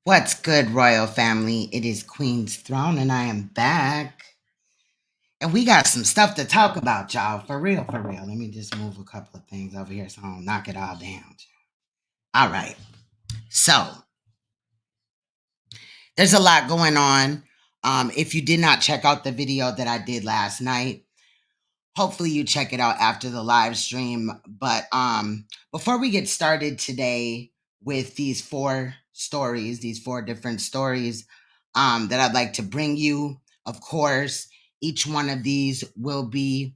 What's good, royal family? It is Queen's Throne, and I am back. And we got some stuff to talk about, y'all. For real, for real. Let me just move a couple of things over here so I don't knock it all down. All right. So, there's a lot going on. If you did not check out the video that I did last night, hopefully you check it out after the live stream. But before we get started today with these four different stories that I'd like to bring you, of course, each one of these will be,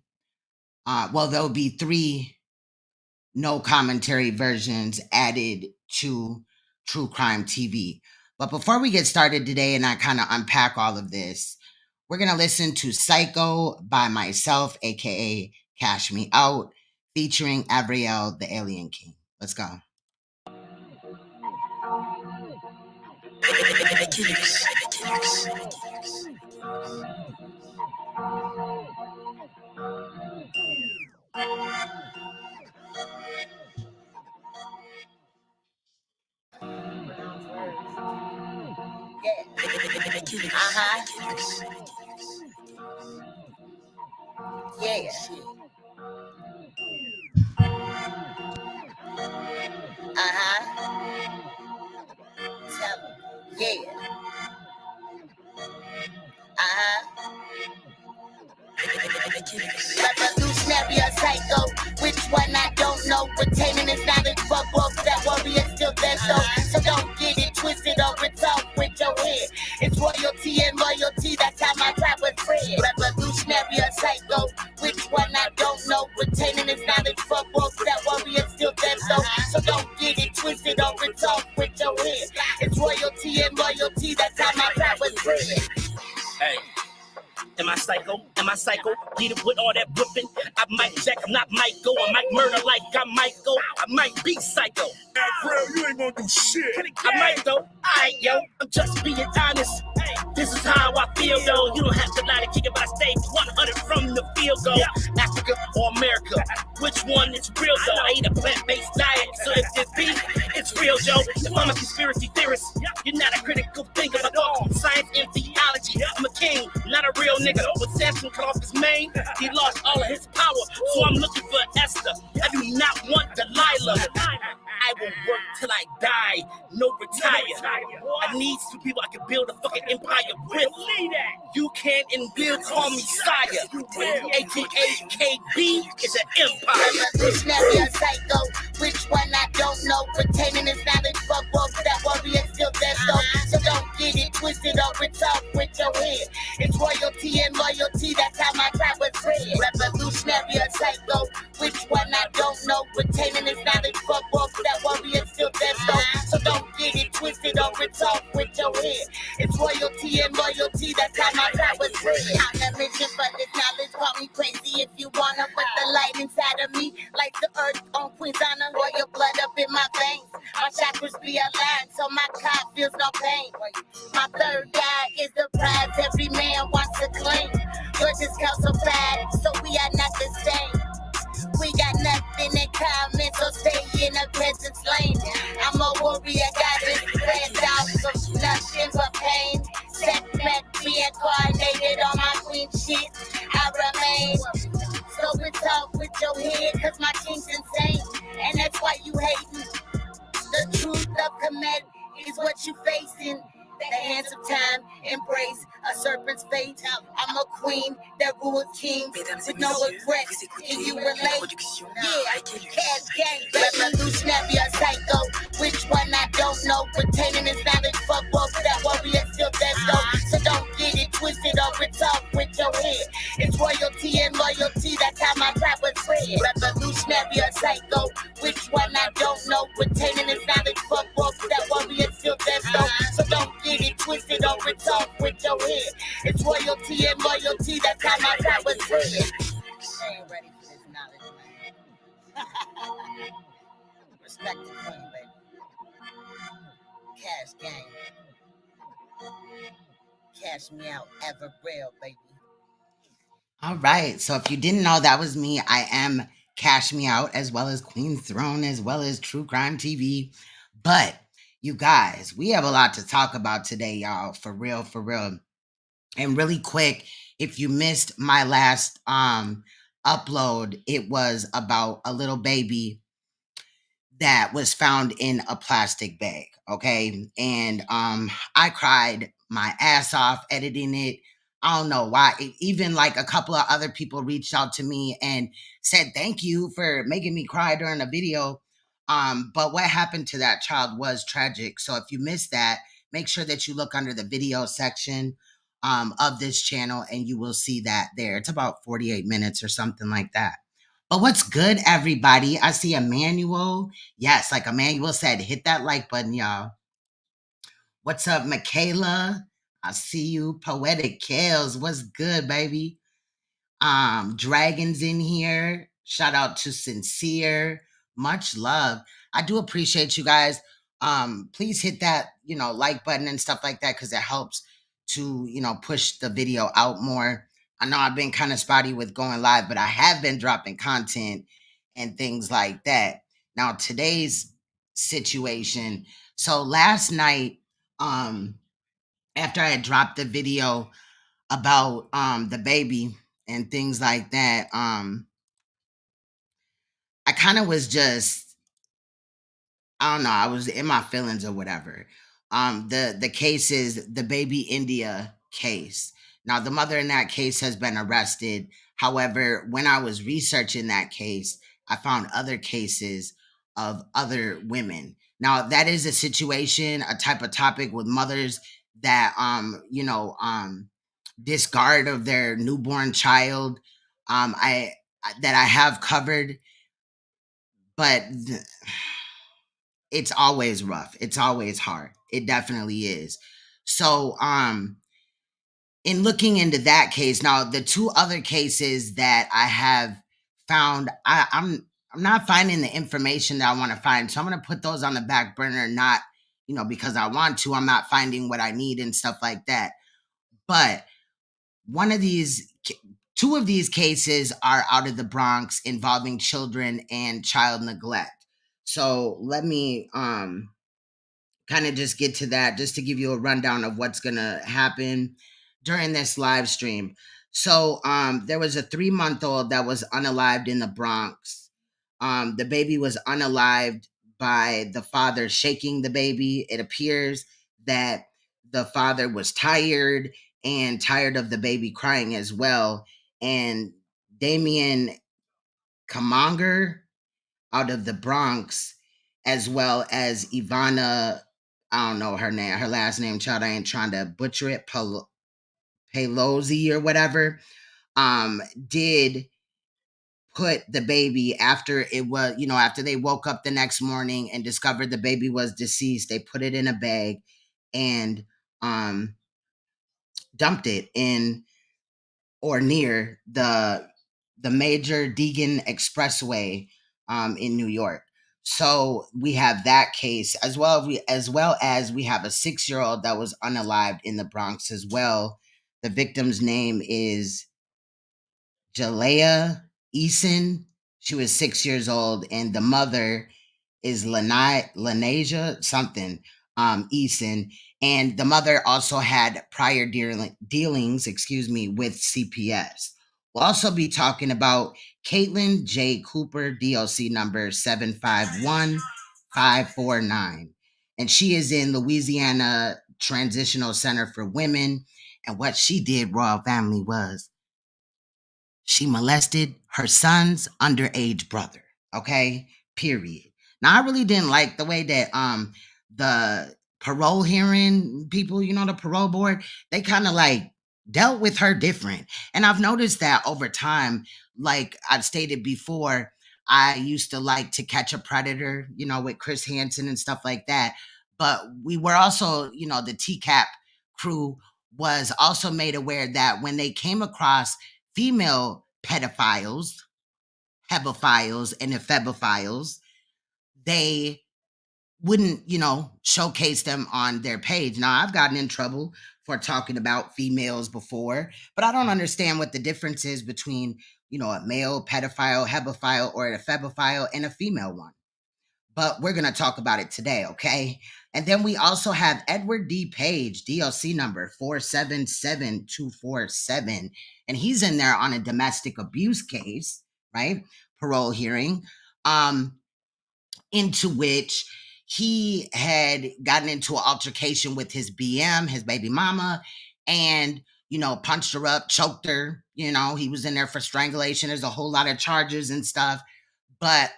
there'll be 3 no commentary versions added to True Crime TV. But before we get started today and I kind of unpack all of this, we're going to listen to Psycho by myself, aka Cash Me Out, featuring Avriel, the Alien King. Let's go. Yeah. Yeah. Revolutionary or psycho, which one I don't know. Retaining his knowledge, fuck off that warrior still there though. So don't get it twisted or resolved with your head. It's royalty and loyalty, that's how my rap was bred. Revolutionary or psycho, which one I don't know. Retaining his knowledge, fuck off that warrior still there though. So don't get it twisted or resolved with your head. It's royalty and loyalty, that's how my rap was bred. Hey. Am I psycho? Am I psycho? Get it with all that whipping. I might jack, not might go. I might murder like I might go. I might be psycho. Bro, you ain't gonna do shit. I might though. Alright, yo. I'm just being honest. This is how I feel though. You don't have to lie to kick it, but I stay 100 from the field goal. Africa or America? Which one is real though? I eat a plant-based diet, so if this beef, it's real, Joe. If I'm a conspiracy theorist, you're not a critical thinker. I talk science and theology. I'm a king, not a real nigga. When Samson cut off his mane, he lost all of his power. So I'm looking for Esther. I do not want Delilah. I will work till I die, no retire. I need some people I can build a fucking empire with. You can and will call me sire. AKA KB is an empire. Revolutionary or psycho, which one I don't know. Retaining his knowledge, fuck off that warrior still there though. So don't get it twisted or resolved with your head. It's royalty and loyalty, that's how my rap was bred. Revolutionary or psycho, which one I don't know. Retaining his knowledge, fuck off that warrior still there though. So don't get it twisted or resolved with your head. It's royalty and loyalty, that's how my rap was bred. I'm a mission for this knowledge, call me crazy if you wanna. Put the light inside of me, like the earth on Queen's honor. Royal blood up in my veins, my chakras be aligned, so my God feels no pain. My third eye is the prize every man wants to claim. Yours is calcified, so we are not the same. We got nothing in common, so stay in a presence lane. I'm a warrior, got this spread out from nothing but pain. Set met reincarnated on my queen shit, I remain. So it's off with your head, cause my king's insane. And that's why you hating. The truth of command is what you facing. The hands of time embrace a serpent's fate. I'm a queen that rules kings with no regrets. Can you relate? Yeah, cash gang, revolutionary or psycho. Which one I don't know. Retaining his knowledge, fuck off that warrior still there though. So don't get it twisted or resolved with your head. It's royalty and loyalty, that's how my rap was bred. Revolutionary or psycho. Which one I don't know. Retaining his knowledge, fuck off that warrior still there though. So don't get it twisted or resolved with your head. It's royalty and loyalty, that's how my rap was bred. I ain't ready for this knowledge, man. Respect the queen, baby. Cash gang. Cash me out, ever real, baby. All right. So if you didn't know, that was me. I am Cash Me Out, as well as Queen's Throne, as well as True Crime TV. But You guys, we have a lot to talk about today, y'all. For real, for real. And really quick, if you missed my last upload, it was about a little baby that was found in a plastic bag. Okay. And I cried my ass off editing it. I don't know why. Even like a couple of other people reached out to me and said thank you for making me cry during the video. But what happened to that child was tragic. So if you missed that, make sure that you look under the video section of this channel and you will see that there. It's about 48 minutes or something like that. But what's good, everybody? I see Emmanuel. Yes, like Emmanuel said, hit that like button, y'all. What's up, Michaela? I see you. Poetic Kales. What's good, baby? Dragons in here. Shout out to Sincere. Much love. I do appreciate you guys. Please hit that, like button and stuff like that, because it helps to, push the video out more. I know I've been kind of spotty with going live, but I have been dropping content and things like that. Now, today's situation. So last night, after I had dropped the video about the baby and things like that, I kind of was just, I don't know, I was in my feelings or whatever. The case is the baby India case. Now the mother in that case has been arrested. However, when I was researching that case, I found other cases of other women. Now that is a situation, a type of topic with mothers that discard of their newborn child. That I have covered, but it's always rough. It's always hard. It definitely is. So, in looking into that case, now the two other cases that I have found, I'm not finding the information that I want to find. So I'm going to put those on the back burner, not, because I want to. I'm not finding what I need and stuff like that. But two of these cases are out of the Bronx involving children and child neglect. So let me kind of just get to that, just to give you a rundown of what's gonna happen during this live stream. So there was a 3-month-old that was unalived in the Bronx. The baby was unalived by the father shaking the baby. It appears that the father was tired of the baby crying as well. And Damien Kamonger out of the Bronx, as well as Ivana, I don't know her name, her last name, child, I ain't trying to butcher it, Pelosi or whatever, did put the baby after it was, after they woke up the next morning and discovered the baby was deceased, they put it in a bag and dumped it in or near the major Deegan Expressway in New York. So we have that case as well as we have a 6-year-old that was unalived in the Bronx as well. The victim's name is Jalea Eason. She was 6 years old, and the mother is Lanasia something Eason, and the mother also had prior dealings, with CPS. We'll also be talking about Caitlin J. Cooper, DOC number 751549, and she is in Louisiana Transitional Center for Women. And what she did, Royal Family, was she molested her son's underage brother. Okay, period. Now, I really didn't like the way that the parole hearing people, the parole board, they kind of like dealt with her different. And I've noticed that over time, like I've stated before, I used to like To Catch a Predator, with Chris Hansen and stuff like that. But we were also, the TCAP crew was also made aware that when they came across female pedophiles, hebophiles, and ephebophiles, they wouldn't, showcase them on their page. Now, I've gotten in trouble for talking about females before, but I don't understand what the difference is between, a male pedophile, hebophile, or a ephebophile and a female one. but we're going to talk about it today, okay? And then we also have Edward D. Page, DOC number 477247. And he's in there on a domestic abuse case, right? Parole hearing, into which he had gotten into an altercation with his BM, his baby mama, and, punched her up, choked her. He was in there for strangulation. There's a whole lot of charges and stuff. But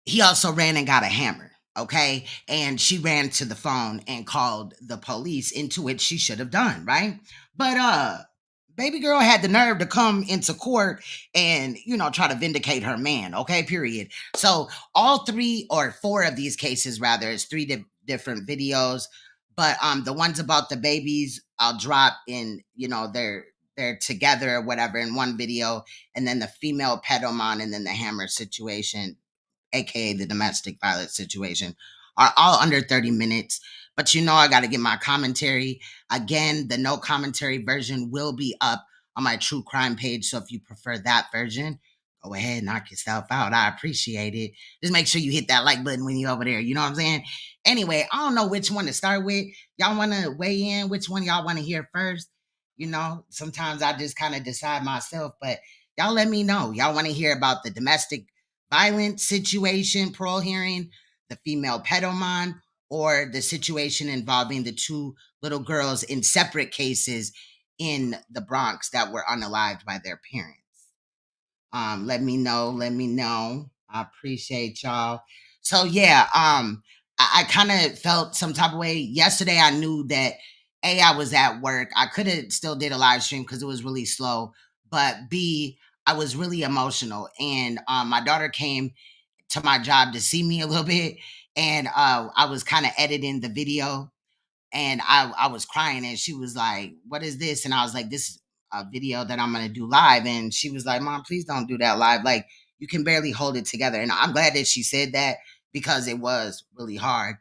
he also ran and got a hammer, okay? And she ran to the phone and called the police, into which she should have done, right? But baby girl had the nerve to come into court and, try to vindicate her man, okay? Period. So all 3 or 4 of these cases, rather, it's 3 different videos. But the ones about the babies, I'll drop in, they're together or whatever in one video, and then the female pedomon and then the hammer situation, aka the domestic violence situation, are all under 30 minutes. But I got to get my commentary. Again, the no commentary version will be up on my true crime page. So if you prefer that version, go ahead, knock yourself out. I appreciate it. Just make sure you hit that like button when you're over there. You know what I'm saying? Anyway, I don't know which one to start with. Y'all want to weigh in? Which one y'all want to hear first? Sometimes I just kind of decide myself, but y'all let me know. Y'all want to hear about the domestic violent situation, parole hearing, the female pedomon, or the situation involving the 2 little girls in separate cases in the Bronx that were unalived by their parents. Let me know. Let me know. I appreciate y'all. So yeah, I kind of felt some type of way. Yesterday I knew that I was at work. I could have still did a live stream because it was really slow. But B, I was really emotional. And my daughter came to my job to see me a little bit. And I was kind of editing the video, and I was crying, and she was like, "What is this?" And I was like, "This is a video that I'm going to do live." And she was like, "Mom, please don't do that live. Like, you can barely hold it together." And I'm glad that she said that because it was really hard.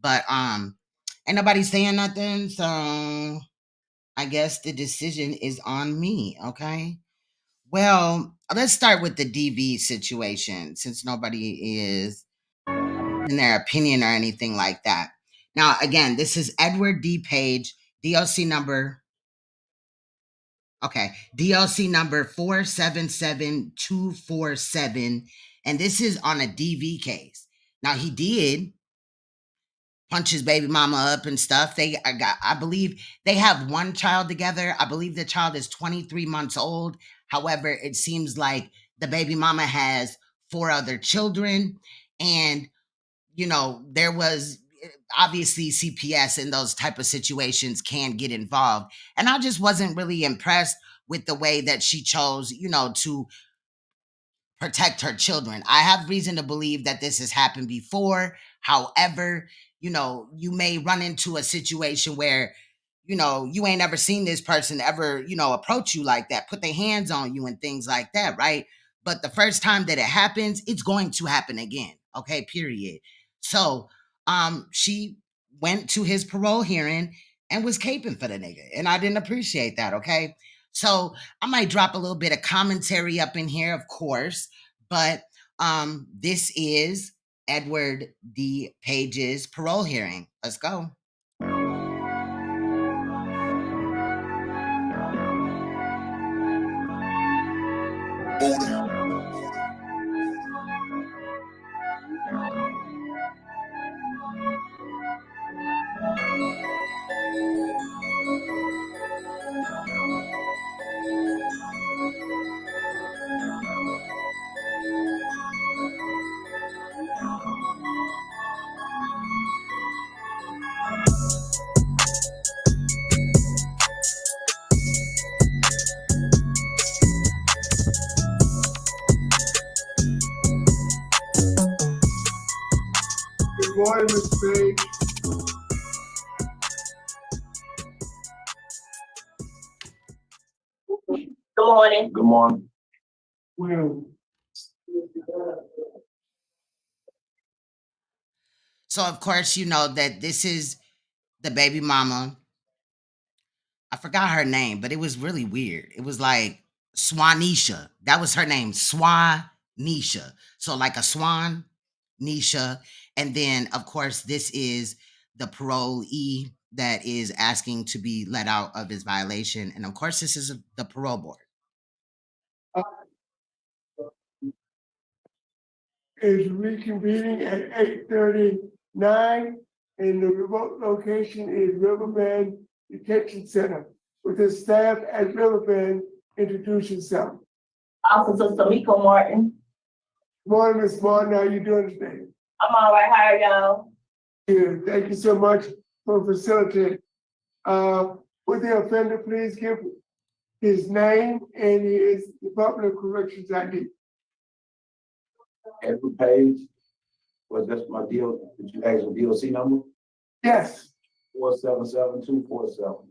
But ain't nobody saying nothing. So I guess the decision is on me. Okay. Well, let's start with the DV situation since nobody is in their opinion or anything like that. Now, again, this is Edward D. Page, DOC number. Okay, DOC number 477247. And this is on a DV case. Now, he did punch his baby mama up and stuff. I believe they have 1 child together. I believe the child is 23 months old. However, it seems like the baby mama has 4 other children. And, there was obviously CPS in those type of situations can get involved. And I just wasn't really impressed with the way that she chose, to protect her children. I have reason to believe that this has happened before. However, you may run into a situation where, you ain't ever seen this person ever, approach you like that, put their hands on you and things like that, right? But the first time that it happens, it's going to happen again. Okay, period. So, she went to his parole hearing and was caping for the nigga. And I didn't appreciate that, okay? So I might drop a little bit of commentary up in here, of course, but this is Edward D. Page's parole hearing. Let's go. Good morning, Mr. Page. Good morning. Good morning. Well, So, of course, you know that this is the baby mama. I forgot her name, but it was really weird. It was like Swanisha. That was her name, Swanisha. Nisha. So like a swan, Nisha. And then, of course, this is the parolee that is asking to be let out of his violation. And of course, this is the parole board. Is reconvening at 8:39, and the remote location is Riverbend Detention Center. With the staff at Riverbend, introduce yourself. Officer Samiko Martin. Morning, Ms. Martin, how you doing today? I'm all right. How are y'all? Good. Thank you so much for facilitating. Would the offender please give his name and his Department of Corrections ID? Every page, was this my deal, did you ask the DOC number? Yes. 477247.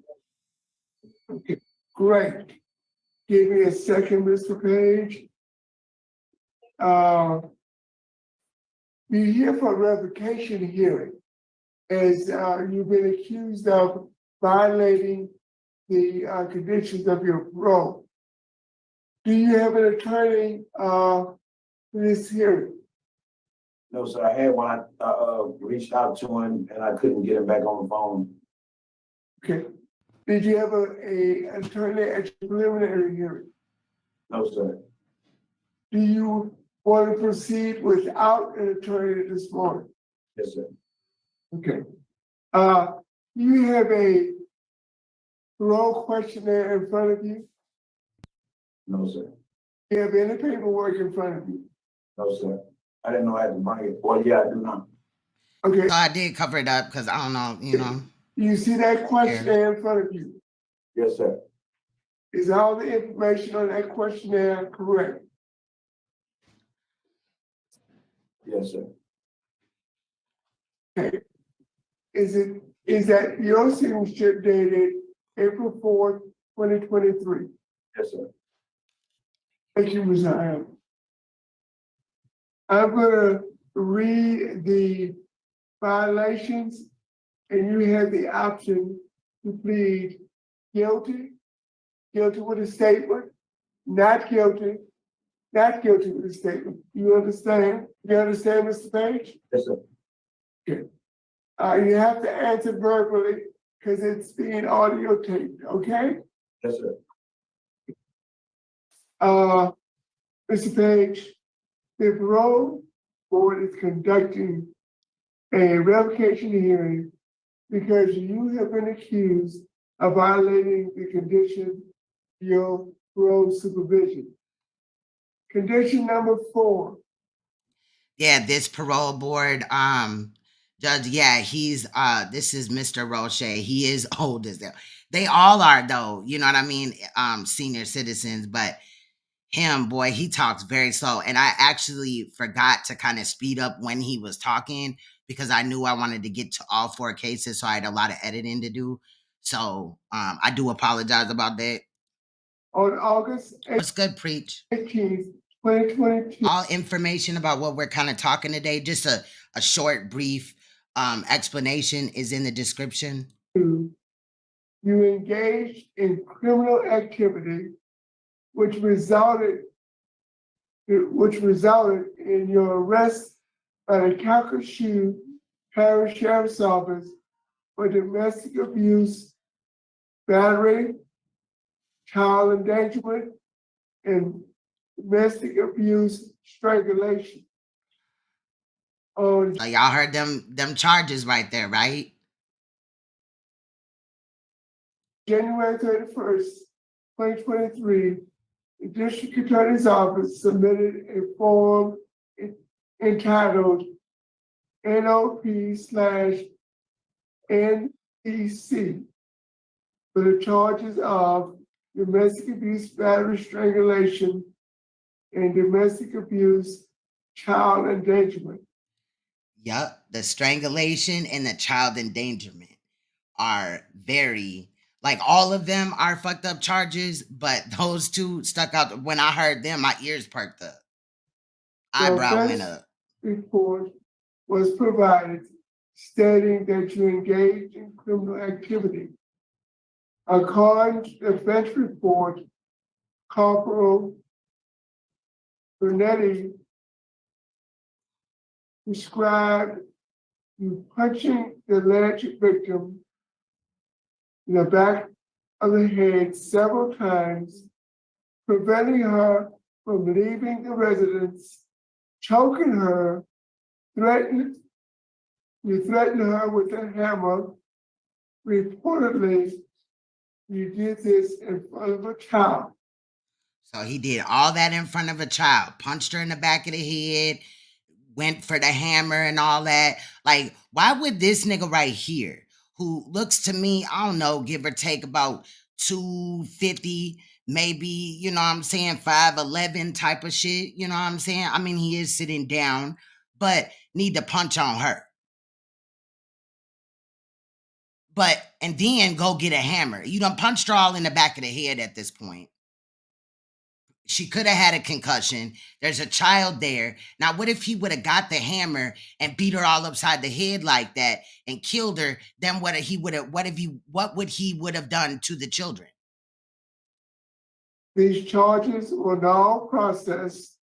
Okay, great. Give me a second, Mr. Page. You're here for a revocation hearing, as you've been accused of violating the conditions of your parole. Do you have an attorney for this hearing? No, sir, I had one, I reached out to him and I couldn't get him back on the phone. Okay. Did you have an attorney at your preliminary hearing? No, sir. Do you want to proceed without an attorney this morning? Yes, sir. Okay. You have a parole questionnaire in front of you? No, sir. Do you have any paperwork in front of you? No, sir. I didn't know I had to bring it. Well, yeah, I do now. Okay. So I did cover it up because I don't know, you know. You see that questionnaire in front of you? Yes, sir. Is all the information on that questionnaire correct? Yes, sir. Okay. Is that your signature dated April 4th, 2023? Yes, sir. Thank you, Ms. Iam. I'm gonna read the violations, and you have the option to plead guilty, guilty with a statement, not guilty, not guilty with a statement. You understand? You understand, Mr. Page? Yes, sir. Good. You have to answer verbally because it's being audio taped, okay? Yes, sir. Mr. Page, the parole board is conducting a revocation hearing because you have been accused of violating the condition of your parole supervision. Condition number 4. Yeah, this parole board, judge, yeah, he's this is Mr. Roche. He is old as hell. They all are though, you know what I mean? Senior citizens, but him, boy, he talks very slow. And I actually forgot to kind of speed up when he was talking because I knew I wanted to get to all 4 cases. So I had a lot of editing to do. So I do apologize about that. On August What's good, preach? 18th, 2022. All information about what we're kind of talking today, just a short, brief explanation is in the description. You engaged in criminal activity which resulted in your arrest by the Calcasieu Parish Sheriff's Office for domestic abuse, battery, child endangerment, and domestic abuse strangulation. On Y'all heard them charges right there, right? January 31st, 2023, the District Attorney's Office submitted a form entitled NOP/NEC for the charges of domestic abuse, battery, strangulation, and domestic abuse, child endangerment. Yep, the strangulation and the child endangerment are very, like, all of them are fucked up charges, but those 2 stuck out. When I heard them, my ears perked up. Eyebrow went up. Report was provided stating that you engaged in criminal activity. According to the offense report, Corporal Brunetti described you punching the alleged victim in the back of the head several times, preventing her from leaving the residence, choking her, you threatened her with a hammer. Reportedly, you did this in front of a child. So he did all that in front of a child, punched her in the back of the head, went for the hammer and all that. Like, why would this nigga right here, who looks to me, I don't know, give or take about 250, maybe, you know what I'm saying, 5'11" type of shit, you know what I'm saying? I mean, he is sitting down, but need to punch on her. And then go get a hammer. You done punched her all in the back of the head at this point. She could have had a concussion. There's a child there. Now, what if he would have got the hammer and beat her all upside the head like that and killed her? Then what would he would have done to the children? These charges were now processed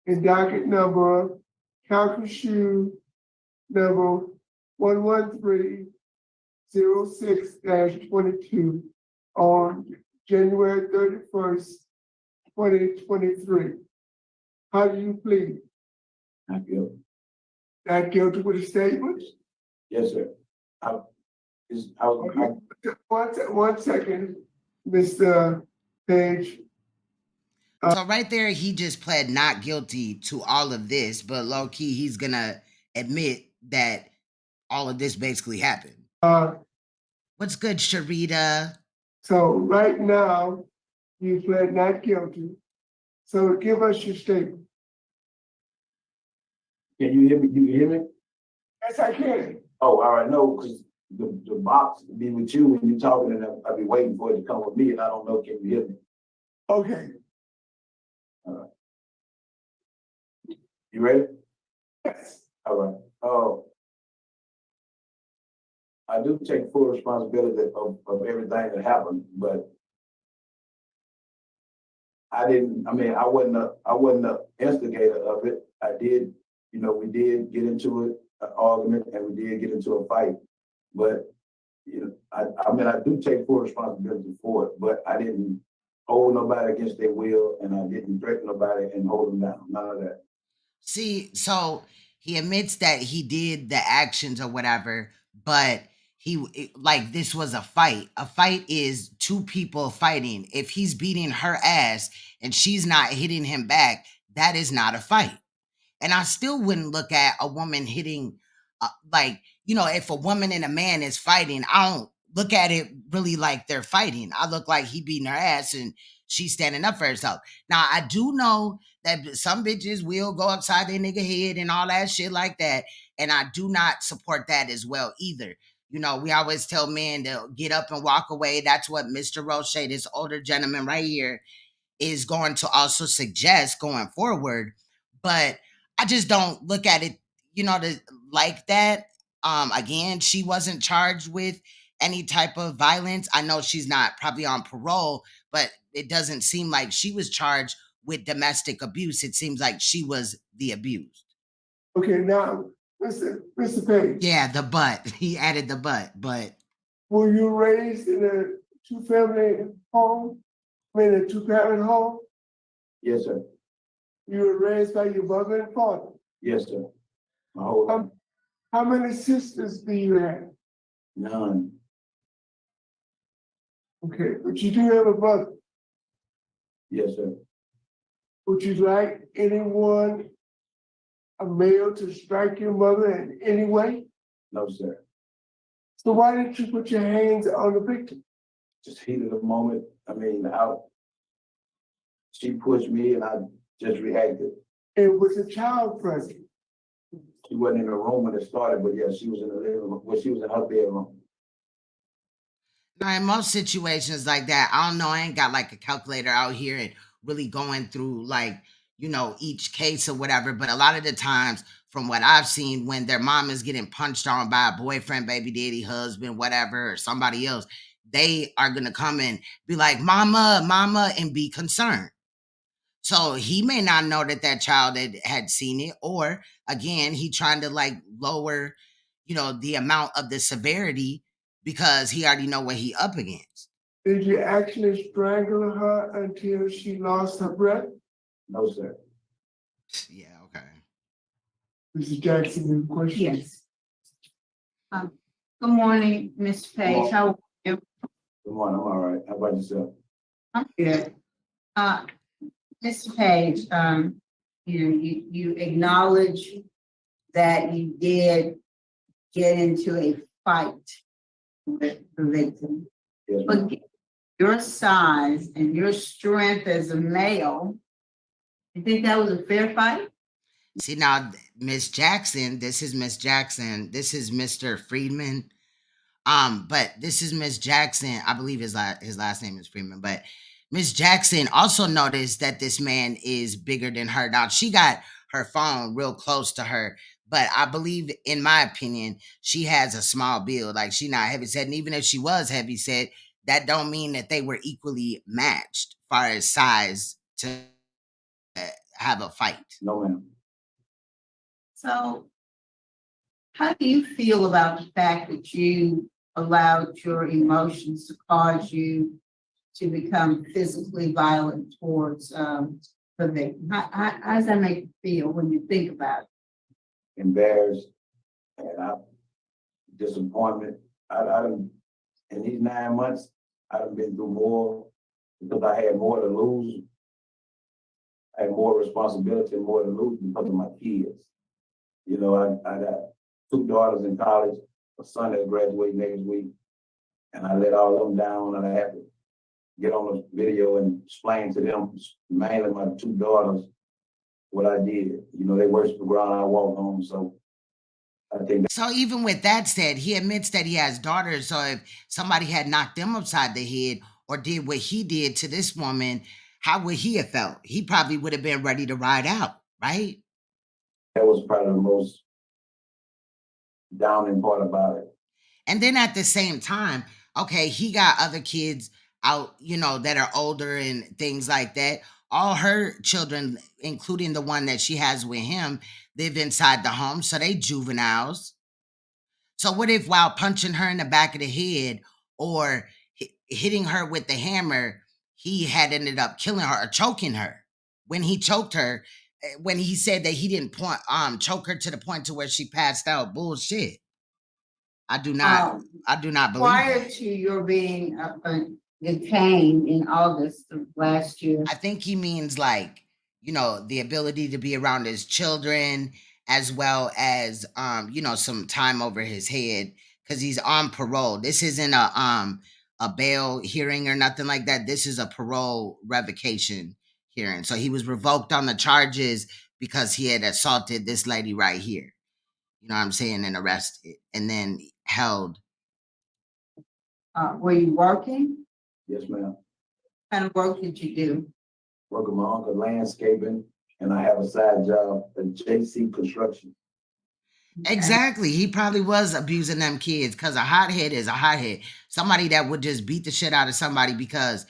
in docket number, calculation number 11306-22 on January 31st, 2023. How do you plead? Not guilty. Not guilty with a statement? Yes, sir. One second, Mr. Page. So right there, he just pled not guilty to all of this, but low key, he's gonna admit that all of this basically happened. What's good, Sharita? So right now, you pled not guilty. So give us your statement. Can you hear me? You hear me? Yes, I can. Oh, all right. No, because the box be with you when you're talking, and I'll be waiting for it to come with me, and I don't know. Can you hear me? Okay. All right. You ready? Yes. All right. I do take full responsibility of everything that happened, but I wasn't the instigator of it. I did, we did get into an argument and we did get into a fight, but, I do take full responsibility for it, but I didn't hold nobody against their will, and I didn't threaten nobody and hold them down, none of that. See, so he admits that he did the actions or whatever, but this was a fight. A fight is two people fighting. If he's beating her ass and she's not hitting him back, that is not a fight. And I still wouldn't look at a woman hitting, if a woman and a man is fighting, I don't look at it really like they're fighting. I look like he beating her ass and she's standing up for herself. Now, I do know that some bitches will go upside their nigga head and all that shit like that. And I do not support that as well either. We always tell men to get up and walk away. That's what Mr. Roche, this older gentleman right here, is going to also suggest going forward. But I just don't look at it, like that. Again, she wasn't charged with any type of violence. I know she's not probably on parole, but it doesn't seem like she was charged with domestic abuse. It seems like she was the abused. Okay, now, Mr. Page. Yeah, the but. He added the but. Were you raised in a two-family home? A two-parent home? Yes, sir. You were raised by your mother and father? Yes, sir. My whole life. How many sisters do you have? None. Okay, but you do have a brother. Yes, sir. Would you like anyone, a male, to strike your mother in any way? No, sir. So why didn't you put your hands on the victim? Just heat of the moment. She pushed me and I just reacted. And was a child present? She wasn't in the room when it started, but yeah, she was in the living room. Well, she was in her bedroom. Now, in most situations like that, I don't know, I ain't got like a calculator out here and really going through each case or whatever. But a lot of the times, from what I've seen, when their mom is getting punched on by a boyfriend, baby daddy, husband, whatever, or somebody else, they are going to come and be like, mama, and be concerned. So he may not know that that child had seen it, or again, he trying to like lower, the amount of the severity because he already know what he up against. Did you actually strangle her until she lost her breath? No, sir. Yeah, okay. Mrs. Jackson, any questions? Yes. Good morning, Ms. Page. How are you? Good morning, I'm all right. How about yourself? I'm good. Mr. Page, you acknowledge that you did get into a fight with the victim. Yes, ma'am. But your size and your strength as a male, you think that was a fair fight? See now, Miss Jackson, this is Miss Jackson. This is Mr. Friedman. But this is Miss Jackson. I believe his last name is Freeman. But Miss Jackson also noticed that this man is bigger than her. Now she got her phone real close to her, but I believe, in my opinion, she has a small build. Like she not heavy set, and even if she was heavy set, that don't mean that they were equally matched as far as size to have a fight. No, ma'am. So how do you feel about the fact that you allowed your emotions to cause you to become physically violent towards the victim? How does that make you feel when you think about it? Embarrassed and disappointment. I done, in these 9 months, I done been through more because I had more to lose. I had more responsibility and more to lose because of my kids. I got 2 daughters in college, a son that graduates next week, and I let all of them down, and I have to get on the video and explain to them, mainly my 2 daughters, what I did. They worship the ground I walk on, so I think. So even with that said, he admits that he has daughters. So if somebody had knocked them upside the head or did what he did to this woman, how would he have felt? He probably would have been ready to ride out, right? That was probably the most downing part about it. And then at the same time, okay, he got other kids out, that are older and things like that. All her children, including the one that she has with him, live inside the home. So they juveniles. So what if while punching her in the back of the head or hitting her with the hammer, he had ended up killing her or choking her? When he choked her, when he said that he didn't choke her to the point to where she passed out, bullshit. I do not believe Prior that. to your being detained in August of last year. I think he means like, the ability to be around his children as well as some time over his head because he's on parole. This isn't a bail hearing or nothing like that. This is a parole revocation hearing. So he was revoked on the charges because he had assaulted this lady right here. You know what I'm saying? And arrested and then held. Were you working? Yes, ma'am. What kind of work did you do? Work with my uncle landscaping, and I have a side job at JC Construction. Exactly. He probably was abusing them kids because a hothead is a hothead. Somebody that would just beat the shit out of somebody because,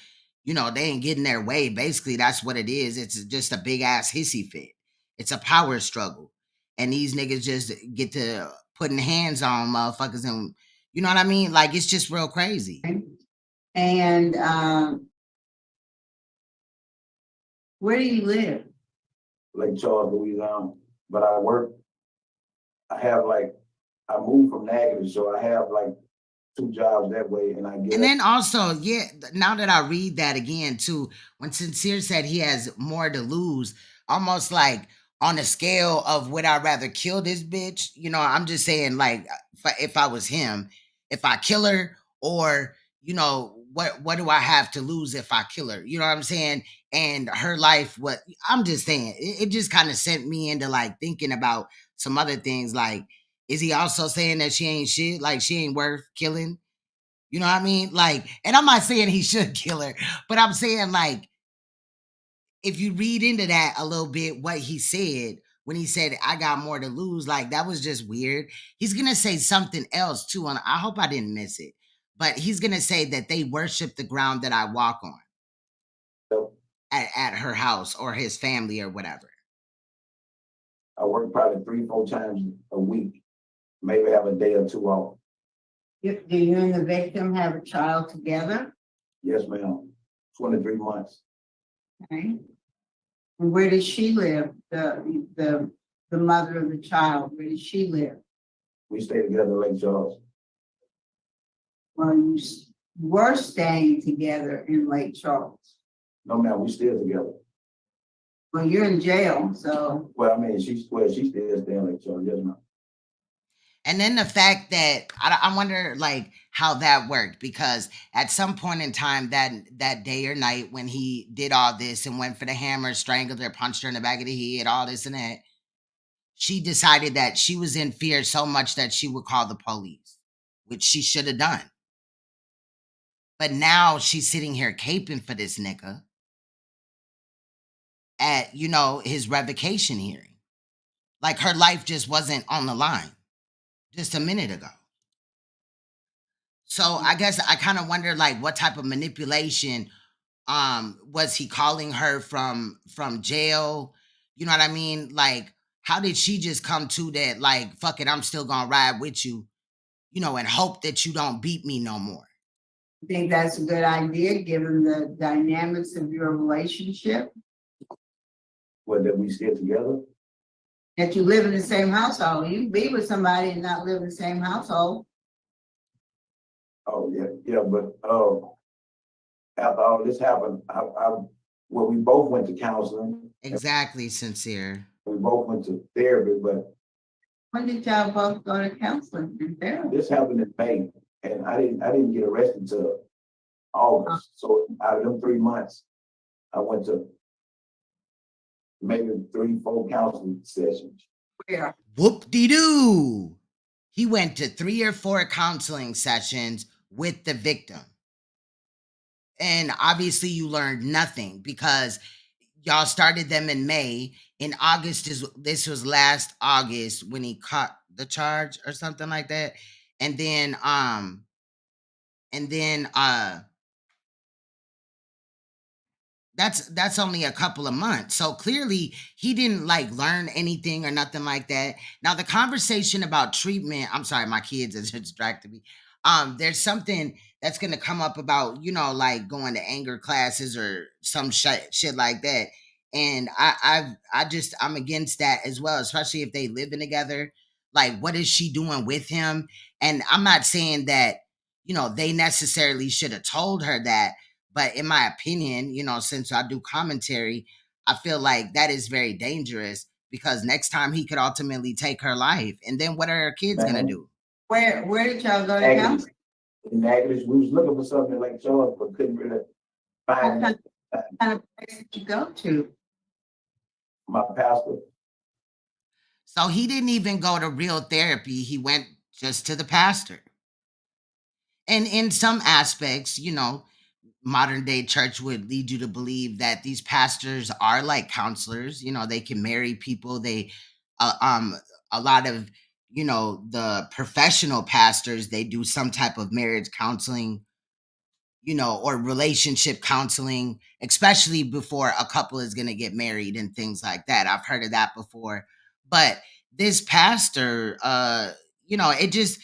they ain't getting their way. Basically, that's what it is. It's just a big ass hissy fit. It's a power struggle. And these niggas just get to putting hands on motherfuckers and, you know what I mean? Like, it's just real crazy. And where do you live? Lake Charles, Louisiana. But I moved from Natchez, so I have 2 jobs that way, and I get. And then also, yeah, now that I read that again too, when Sincere said he has more to lose, almost like on a scale of would I rather kill this bitch? I'm just saying, like, if I was him, if I kill her, or what do I have to lose if I kill her? You know what I'm saying? And her life, what I'm just saying, it just kind of sent me into like thinking about some other things. Like, is he also saying that she ain't shit? Like she ain't worth killing? You know what I mean? Like, and I'm not saying he should kill her, but I'm saying like, if you read into that a little bit, what he said when he said, I got more to lose, like that was just weird. He's going to say something else too. And I hope I didn't miss it, but he's going to say that they worship the ground that I walk on. at her house or his family or whatever? I work probably 3-4 times a week, maybe have a day or two off. Do you and the victim have a child together? Yes, ma'am. 23 months. Okay. And where does she live? The mother of the child, where does she live? We stay together in Lake Charles. Well, you were staying together in Lake Charles. No, ma'am, we still together. Well, you're in jail, so. Well, I mean, she still staying in Lake Charles, yes, ma'am. And then the fact that I wonder like how that worked, because at some point in time that day or night when he did all this and went for the hammer, strangled her, punched her in the back of the head, all this and that, she decided that she was in fear so much that she would call the police, which she should have done. But now she's sitting here caping for this nigga at, his revocation hearing. Like her life just wasn't on the line just a minute ago. So I guess I kind of wonder like what type of manipulation was he calling her from jail? You know what I mean? Like how did she just come to that like fuck it, I'm still gonna ride with you, and hope that you don't beat me no more? I think that's a good idea, given the dynamics of your relationship, Well, that we stay together. that you live in the same household. You can be with somebody and not live in the same household. Oh, yeah, but after all this happened, we both went to counseling. Exactly, Sincere. We both went to therapy, but When did y'all both go to counseling and therapy? this happened in May, and I didn't get arrested till August. So out of them 3 months, I went to maybe 3-4 counseling sessions. Where? Whoop-de-doo. He went to 3 or 4 counseling sessions with the victim. And obviously you learned nothing because y'all started them in May. In August, this was last August when he caught the charge or something like that. And then that's only a couple of months. So clearly he didn't like learn anything or nothing like that. Now the conversation about treatment, I'm sorry, my kids are distracted me. There's something that's gonna come up about, like going to anger classes or some shit like that. And I'm against that as well, especially if they living together. Like, what is she doing with him? And I'm not saying that, they necessarily should have told her that. But in my opinion, since I do commentary, I feel like that is very dangerous because next time he could ultimately take her life. And then what are her kids going to do? Where did y'all go to counseling? In Aggies, we was looking for something like Charles, but couldn't really find it. What kind of place did you go to? My pastor. So he didn't even go to real therapy. He went just to the pastor. And in some aspects, modern day church would lead you to believe that these pastors are like counselors. They can marry people. They a lot of the professional pastors, they do some type of marriage counseling, or relationship counseling, especially before a couple is going to get married and things like that. I've heard of that before. But this pastor, it just,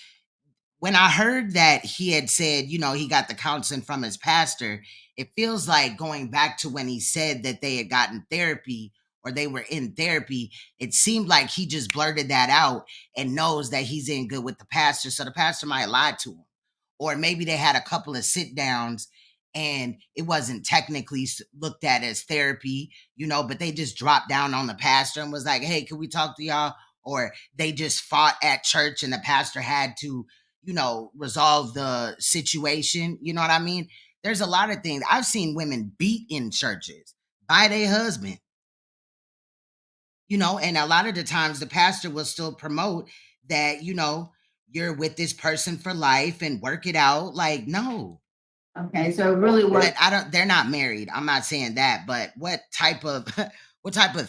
when I heard that he had said, he got the counseling from his pastor, it feels like going back to when he said that they had gotten therapy or they were in therapy. It seemed like he just blurted that out and knows that he's in good with the pastor. So the pastor might lie to him. Or maybe they had a couple of sit downs and it wasn't technically looked at as therapy, but they just dropped down on the pastor and was like, hey, can we talk to y'all? Or they just fought at church and the pastor had to, resolve the situation. You know what I mean? There's a lot of things. I've seen women beat in churches by their husband, and a lot of the times the pastor will still promote that, you're with this person for life and work it out. Like, no. Okay, so really what? But they're not married. I'm not saying that, but what type of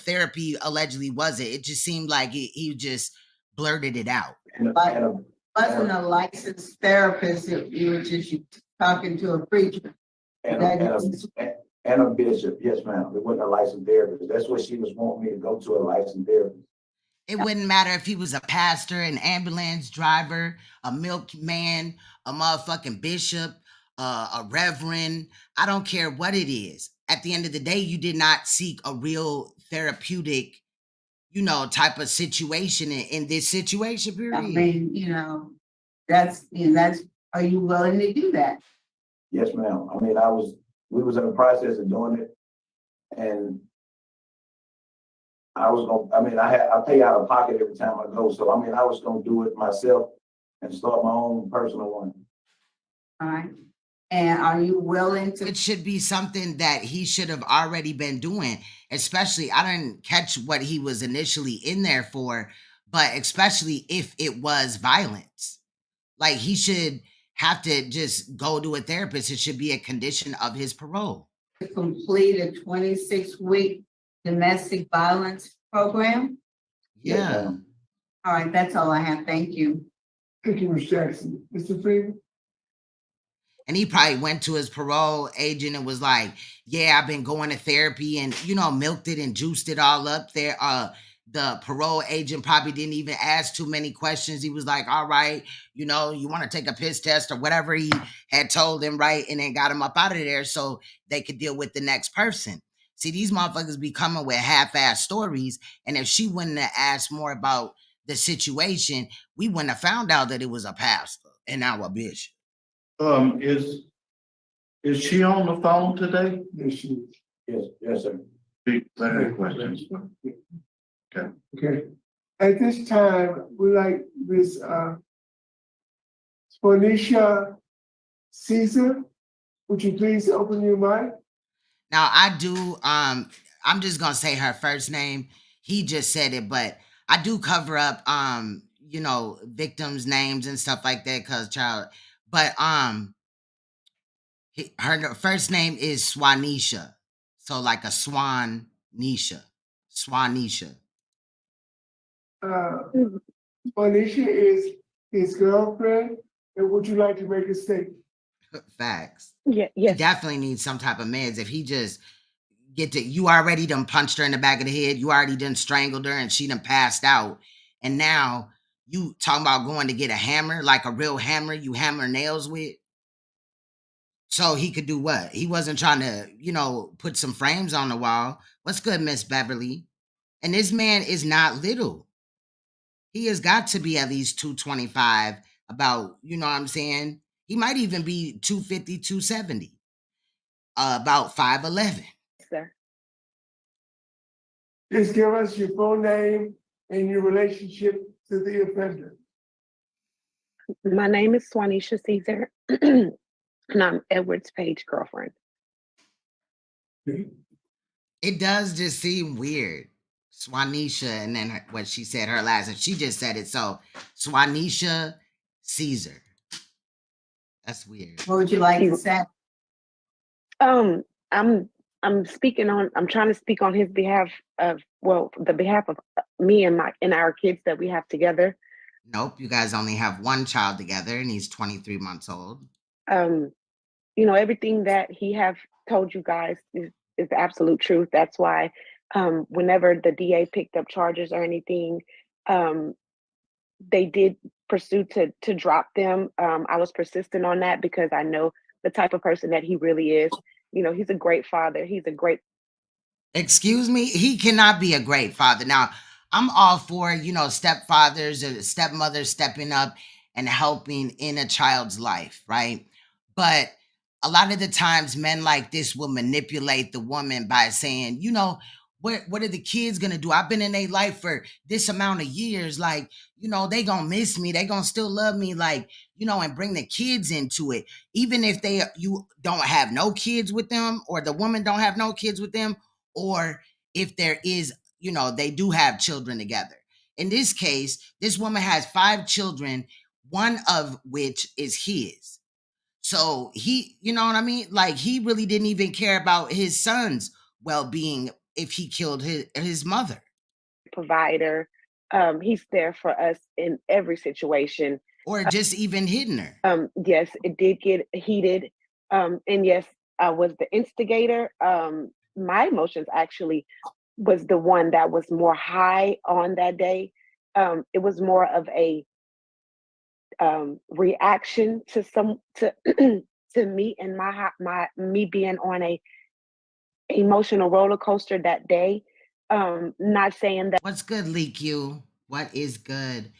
therapy allegedly was it? It just seemed like he just blurted it out. Wasn't a licensed therapist, you were just talking to a preacher. And And a bishop, yes, ma'am. It wasn't a licensed therapist. That's what she was wanting me to go to, a licensed therapist. It wouldn't matter if he was a pastor, an ambulance driver, a milkman, a motherfucking bishop, a reverend. I don't care what it is. At the end of the day, you did not seek a real therapeutic, type of situation in this situation, I period. mean, that's, are you willing to do that? Yes, ma'am. I mean, we was in the process of doing it. And I pay out of pocket every time I go. So, I mean, I was gonna do it myself and start my own personal one. All right. And are you willing to? It should be something that he should have already been doing, especially, I didn't catch what he was initially in there for, but especially if it was violence. Like, he should have to just go to a therapist. It should be a condition of his parole. Complete a 26-week domestic violence program? Yes, Yeah. ma'am. All right, that's all I have. Thank you. Thank you, Ms. Jackson. Mr. Freeman? And he probably went to his parole agent and was like, yeah, I've been going to therapy, and, milked it and juiced it all up there. The parole agent probably didn't even ask too many questions. He was like, all right, you want to take a piss test or whatever he had told him, right? And then got him up out of there so they could deal with the next person. See, these motherfuckers be coming with half-ass stories. And if she wouldn't have asked more about the situation, we wouldn't have found out that it was a pastor and now a bishop. Is she on the phone today? Yes, she is. Yes, sir. Let her questions. Okay. At this time, we like Ms. Sponisha Caesar. Would you please open your mic? Now, I do, I'm just gonna say her first name. He just said it, but I do cover up, victims' names and stuff like that, but her first name is Swanisha. So like a swan, Nisha. Swanisha. Sponisha is his girlfriend, and would you like to make a statement? Facts. Yeah, He yes. definitely needs some type of meds. If he just you already done punched her in the back of the head, you already done strangled her, and she done passed out. And now you talking about going to get a hammer, like a real hammer you hammer nails with. So he could do what? He wasn't trying to, put some frames on the wall. What's good, Miss Beverly? And this man is not little. He has got to be at least 225, about, you know what I'm saying? He might even be 250, 270, about 5'11". Sir. Just give us your full name and your relationship to the offender. My name is Swanisha Caesar, and I'm Edward's Page girlfriend. It does just seem weird. Swanisha, and then what she said, her last name. She just said it. So Swanisha Caesar. That's weird. What would you like to say? I'm trying to speak on his behalf of, the behalf of me and our kids that we have together. Nope, you guys only have one child together, and he's 23 months old. Everything that he have told you guys is the absolute truth. That's why whenever the DA picked up charges or anything, they did pursue to drop them. I was persistent on that because I know the type of person that he really is. He's a great father. He's a great. Excuse me? He cannot be a great father. Now, I'm all for, stepfathers or stepmothers stepping up and helping in a child's life, right? But a lot of the times men like this will manipulate the woman by saying, what are the kids gonna do? I've been in their life for this amount of years. Like, they gonna miss me. They gonna still love me. Like, and bring the kids into it. Even if you don't have no kids with them, or the woman don't have no kids with them, or if there is, they do have children together. In this case, this woman has 5 children, one of which is his. So he, you know what I mean? Like, he really didn't even care about his son's well-being if he killed his mother. Provider. He's there for us in every situation. Or just even hitting her. Yes, it did get heated. And yes, was the instigator. My emotions actually was the one that was more high on that day. It was more of a reaction to to me and me being on a emotional roller coaster that day. Not saying that What's good, Leak You? What is good?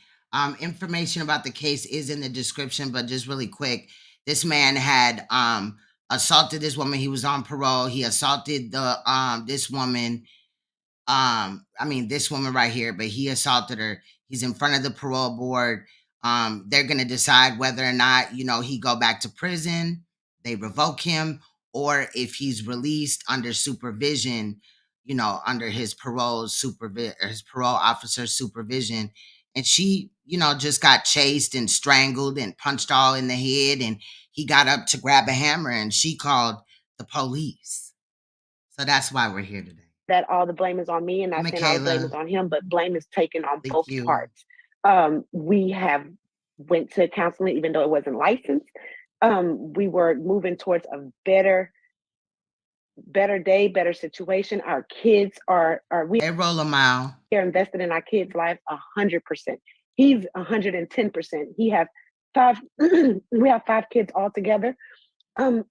Information about the case is in the description, but just really quick, this man had assaulted this woman. He was on parole. He assaulted this woman. I mean, this woman right here, but he assaulted her. He's in front of the parole board. They're gonna decide whether or not, he go back to prison, they revoke him, or if he's released under supervision, under his his parole officer's supervision. And she, just got chased and strangled and punched all in the head, and he got up to grab a hammer and she called the police. So that's why we're here today. that all the blame is on me and not saying all the blame is on him, but blame is taken on Thank both you. parts. We have went to counseling, even though it wasn't licensed. We were moving towards a better day, better situation. Our kids we They roll a mile. are invested in our kids' lives 100%. He's 110%. He have 5, we have 5 kids all together. 2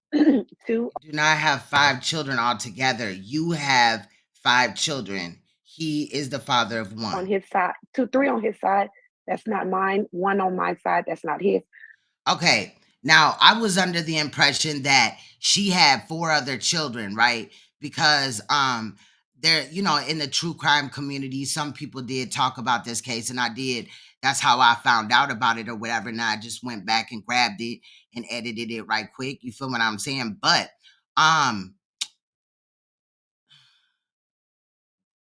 Do not have 5 children altogether. You have 5 children. He is the father of 1. on his side, 3 on his side. That's not mine. 1 on my side. That's not his. Okay. Now, I was under the impression that she had 4 other children, right? Because there, in the true crime community, some people did talk about this case, and I did. That's how I found out about it or whatever. And I just went back and grabbed it and edited it right quick. You feel what I'm saying? But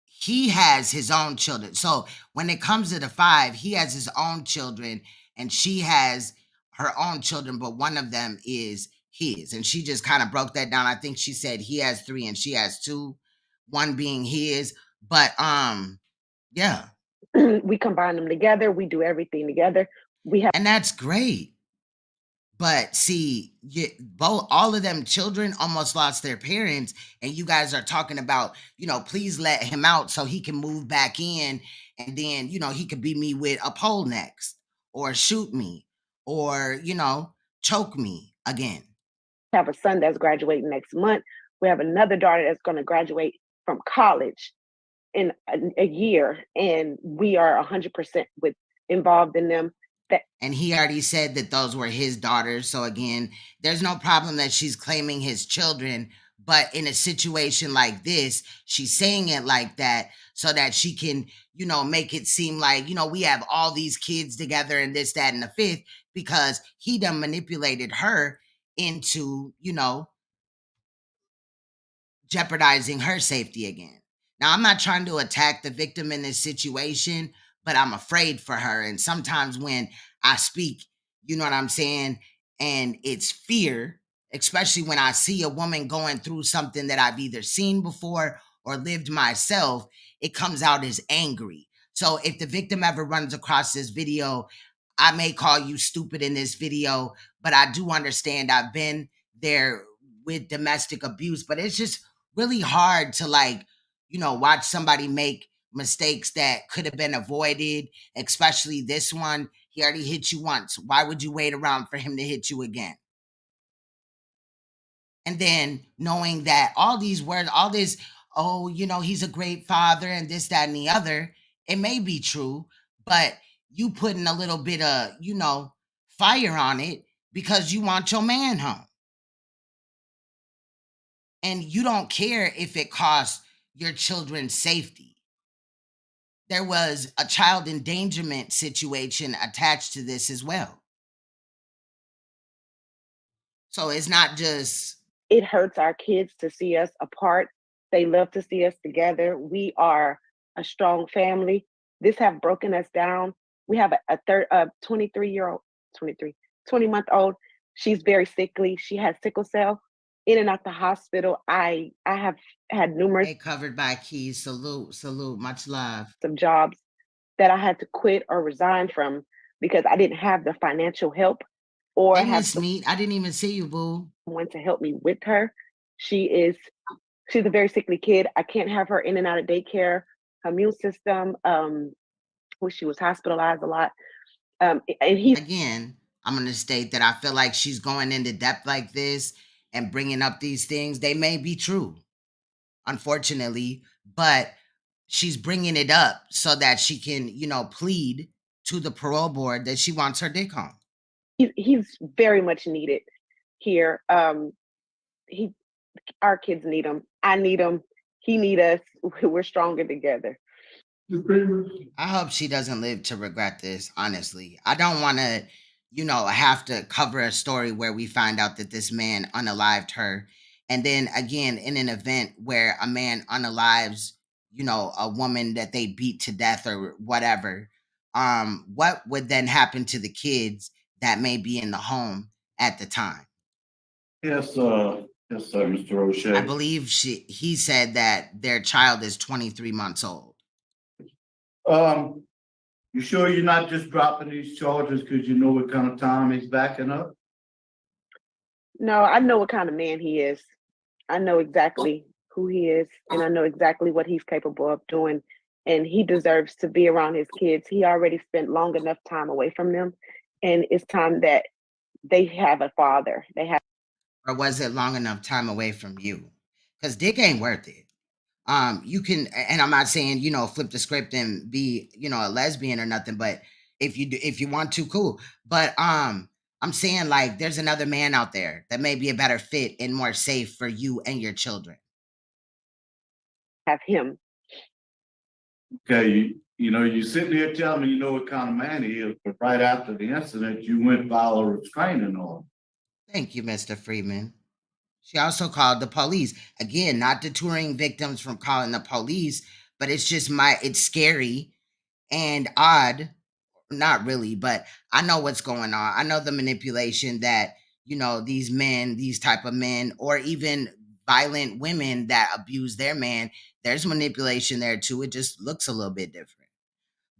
he has his own children. So when it comes to the 5, he has his own children and she has her own children, but one of them is his. And she just kind of broke that down. I think she said he has 3 and she has 2, one being his. But yeah. We combine them together. We do everything together. And that's great. But see, all of them children almost lost their parents, and you guys are talking about, please let him out so he can move back in, and then, he could beat me with a pole next, or shoot me, or, choke me again. We have a son that's graduating next month. We have another daughter that's going to graduate from college in a year, and we are 100% involved in them. And he already said that those were his daughters. So again, there's no problem that she's claiming his children. But in a situation like this, she's saying it like that so that she can, make it seem like, we have all these kids together and this, that, and the 5th, because he done manipulated her into, jeopardizing her safety again. Now, I'm not trying to attack the victim in this situation, but I'm afraid for her. And sometimes when I speak, you know what I'm saying? And it's fear, especially when I see a woman going through something that I've either seen before or lived myself, it comes out as angry. So if the victim ever runs across this video, I may call you stupid in this video, but I do understand I've been there with domestic abuse, but it's just really hard to watch somebody make mistakes that could have been avoided, especially this one. He already hit you once. Why would you wait around for him to hit you again? And then knowing that all these words, all this, he's a great father and this, that, and the other, it may be true, but you putting a little bit of, fire on it because you want your man home. And you don't care if it costs your children's safety. There was a child endangerment situation attached to this as well. So it's not just... It hurts our kids to see us apart. They love to see us together. We are a strong family. This have broken us down. We have a 20-month-old. She's very sickly. She has sickle cell. In and out the hospital. I have had numerous... Covered by keys. Salute. Much love. Some jobs that I had to quit or resign from because I didn't have the financial help or I didn't even see you, boo. Someone to help me with her. She's a very sickly kid. I can't have her in and out of daycare. Her immune system, when she was hospitalized a lot. And he's Again, I'm going to state that I feel like she's going into depth like this and bringing up these things. They may be true, unfortunately, but she's bringing it up so that she can, plead to the parole board that she wants her dick home. he's very much needed here. Our kids need him. I need him. He need us. We're stronger together. I hope she doesn't live to regret this, honestly. I don't want to, have to cover a story where we find out that this man unalived her. And then again, in an event where a man unalives, a woman that they beat to death or whatever, what would then happen to the kids that may be in the home at the time? Yes, sir, Mr. O'Shea. I believe he said that their child is 23 months old. You sure you're not just dropping these charges because you know what kind of time he's backing up? No, I know what kind of man he is. I know exactly who he is, and I know exactly what he's capable of doing. And he deserves to be around his kids. He already spent long enough time away from them, and it's time that they have a father. Or was it long enough time away from you? Because dick ain't worth it. You can, and I'm not saying, flip the script and be, a lesbian or nothing, but if you want to, cool. But I'm saying, like, there's another man out there that may be a better fit and more safe for you and your children. Have him. Okay, you sitting here telling me you know what kind of man he is, but right after the incident, you went file a restraining order. Thank you, Mr. Freeman. She also called the police. Again, not deterring victims from calling the police, but it's just it's scary and odd. Not really, but I know what's going on. I know the manipulation that, these men, these type of men, or even violent women that abuse their man, there's manipulation there too. It just looks a little bit different.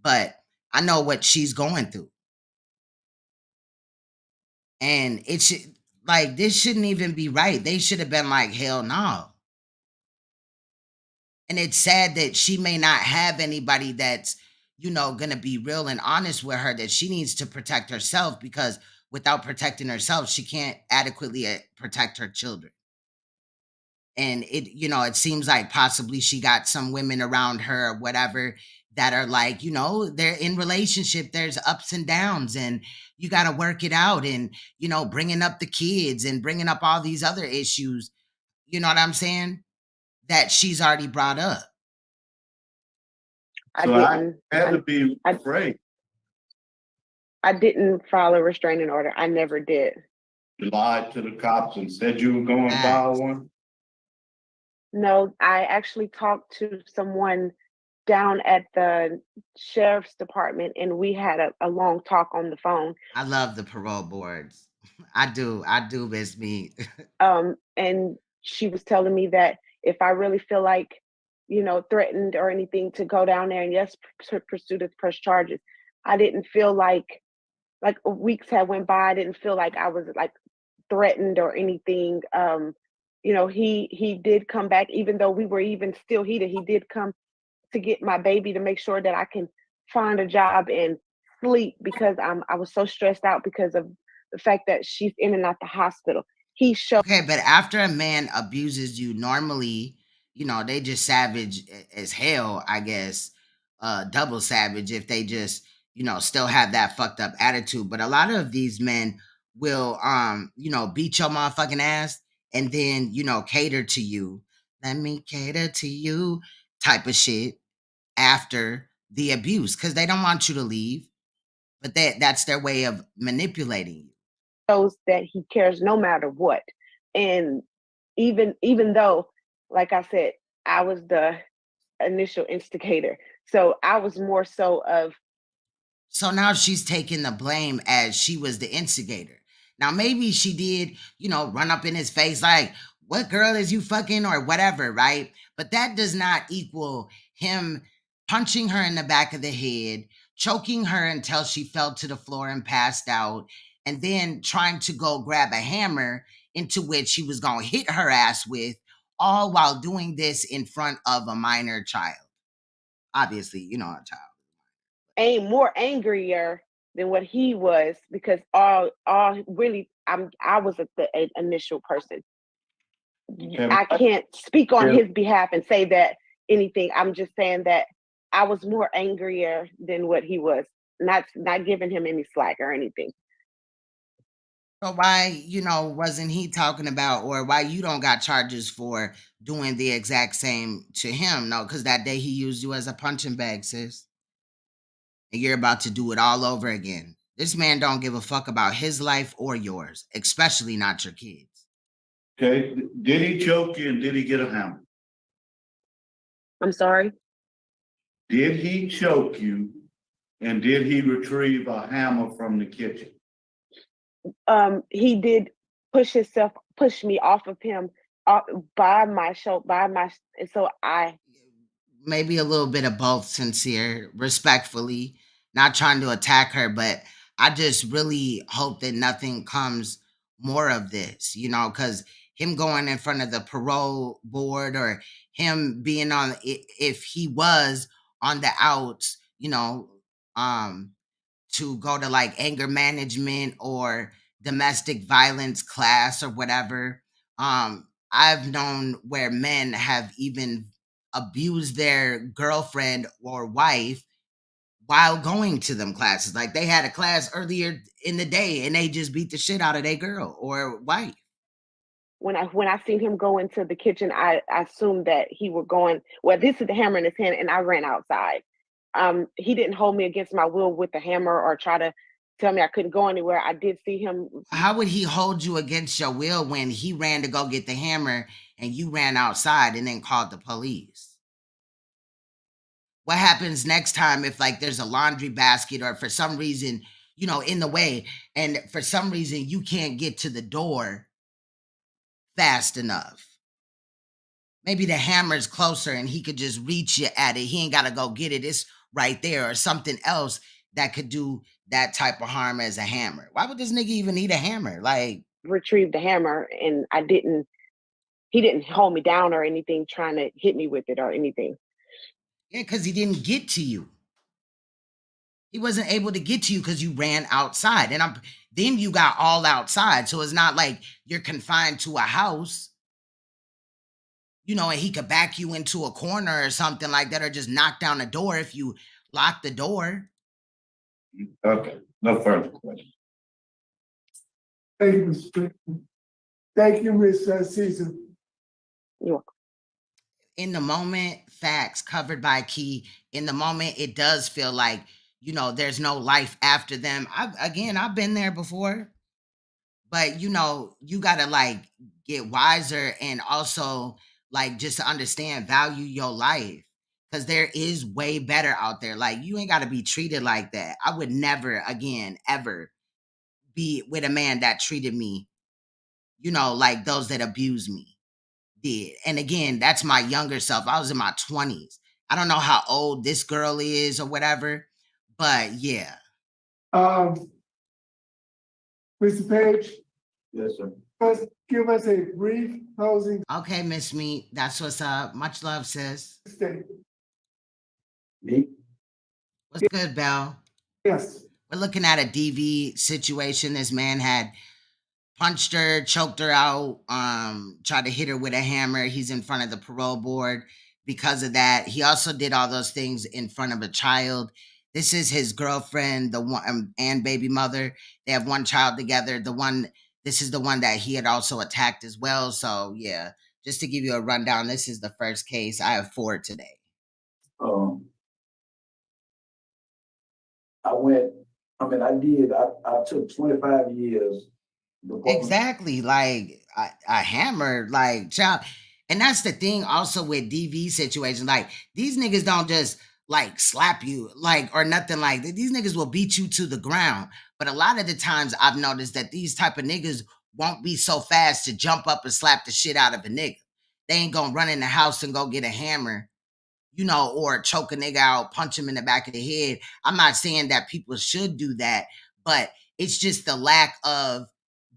But I know what she's going through. And it should, like, this shouldn't even be right. They should have been like, hell no. And it's sad that she may not have anybody that's, going to be real and honest with her, that she needs to protect herself, because without protecting herself, she can't adequately protect her children. And it seems like possibly she got some women around her or whatever that are like, they're in relationship. There's ups and downs and you got to work it out, and, bringing up the kids and bringing up all these other issues, you know what I'm saying? That she's already brought up. So I had to be afraid. I didn't file a restraining order. I never did. You lied to the cops and said you were going to file one? No, I actually talked to someone down at the sheriff's department, and we had a long talk on the phone. I love the parole boards. I do miss me. And she was telling me that if I really feel like, threatened or anything, to go down there and yes, pursue the press charges. I didn't feel like weeks had went by. I didn't feel like I was like threatened or anything. He did come back, even though we were even still heated. He did come to get my baby to make sure that I can find a job and sleep, because I was so stressed out because of the fact that she's in and out the hospital. Okay, but after a man abuses you, normally, they just savage as hell, I guess. Double savage if they just, still have that fucked up attitude. But a lot of these men will, beat your motherfucking ass and then, cater to you. Let me cater to you type of shit after the abuse, because they don't want you to leave. But that's their way of manipulating you. Shows that he cares no matter what. And even though, like I said, I was the initial instigator. So I was more so of. So now she's taking the blame as she was the instigator. Now maybe she did, run up in his face like, what girl is you fucking, or whatever, right? But that does not equal him punching her in the back of the head, choking her until she fell to the floor and passed out, and then trying to go grab a hammer into which he was going to hit her ass with, all while doing this in front of a minor child. Obviously, a child. Ain't more angrier than what he was, because all really I was the initial person. I can't speak on his behalf and say that anything. I'm just saying that I was more angrier than what he was, not giving him any slack or anything. So why, wasn't he talking about, or why you don't got charges for doing the exact same to him? No, because that day he used you as a punching bag, sis. And you're about to do it all over again. This man don't give a fuck about his life or yours, especially not your kids. Okay, did he choke you and did he get a hammer? I'm sorry? Did he choke you and did he retrieve a hammer from the kitchen? He did push me off of him by my shoulder, so I. Maybe a little bit of both, sincere, respectfully, not trying to attack her, but I just really hope that nothing comes more of this, because him going in front of the parole board, or him being on, if he was on the outs, to go to like anger management or domestic violence class or whatever. I've known where men have even abused their girlfriend or wife while going to them classes. Like they had a class earlier in the day and they just beat the shit out of their girl or wife. When I seen him go into the kitchen, I assumed that he were going, well, this is the hammer in his hand, and I ran outside. He didn't hold me against my will with the hammer or try to tell me I couldn't go anywhere. I did see him. How would he hold you against your will when he ran to go get the hammer and you ran outside and then called the police? What happens next time if like there's a laundry basket or for some reason, in the way, and for some reason you can't get to the door fast enough? Maybe the hammer's closer and he could just reach you at it. He ain't got to go get it. It's right there, or something else that could do that type of harm as a hammer. Why would this nigga even need a hammer? Like, retrieve the hammer, and he didn't hold me down or anything trying to hit me with it or anything. Yeah, because he didn't get to you. He wasn't able to get to you because you ran outside. And then you got all outside. So it's not like you're confined to a house, and he could back you into a corner or something like that, or just knock down the door if you lock the door. Okay, no further questions. Thank you, Mr. Strickland. Thank you, Ms. Caesar. You're welcome. In the moment, facts covered by Key. In the moment, it does feel like, there's no life after them. I've been there before, but you gotta like get wiser and also like just understand, value your life, because there is way better out there. Like you ain't gotta be treated like that. I would never again ever be with a man that treated me, like those that abused me did. And again, that's my younger self. I was in my 20s. I don't know how old this girl is or whatever, but yeah. Mr. Page? Yes, sir. First, give us a brief closing Okay, Miss Meat, that's what's up. Much love, sis. statement. Me? What's good, Belle? Yes. We're looking at a DV situation. This man had punched her, choked her out, tried to hit her with a hammer. He's in front of the parole board because of that. He also did all those things in front of a child. This is his girlfriend, the one and baby mother. They have one child together. This is the one that he had also attacked as well. So yeah, just to give you a rundown, this is the first case. I have 4 today. I took 25 years. Exactly. Like a hammer, like child. And that's the thing also with DV situations. Like these niggas don't just like slap you like or nothing like that. These niggas will beat you to the ground. But a lot of the times I've noticed that these type of niggas won't be so fast to jump up and slap the shit out of a nigga. They ain't gonna run in the house and go get a hammer, or choke a nigga out, punch him in the back of the head. I'm not saying that people should do that, but it's just the lack of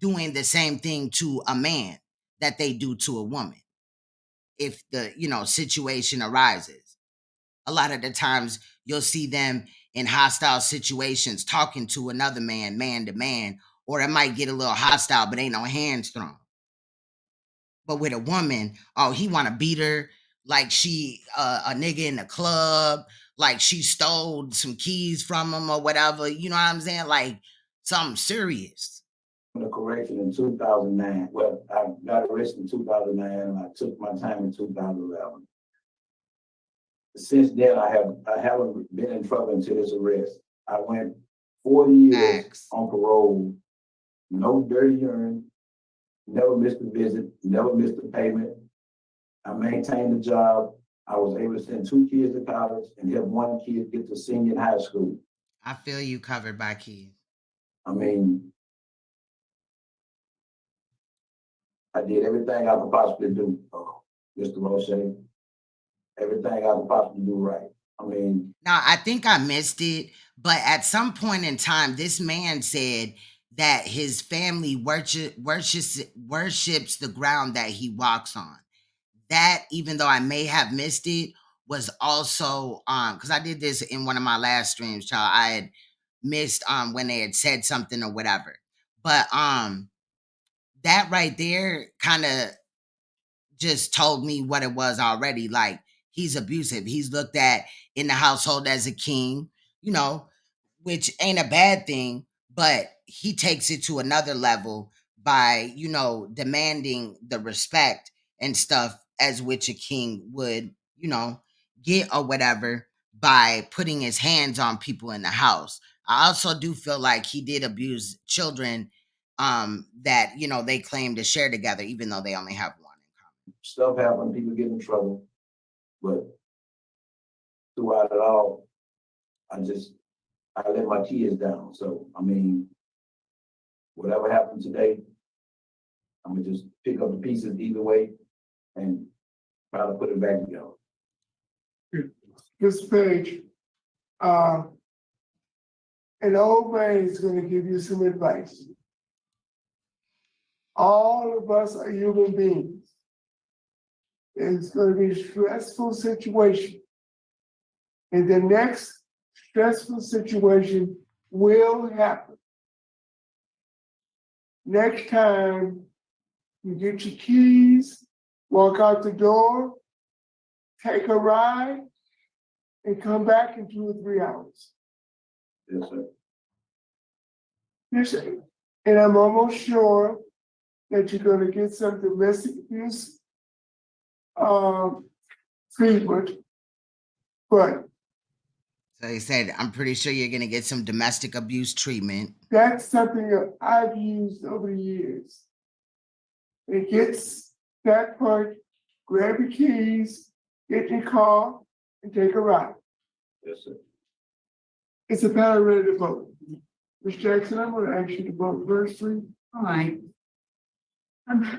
doing the same thing to a man that they do to a woman if the, situation arises. A lot of the times you'll see them in hostile situations talking to another man, man to man, or it might get a little hostile, but ain't no hands thrown. But with a woman, oh, he want to beat her like she a nigga in the club, like she stole some keys from him or whatever. You know what I'm saying? Like something serious. The correction in 2009. Well, I got arrested in 2009 and I took my time in 2011. Since then, I haven't been in trouble until this arrest. I went 4 years on parole, no dirty urine, never missed a visit, never missed a payment. I maintained the job. I was able to send 2 kids to college and help 1 kid get to senior in high school. I feel you covered by kids. I mean, I did everything I could possibly do, Mr. Roche. Everything I could possibly do right. I mean, now I think I missed it, but at some point in time, this man said that his family worships the ground that he walks on. That, even though I may have missed it, was also because I did this in one of my last streams, child. I had missed when they had said something or whatever. But that right there kind of just told me what it was already. Like, he's abusive. He's looked at in the household as a king, which ain't a bad thing, but he takes it to another level by, demanding the respect and stuff as which a king would, get or whatever by putting his hands on people in the house. I also do feel like he did abuse children that, they claim to share together, even though they only have one in common. Stuff happens, people get in trouble, but throughout it all, I let my kids down. So, I mean, whatever happened today, I'm gonna just pick up the pieces either way and try to put it back together. This page, an old man is going to give you some advice. All of us are human beings. It's going to be a stressful situation. And the next stressful situation will happen. Next time you get your keys, walk out the door, take a ride, and come back in 2 or 3 hours. Yes, sir. Yes, sir. And I'm almost sure that you're going to get some domestic abuse treatment, but So he said, I'm pretty sure you're going to get some domestic abuse treatment. that's something that I've used over the years. It gets that part, grab your keys, get in your car, and take a ride. Yes, sir. It's a panel ready to vote. Ms. Jackson, I'm going to ask you to vote first, please. All right.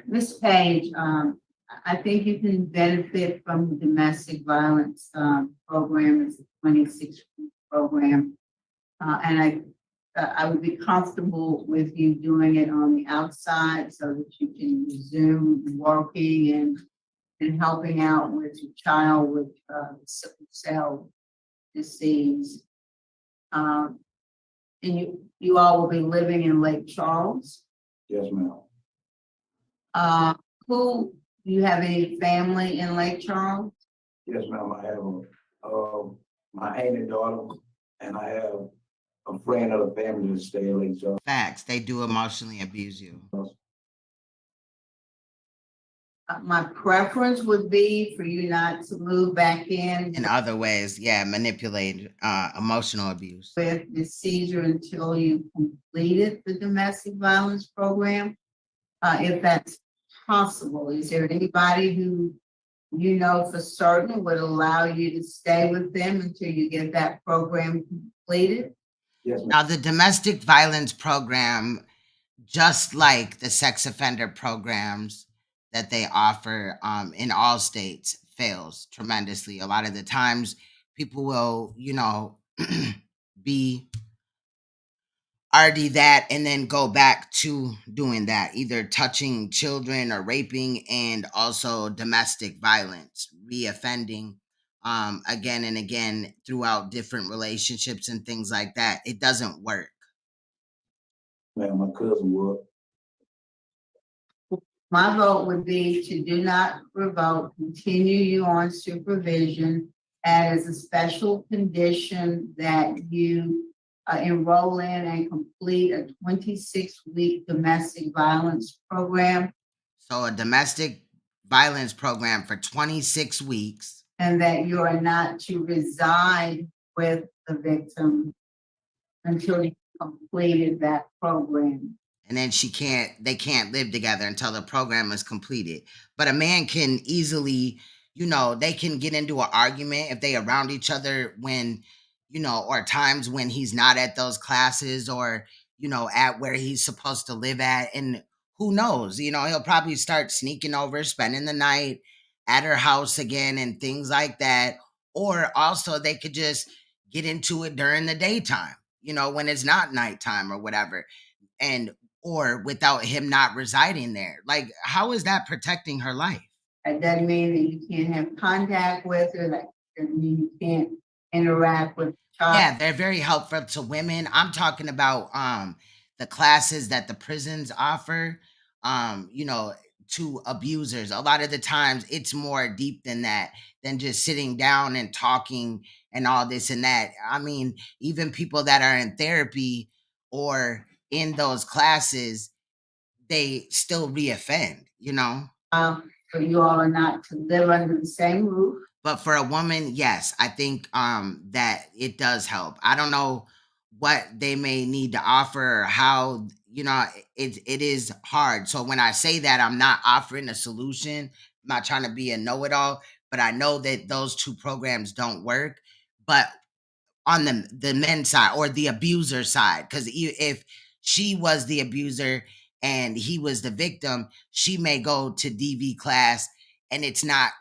Ms. Page, I think you can benefit from the domestic violence program. It's a 26-week program. And I would be comfortable with you doing it on the outside so that you can resume working and helping out with your child with sickle cell disease. And you all will be living in Lake Charles. Yes, ma'am. Who, do you have any family in Lake Charles? Yes, ma'am. I have my aunt and daughter, and I have a friend of the family that stay in Lake Charles. Facts. They do emotionally abuse you. My preference would be for you not to move back in other ways, yeah, manipulate emotional abuse. with the seizure until you completed the domestic violence program, if that's possible. Is there anybody who you know for certain would allow you to stay with them until you get that program completed? Yes, ma'am. Now, the domestic violence program, just like the sex offender programs that they offer in all states, fails tremendously. A lot of the times people will, be already that and then go back to doing that, either touching children or raping, and also domestic violence, reoffending again and again throughout different relationships and things like that. It doesn't work. Man, my cousin would. My vote would be to do not revoke, continue you on supervision as a special condition that you enroll in and complete a 26-week domestic violence program. So a domestic violence program for 26 weeks. And that you are not to reside with the victim until you completed that program. And then they can't live together until the program is completed. But a man can easily, they can get into an argument if they around each other when, or times when he's not at those classes or, at where he's supposed to live at. And who knows, he'll probably start sneaking over, spending the night at her house again and things like that. Or also they could just get into it during the daytime, when it's not nighttime or whatever. Or without him not residing there. Like, how is that protecting her life? That doesn't mean that you can't have contact with her. That doesn't mean you can't interact with child. Yeah, they're very helpful to women. I'm talking about the classes that the prisons offer, to abusers. A lot of the times it's more deep than that, than just sitting down and talking and all this and that. I mean, even people that are in therapy or in those classes, they still reoffend, So you all are not to live under the same roof. But for a woman, yes, I think that it does help. I don't know what they may need to offer or how, it is hard. So when I say that, I'm not offering a solution. I'm not trying to be a know-it-all, but I know that those two programs don't work. But on the men's side or the abuser side, because if she was the abuser and he was the victim, she may go to DV class and it's not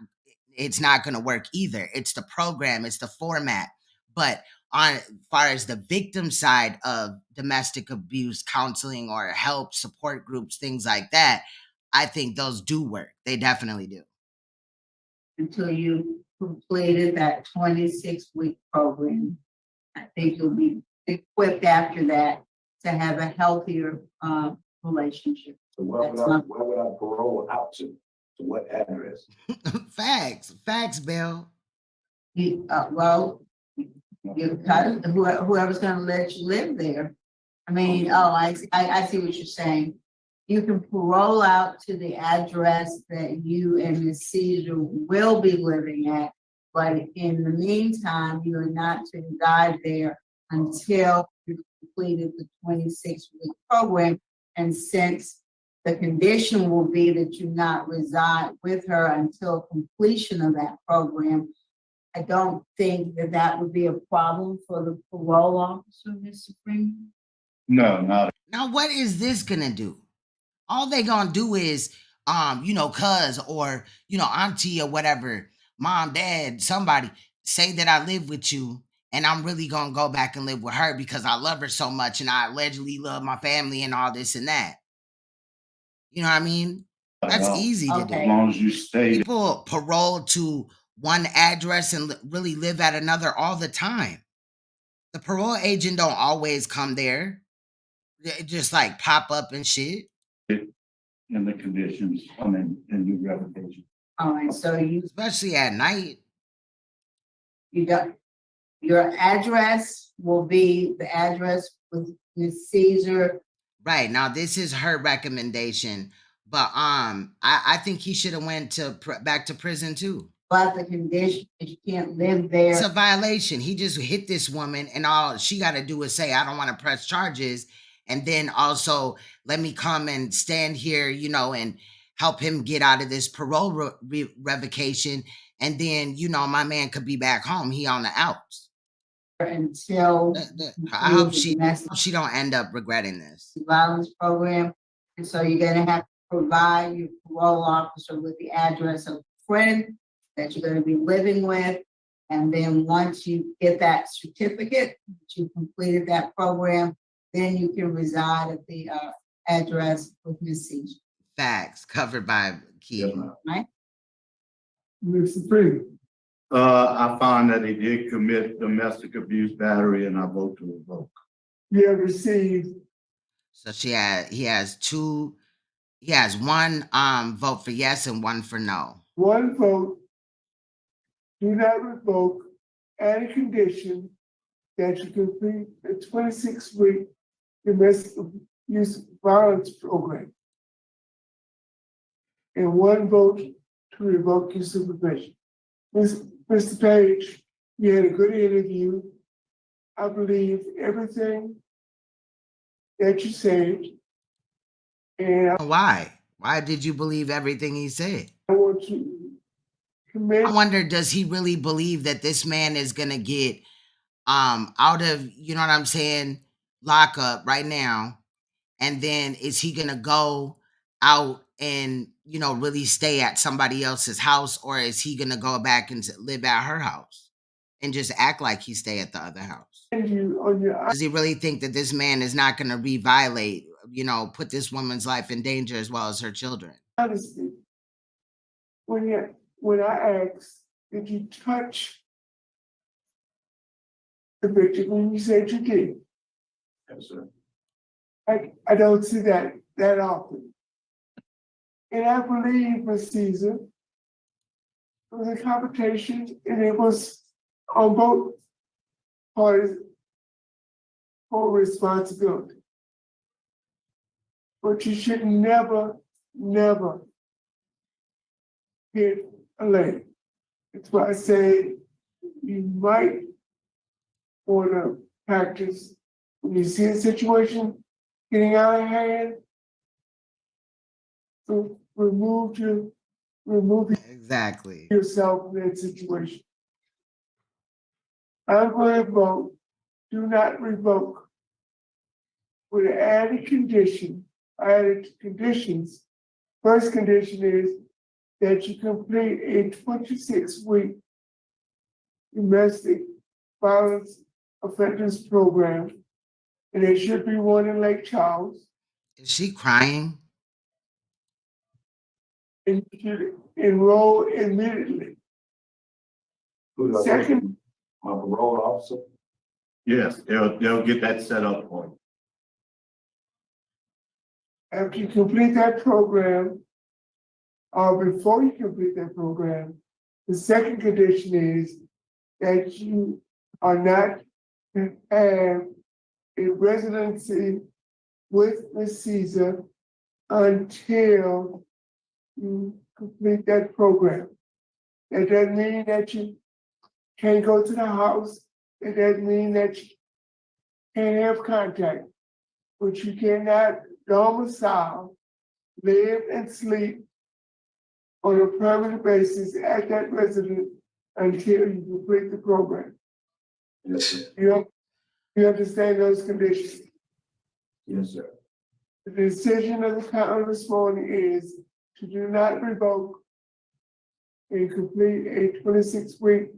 going to work either. It's the program, it's the format. But on as far as the victim side of domestic abuse counseling or help support groups, things like that, I think those do work. They definitely do. Until you completed that 26-week program, I think you'll be equipped after that to have a healthier relationship. So where would I parole out to? To what address? Facts, Bill. Whoever's going to let you live there. I mean, I see what you're saying. You can parole out to the address that you and Ms. Caesar will be living at, but in the meantime, you are not to reside there until you've completed the 26-week program. And since the condition will be that you not reside with her until completion of that program, I don't think that would be a problem for the parole officer, Mr. Freeman. No, not. Now, what is this gonna do? All they gonna do is, cuz or, auntie or whatever, mom, dad, somebody say that I live with you and I'm really gonna go back and live with her because I love her so much and I allegedly love my family and all this and that. You know what I mean? That's easy to do. As long as you stay. People parole to one address and really live at another all the time. The parole agent don't always come there. They just like pop up and shit. In the conditions, in new revocation. All right, so especially at night. You got your address will be the address with Ms. Caesar. Right, now this is her recommendation, but I think he should have went to back to prison too. But the condition is you can't live there. It's a violation. He just hit this woman and all she got to do is say, I don't want to press charges. And then also let me come and stand here, and help him get out of this parole revocation. And then, my man could be back home. He on the outs. Until I hope she don't end up regretting this. Violence program. And so you're going to have to provide your parole officer with the address of a friend that you're going to be living with. And then once you get that certificate, that you completed that program, then you can reside at the address with Ms. Caesar, Facts covered by Yes, Key. ma'am. right? Mr. Freeman, I found that he did commit domestic abuse battery and I vote to revoke. you have received So he has one vote for yes and one for no. one vote, do not revoke, and a condition that you complete the 26-week domestic abuse violence program. And one vote to revoke your supervision. Mr. Page, you had a good interview. I believe everything that you said. And Why? Why did you believe everything he said? I want to commend. I wonder, does he really believe that this man is gonna get out of, you know what I'm saying, lockup right now? And then is he gonna go out and, you know, really stay at somebody else's house, or is he gonna go back and live at her house and just act like he stay at the other house? You on your Does he really think that this man is not gonna re-violate, you know, put this woman's life in danger as well as her children? honesty. When I asked, did you touch the victim, when you said you did, Yes, sir. I don't see that often. And I believe, Ms. Caesar, it was a competition and it was on both parties for responsibility. But you should never hit a lady. That's why I say you might want to practice when you see a situation getting out of hand. So remove Exactly. yourself from that situation. I'm going to vote, do not revoke. With added conditions. First condition is that you complete a 26-week domestic violence offenders program. And there should be one in Lake Charles. Is she crying? And you should enroll immediately. Who do I vote Second, for? My parole officer? Yes, they'll get that set up for you. after you complete that program, or before you complete that program, the second condition is that you are not to have a residency with Ms. Caesar until you complete that program. That doesn't mean that you can't go to the house. It doesn't mean that you can't have contact, but you cannot domicile, live and sleep on a permanent basis at that residence until you complete the program. Yes, sir. You understand those conditions? Yes, sir. The decision of the council this morning is to do not revoke and complete a 26-week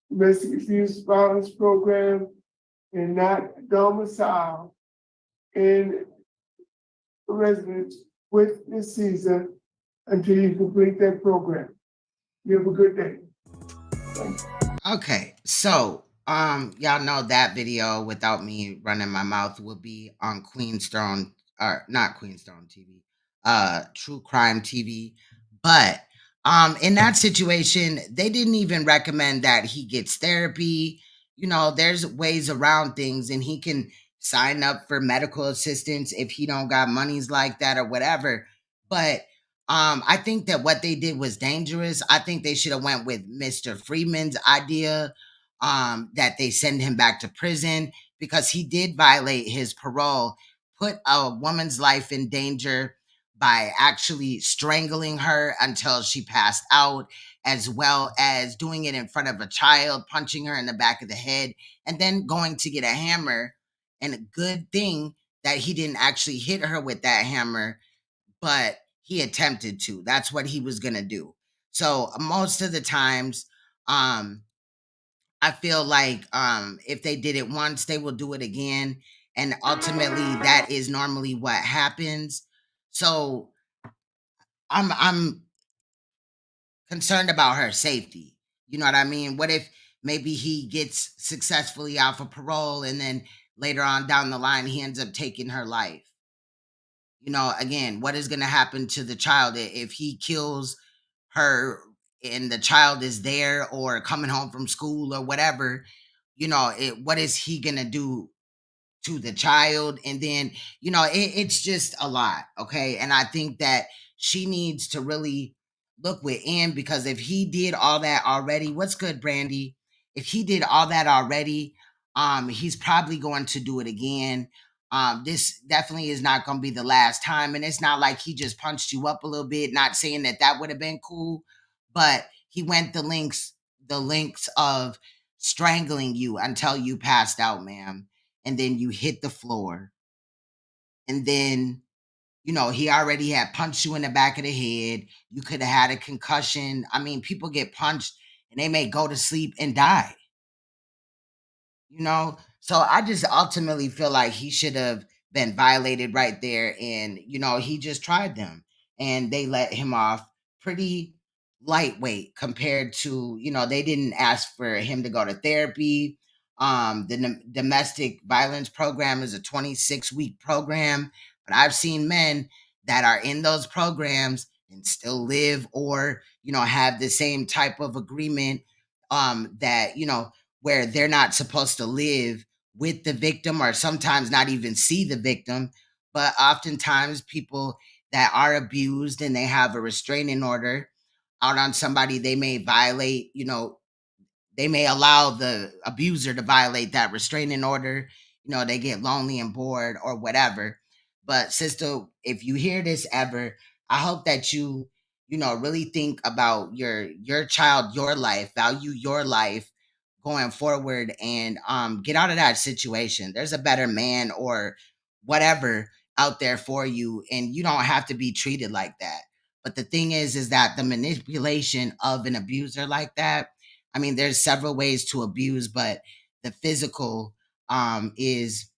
domestic abuse violence program and not domicile in a residence with Ms. Caesar until you complete that program. You have a good day. Okay, so y'all know that video without me running my mouth will be on Queenstone, or not Queenstone TV, True Crime TV. But in that situation, they didn't even recommend that he gets therapy. You know, there's ways around things, and he can sign up for medical assistance if he don't got monies like that or whatever. But I think that what they did was dangerous. I think they should have went with Mr. Freeman's idea, that they send him back to prison because he did violate his parole, put a woman's life in danger by actually strangling her until she passed out, as well as doing it in front of a child, punching her in the back of the head, and then going to get a hammer. And a good thing that he didn't actually hit her with that hammer, but he attempted to. That's what he was going to do. So most of the times, I feel like if they did it once, they will do it again. And ultimately that is normally what happens. So I'm concerned about her safety. You know what I mean? What if maybe he gets successfully out for parole and then later on down the line he ends up taking her life? You know, again, what is going to happen to the child if he kills her and the child is there or coming home from school or whatever? You know, what is he going to do to the child? And then, you know, it's just a lot. Okay. And I think that she needs to really look within, because if he did all that already, what's good, Brandy? If he did all that already, he's probably going to do it again. This definitely is not going to be the last time. And it's not like he just punched you up a little bit, not saying that that would have been cool, but he went the lengths of strangling you until you passed out, ma'am, and then you hit the floor. And then, you know, he already had punched you in the back of the head. You could have had a concussion. I mean, people get punched and they may go to sleep and die, you know? So I just ultimately feel like he should have been violated right there. And, you know, he just tried them and they let him off pretty lightweight compared to, you know, they didn't ask for him to go to therapy. The domestic violence program is a 26-week program, but I've seen men that are in those programs and still live or, you know, have the same type of agreement, that, you know, where they're not supposed to live with the victim or sometimes not even see the victim. But oftentimes people that are abused and they have a restraining order out on somebody, they may violate, you know, they may allow the abuser to violate that restraining order. You know, they get lonely and bored or whatever. But sister, if you hear this ever, I hope that you know, really think about your child, your life, value your life going forward, and get out of that situation. There's a better man or whatever out there for you, and you don't have to be treated like that. But the thing is that the manipulation of an abuser like that, I mean, there's several ways to abuse, but the physical is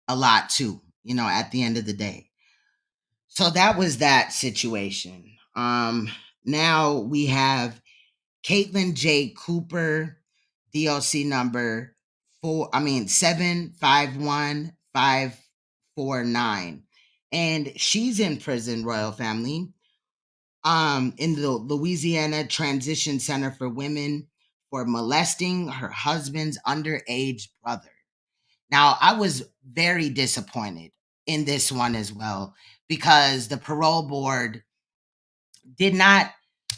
a lot too, you know, at the end of the day. So that was that situation. Now we have Caitlin J. Cooper, DOC number 751549. And she's in prison, royal family, in the Louisiana Transition Center for Women for molesting her husband's underage brother. Now, I was very disappointed in this one as well, because the parole board did not,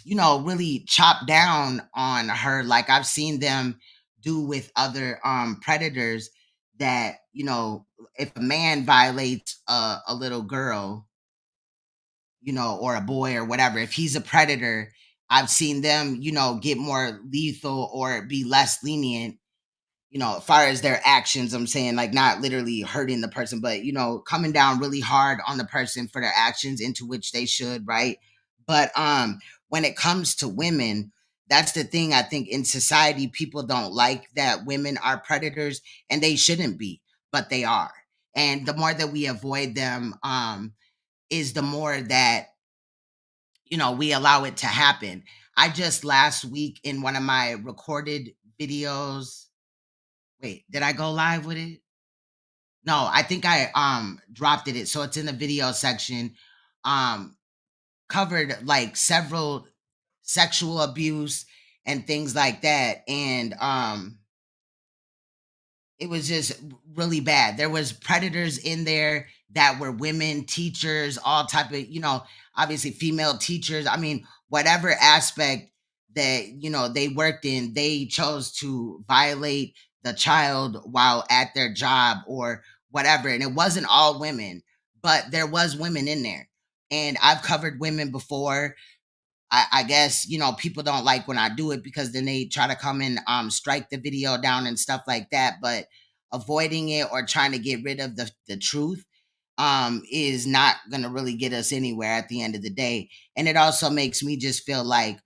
you know, really chop down on her like I've seen them do with other predators, that, you know, if a man violates a little girl, you know, or a boy or whatever, if he's a predator, I've seen them, you know, get more lethal or be less lenient, you know, as far as their actions. I'm saying, like, not literally hurting the person, but, you know, coming down really hard on the person for their actions, into which they should, right? But when it comes to women, that's the thing. I think in society, people don't like that women are predators, and they shouldn't be, but they are. And the more that we avoid them, is the more that, you know, we allow it to happen. I just last week in one of my recorded videos, wait, did I go live with it? No, I think I dropped it. So it's in the video section. Um Covered like several sexual abuse and things like that. And it was just really bad. There was predators in there that were women, teachers, all type of, you know, obviously female teachers. I mean, whatever aspect that, you know, they worked in, they chose to violate the child while at their job or whatever. And it wasn't all women, but there was women in there. And I've covered women before. I guess, you know, people don't like when I do it, because then they try to come and strike the video down and stuff like that. But avoiding it or trying to get rid of the truth is not gonna really get us anywhere at the end of the day. And it also makes me just feel like,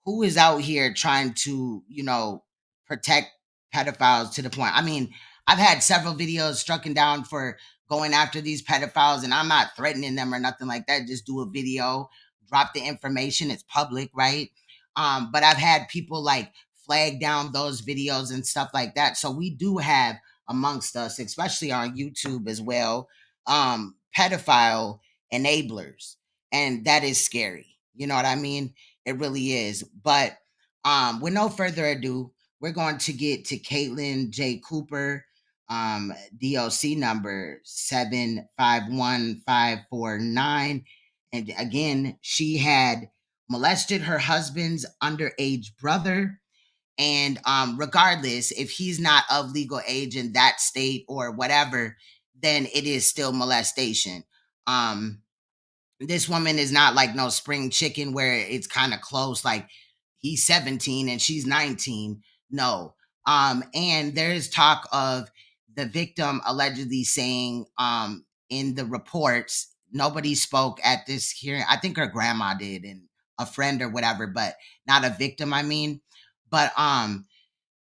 who is out here trying to, you know, protect pedophiles to the point? I mean, I've had several videos struck down for going after these pedophiles, and I'm not threatening them or nothing like that. Just do a video, drop the information. It's public, right? But I've had people like flag down those videos and stuff like that. So we do have amongst us, especially on YouTube as well, pedophile enablers. And that is scary. You know what I mean? It really is. But with no further ado, we're going to get to Caitlin J. Cooper, DOC number 751549. And again, she had molested her husband's underage brother. And regardless, if he's not of legal age in that state or whatever, then it is still molestation. This woman is not like no spring chicken where it's kind of close, like he's 17 and she's 19. No. And there's talk of the victim allegedly saying in the reports, nobody spoke at this hearing. I think her grandma did and a friend or whatever, but not a victim, I mean. But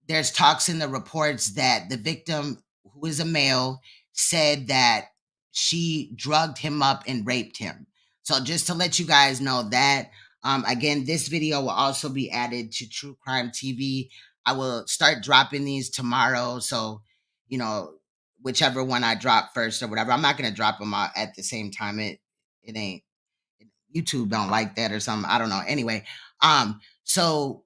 there's talks in the reports that the victim, who is a male, said that she drugged him up and raped him. So just to let you guys know that, again, this video will also be added to True Crime TV. I will start dropping these tomorrow. So, you know, whichever one I drop first or whatever, I'm not going to drop them out at the same time. It ain't, YouTube don't like that or something. I don't know. Anyway, so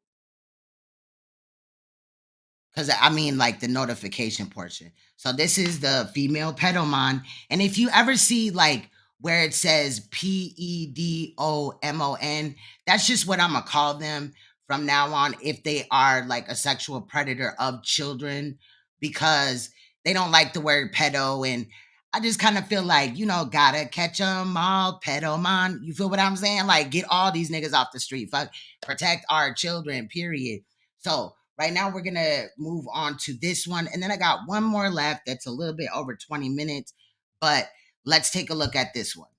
because I mean like the notification portion. So this is the female Pedomon. And if you ever see like where it says PEDOMON, that's just what I'm gonna call them from now on if they are like a sexual predator of children, because they don't like the word pedo. And I just kind of feel like, you know, gotta catch them all, Pedomon. You feel what I'm saying? Like get all these niggas off the street. Fuck, protect our children, period. So right now, we're going to move on to this one. And then I got one more left that's a little bit over 20 minutes. But let's take a look at this one.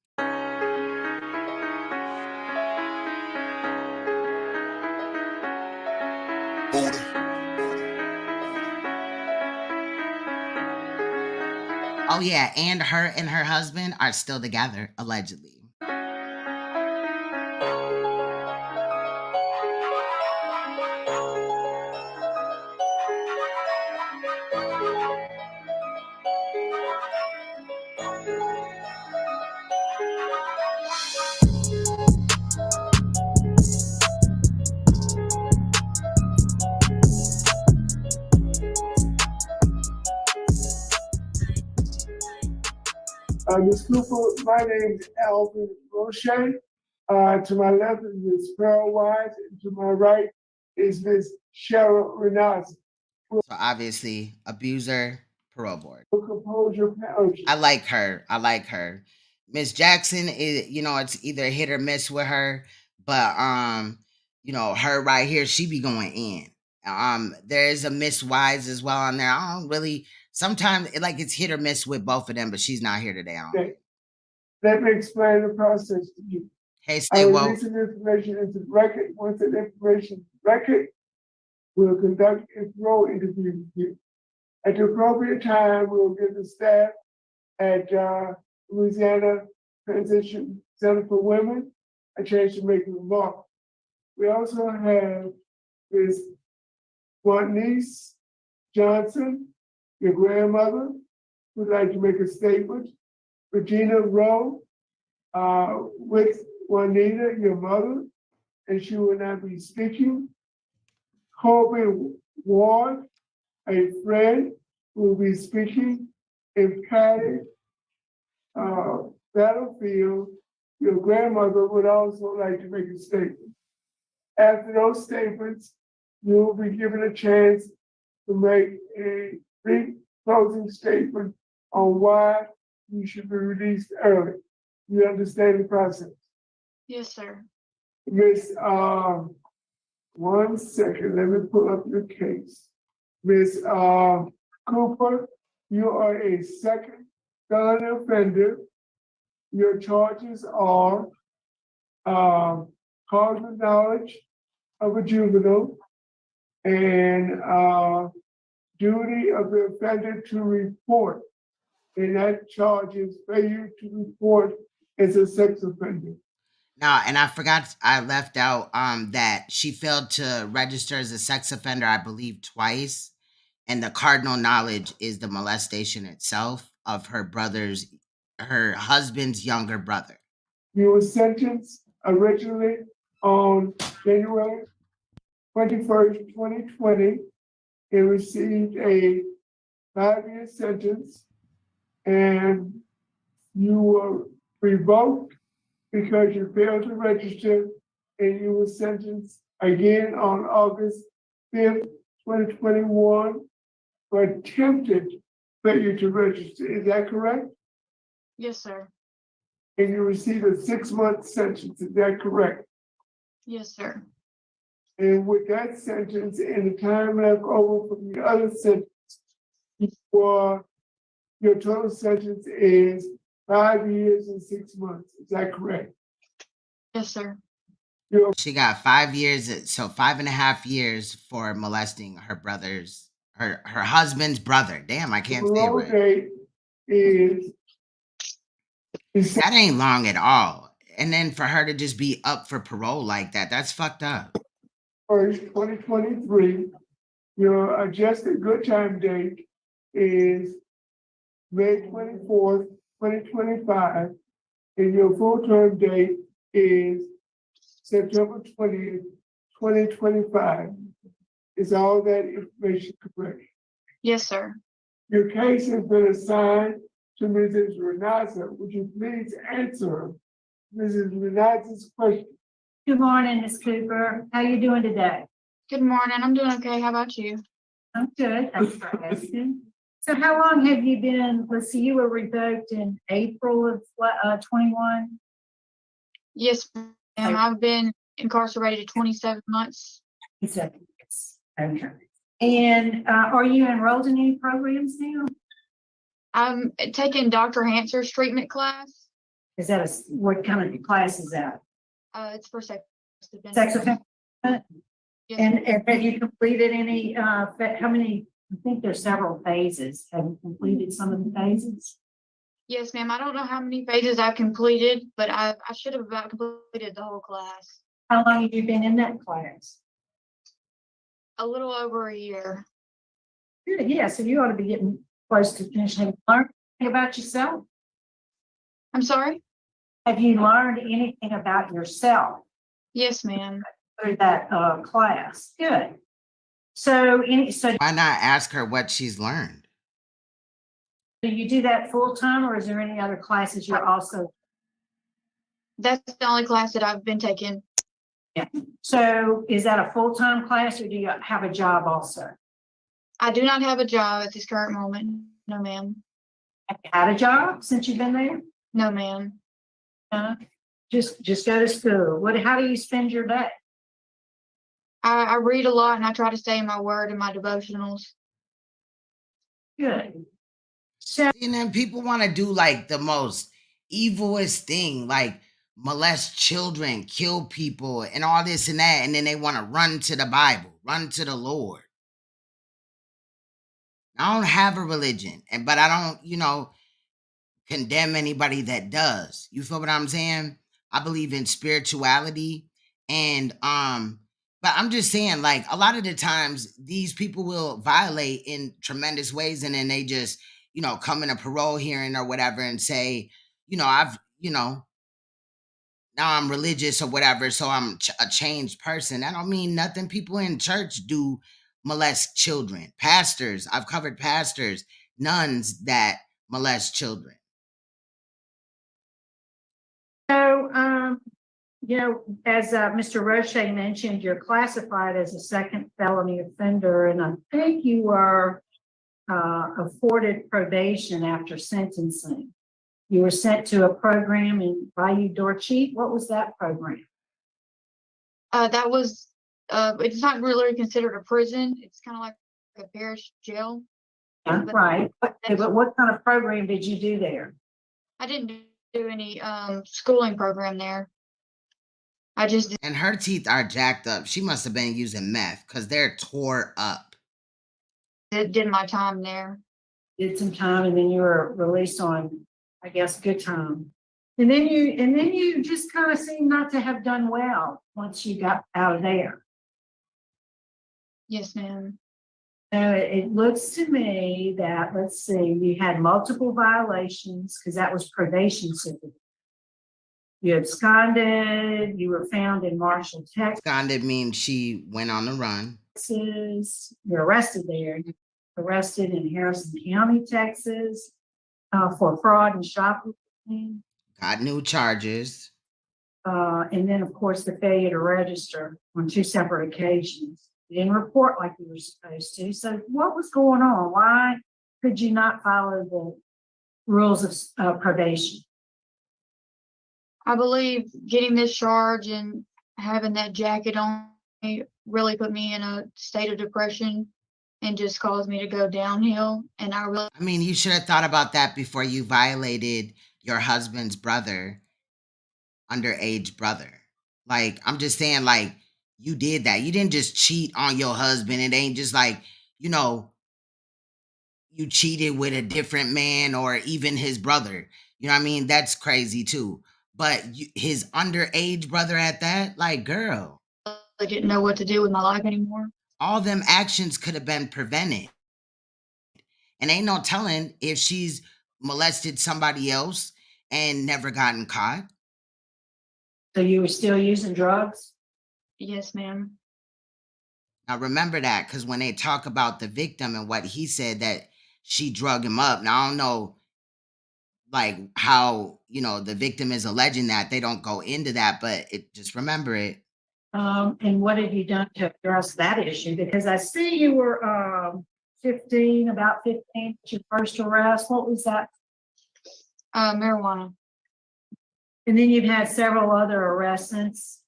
Oh, yeah. And her husband are still together, allegedly. Ms. Cooper, my name is Alvin Roche. To my left is Ms. Pearl Wise, and to my right is Ms. Cheryl Renazzi. So obviously, abuser, parole board. Composure penalty. I like her. Miss Jackson is, you know, it's either hit or miss with her, but you know, her right here, she be going in. There is a Miss Wise as well on there. I don't really. Sometimes it's hit or miss with both of them, but she's not here today. Okay. Let me explain the process to you. Hey, stay woke. I will release information into the record. Once that information is record, we'll conduct a parole interview with you. At the appropriate time, we'll give the staff at Louisiana Transition Center for Women a chance to make a remark. We also have Ms. Juanice Johnson, your grandmother, who'd like to make a statement. Regina Rowe, with Juanita, your mother, and she will not be speaking. Colby Ward, a friend, will be speaking. And Patty Battlefield, your grandmother, would also like to make a statement. After those statements, you will be given a chance to make a brief closing statement on why you should be released early. You understand the process? Yes, sir. Miss, 1 second, let me pull up your case. Miss Cooper, you are a second felony offender. Your charges are cause of knowledge of a juvenile and duty of the offender to report. And that charge is failure to report as a sex offender. No, and I forgot, I left out that she failed to register as a sex offender, I believe, twice. And the cardinal knowledge is the molestation itself of her husband's younger brother. You were sentenced originally on January 21st, 2020, and received a 5-year sentence, and you were revoked because you failed to register, and you were sentenced again on August 5th, 2021 for attempted failure to register. Is that correct? Yes, sir. And you received a 6-month sentence. Is that correct? Yes, sir. And with that sentence and the time left over from the other sentence, your total sentence is 5 years and 6 months. Is that correct? Yes, sir. She got 5 years, so 5.5 years for molesting her husband's brother. Damn, I can't say it Parole right. date is That ain't long at all. And then for her to just be up for parole like that, that's fucked up. 1st, 2023. Your adjusted good time date is May 24th, 2025. And your full term date is September 20th, 2025. Is all that information correct? Yes, sir. Your case has been assigned to Mrs. Renaza. Would you please answer Mrs. Renaza's question? Good morning, Ms. Cooper. How you doing today? Good morning. I'm doing okay. How about you? I'm good. Thanks for asking. So how long have you been, let's see, you were revoked in April of 21? Yes, ma'am. I've been incarcerated 27 months. Okay. And are you enrolled in any programs now? I'm taking Dr. Hanser's treatment class. Is that what kind of class is that? It's for sex offender. Sex offender? Yes, And have you completed any, how many, I think there's several phases. Have you completed some of the phases? yes, ma'am. I don't know how many phases I've completed, but I should have about completed the whole class. How long have you been in that class? A little over a year. Good, yeah, so you ought to be getting close to finishing. Have you learned anything about yourself? I'm sorry? Have you learned anything about yourself Yes, ma'am. through that class? Good. So Why not ask her what she's learned? do you do that full time, or is there any other classes you're also? That's the only class that I've been taking. Yeah. So is that a full time class, or do you have a job also? I do not have a job at this current moment. No, ma'am. Have you had a job since you've been there? No, ma'am. Just go to school. How do you spend your day? I read a lot and I try to stay in my word and my devotionals. Good. So And then people want to do like the most evilest thing, like molest children, kill people, and all this and that. And then they want to run to the Bible, run to the Lord. I don't have a religion, but I don't, condemn anybody that does. You feel what I'm saying? I believe in spirituality, and but I'm just saying, like, a lot of the times these people will violate in tremendous ways, and then they just, come in a parole hearing or whatever and say, now I'm religious or whatever, so I'm a changed person. That don't mean nothing. People in church do molest children. Pastors, I've covered pastors, nuns that molest children. So, as Mr. Roche mentioned, you're classified as a second felony offender, and I think you were afforded probation after sentencing. You were sent to a program in Bayou Dorcheat. What was that program? That was, it's not really considered a prison. It's kind of like a parish jail. Yeah, right. But what kind of program did you do there? I didn't do any schooling program there. I just did. And her teeth are jacked up. She must have been using meth because they're tore up. did my time there. Did some time, and then you were released on, I guess, good time. And then you just kind of seem not to have done well once you got out of there. Yes, ma'am. So it looks to me that, let's see, you had multiple violations because that was probation supervision. You absconded, you were found in Marshall, Texas. Absconded means she went on the run. You're arrested there. You're arrested in Harrison County, Texas, for fraud and shoplifting. Got new charges. And then, of course, the failure to register on 2 separate occasions. You didn't report like you were supposed to. So what was going on? Why could you not follow the rules of probation? I believe getting this charge and having that jacket on me really put me in a state of depression and just caused me to go downhill. And I mean, you should have thought about that before you violated your husband's brother, underage brother. Like, I'm just saying, like, you did that. You didn't just cheat on your husband. It ain't just like, you know, you cheated with a different man or even his brother. You know what I mean? That's crazy too. But his underage brother at that, like, girl. I didn't know what to do with my life anymore. All them actions could have been prevented. And ain't no telling if she's molested somebody else and never gotten caught. So you were still using drugs? Yes, ma'am. Now remember that, because when they talk about the victim and what he said that she drug him up. Now I don't know like how, you know, the victim is alleging that. They don't go into that, but just remember it. And what have you done to address that issue? Because I see you were about 15, your first arrest. What was that? Marijuana. And then you've had several other arrests since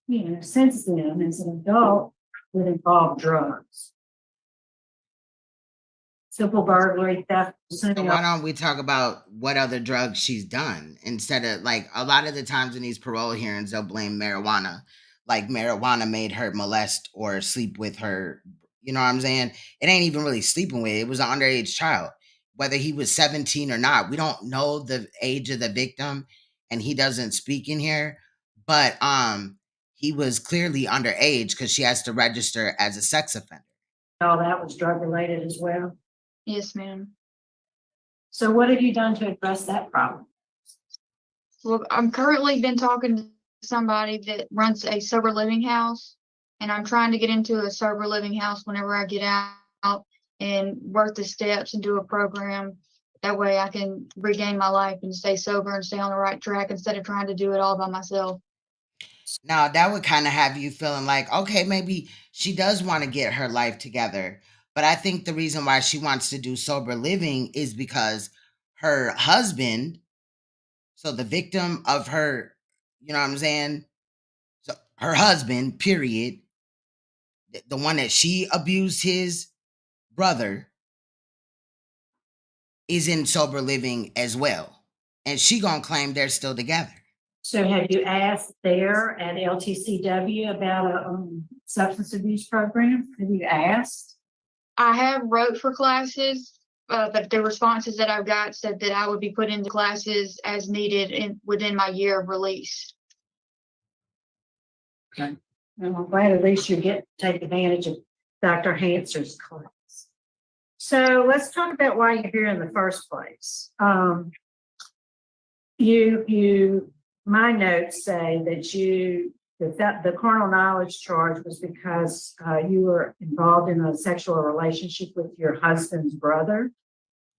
then as an adult that involve drugs. Simple burglary, theft. So why don't we talk about what other drugs she's done instead of, like, a lot of the times in these parole hearings, they'll blame marijuana. Like marijuana made her molest or sleep with her. You know what I'm saying? It ain't even really sleeping with. It was an underage child. Whether he was 17 or not, we don't know the age of the victim, and he doesn't speak in here. But he was clearly underage because she has to register as a sex offender. All that was drug related as well. Yes, ma'am. So what have you done to address that problem? Well, I'm currently been talking to somebody that runs a sober living house, and I'm trying to get into a sober living house whenever I get out and work the steps and do a program. That way I can regain my life and stay sober and stay on the right track instead of trying to do it all by myself. Now, that would kind of have you feeling like, okay, maybe she does want to get her life together. But I think the reason why she wants to do sober living is because her husband, so the victim of her, you know what I'm saying? So her husband, period, the one that she abused his brother, is in sober living as well. And she gonna claim they're still together. So have you asked there at LTCW about a substance abuse program? Have you asked? I have wrote for classes, but the responses that I've got said that I would be put into classes as needed within my year of release. Okay. Well, I'm glad at least you get to take advantage of Dr. Hanser's class. So let's talk about why you're here in the first place. My notes say that the carnal knowledge charge was because you were involved in a sexual relationship with your husband's brother.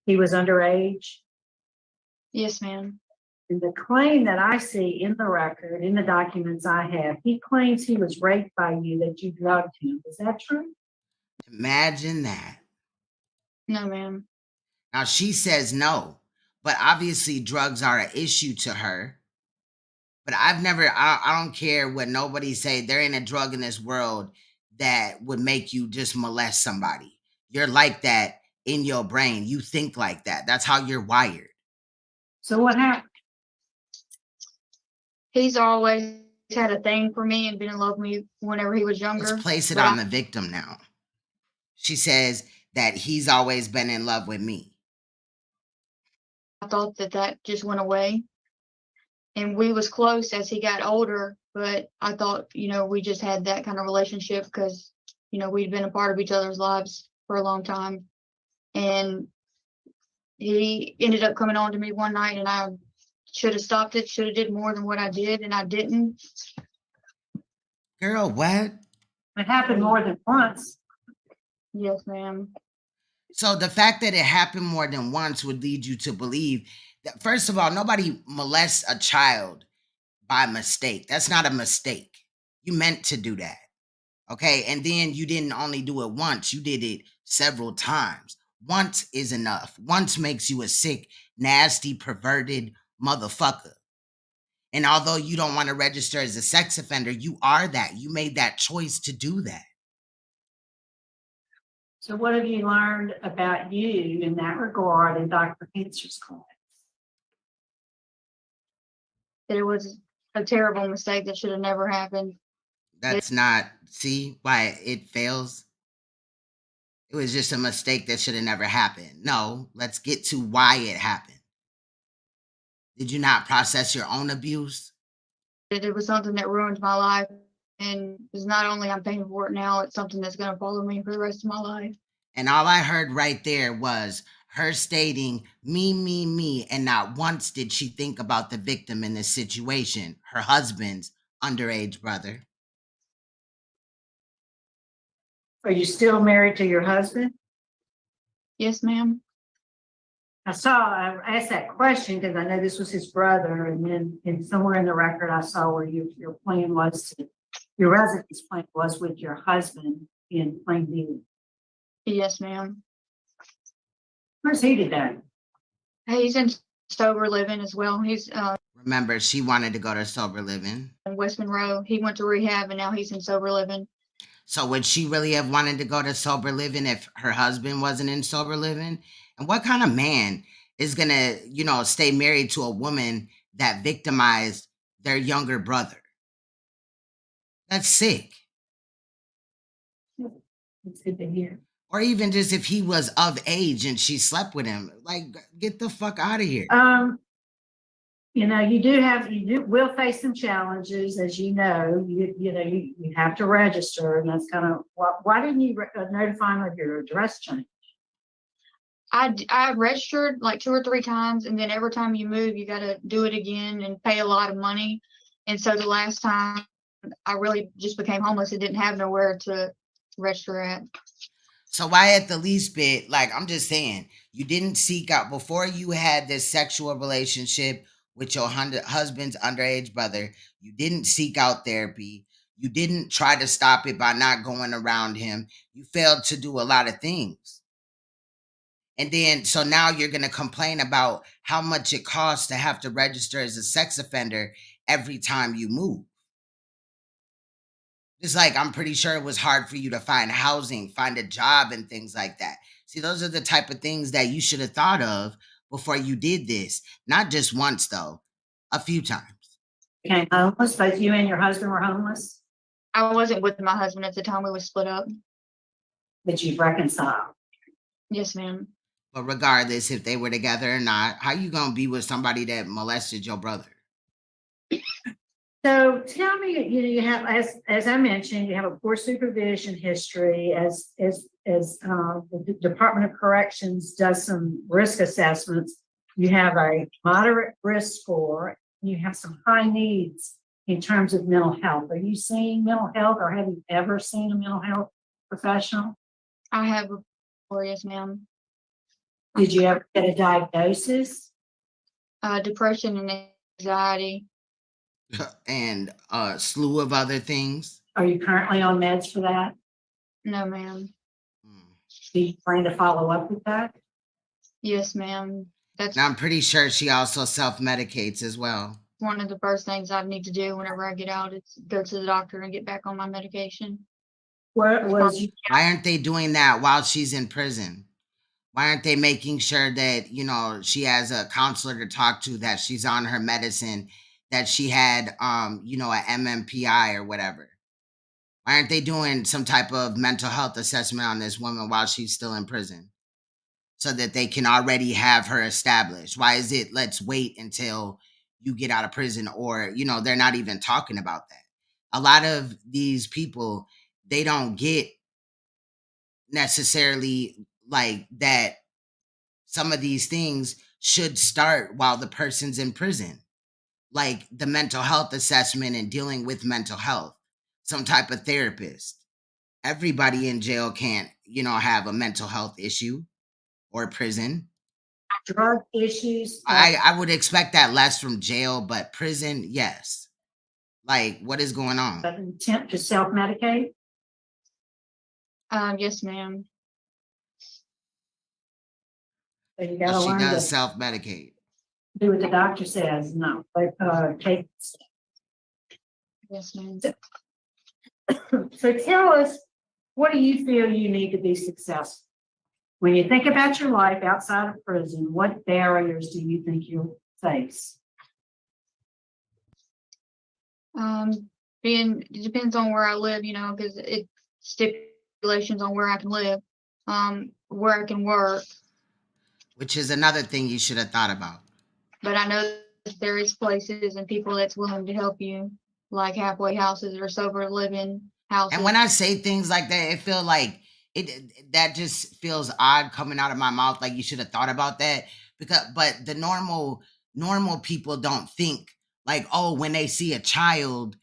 He was underage. Yes, ma'am. And the claim that I see in the record, in the documents I have, he claims he was raped by you, that you drugged him. Is that true? Imagine that. No, ma'am. Now she says no, but obviously drugs are an issue to her. But I don't care what nobody say. There ain't a drug in this world that would make you just molest somebody. You're like that in your brain. You think like that. That's how you're wired. So what happened? He's always had a thing for me and been in love with me whenever he was younger. Let's place it on the victim now. She says that he's always been in love with me. I thought that just went away. And we was close as he got older, but I thought, we just had that kind of relationship because, we'd been a part of each other's lives for a long time. And he ended up coming on to me one night, and I should have stopped it, should have did more than what I did, and I didn't. Girl, what? It happened more than once. Yes, ma'am. So the fact that it happened more than once would lead you to believe that, first of all, nobody molests a child by mistake. That's not a mistake. You meant to do that. Okay. And then you didn't only do it once, you did it several times. Once is enough. Once makes you a sick, nasty, perverted motherfucker. And although you don't want to register as a sex offender, you are that. You made that choice to do that. So what have you learned about you in that regard in Dr. Hanser's class? That it was a terrible mistake that should have never happened. That's not, see why it fails? It was just a mistake that should have never happened. No, let's get to why it happened. Did you not process your own abuse? It was something that ruined my life. And it's not only I'm paying for it now, it's something that's going to follow me for the rest of my life. And all I heard right there was her stating, me, and not once did she think about the victim in this situation, her husband's underage brother. Are you still married to your husband? Yes, ma'am. I asked that question because I know this was his brother, and then somewhere in the record I saw where your plan was your residence plan was with your husband in Plainview. Yes, ma'am. Where's he today? He's in sober living as well. He's Remember, she wanted to go to sober living. in West Monroe. He went to rehab and now he's in sober living. So would she really have wanted to go to sober living if her husband wasn't in sober living? And what kind of man is gonna, stay married to a woman that victimized their younger brother? That's sick. It's good to hear. Or even just if he was of age and she slept with him, like, get the fuck out of here. You will face some challenges, as you know. You have to register, and that's kind of why didn't you notify him of your address change? I registered like 2 or 3 times, and then every time you move, you got to do it again and pay a lot of money. And so the last time I really just became homeless and didn't have nowhere to register at. So why at the least bit, like, I'm just saying, you didn't seek out, before you had this sexual relationship with your husband's underage brother, you didn't seek out therapy. You didn't try to stop it by not going around him. You failed to do a lot of things. And then, so now you're going to complain about how much it costs to have to register as a sex offender every time you move. Just like, I'm pretty sure it was hard for you to find housing, find a job, and things like that. See, those are the type of things that you should have thought of before you did this. Not just once, though, a few times. Okay, homeless. Both you and your husband were homeless? I wasn't with my husband at the time. We were split up. But you've reconciled? Yes, ma'am. But regardless if they were together or not, how you gonna be with somebody that molested your brother? So tell me, you have, as I mentioned, you have a poor supervision history. As the Department of Corrections does some risk assessments, you have a moderate risk score. You have some high needs in terms of mental health. Are you seeing mental health, or have you ever seen a mental health professional? I have before, yes, ma'am. Did you ever get a diagnosis? Depression and anxiety. And a slew of other things. Are you currently on meds for that? No, ma'am. Do you plan to follow up with that? Yes, ma'am. And I'm pretty sure she also self-medicates as well. One of the first things I need to do whenever I get out is go to the doctor and get back on my medication. Why aren't they doing that while she's in prison? Why aren't they making sure that, she has a counselor to talk to, that she's on her medicine, that she had, a MMPI or whatever? Why aren't they doing some type of mental health assessment on this woman while she's still in prison so that they can already have her established? Why is it, let's wait until you get out of prison? Or, they're not even talking about that. A lot of these people, they don't get necessarily like that. Some of these things should start while the person's in prison, like the mental health assessment and dealing with mental health, some type of therapist. Everybody in jail can't, have a mental health issue or prison. Drug issues. I would expect that less from jail, but prison, yes. Like, what is going on? An attempt to self-medicate. Yes, ma'am. So you gotta She learn does to self-medicate. do what the doctor says. No, but take. Yes, ma'am. So tell us, what do you feel you need to be successful? When you think about your life outside of prison, what barriers do you think you'll face? It depends on where I live, because it stipulations on where I can live, where I can work. Which is another thing you should have thought about. But I know that there is places and people that's willing to help you, like halfway houses or sober living houses. And when I say things like that, it feels like that just feels odd coming out of my mouth. Like you should have thought about that, but the normal people don't think like, oh, when they see a child,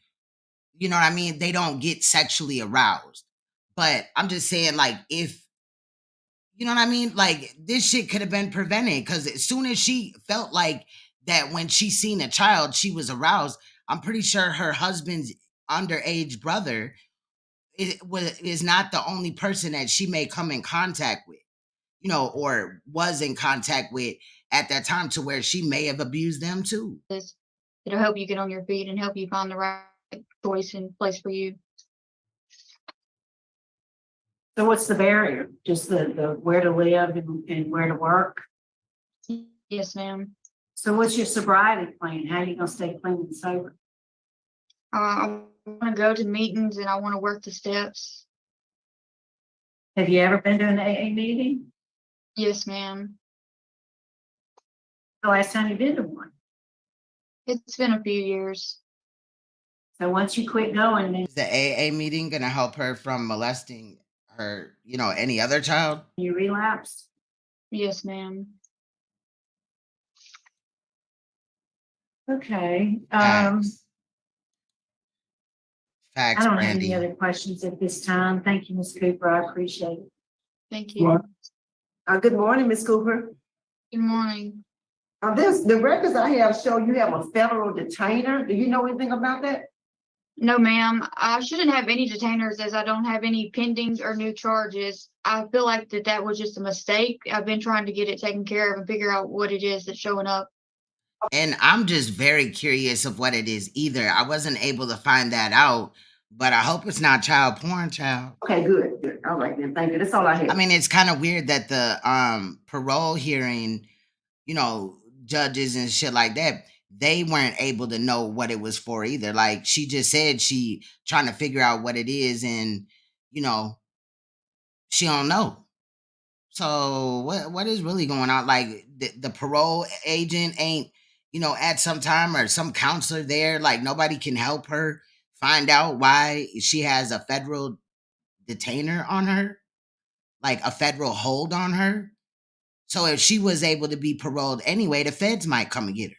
you know what I mean? They don't get sexually aroused. But I'm just saying, like, if, you know what I mean? Like, this shit could have been prevented, because as soon as she felt like that when she seen a child, she was aroused, I'm pretty sure her husband's underage brother is not the only person that she may come in contact with, or was in contact with at that time, to where she may have abused them too. It'll help you get on your feet and help you find the right choice and place for you. So what's the barrier? Just the where to live and where to work? Yes, ma'am. So what's your sobriety plan? How are you gonna stay clean and sober? I want to go to meetings and I want to work the steps. Have you ever been to an AA meeting? Yes, ma'am. The last time you've been to one? It's been a few years. So once you quit going, then Is the AA meeting gonna help her from molesting her, any other child? you relapse? Yes, ma'am. Okay. Facts, I don't have Brandy. any other questions at this time. Thank you, Ms. Cooper. I appreciate it. Thank you. What? Good morning, Ms. Cooper. Good morning. The records I have show you have a federal detainer. Do you know anything about that? No, ma'am. I shouldn't have any detainers as I don't have any pending or new charges. I feel like that was just a mistake. I've been trying to get it taken care of and figure out what it is that's showing up. And I'm just very curious of what it is either. I wasn't able to find that out, but I hope it's not child porn, child. Okay, good. All right, then. Thank you. That's all I have. I mean, it's kind of weird that the parole hearing, judges and shit like that, they weren't able to know what it was for either. Like, she just said she trying to figure out what it is, and she don't know. So what is really going on? Like, the parole agent ain't, at some time, or some counselor there, like nobody can help her find out why she has a federal detainer on her, like a federal hold on her. So if she was able to be paroled anyway, the feds might come and get her.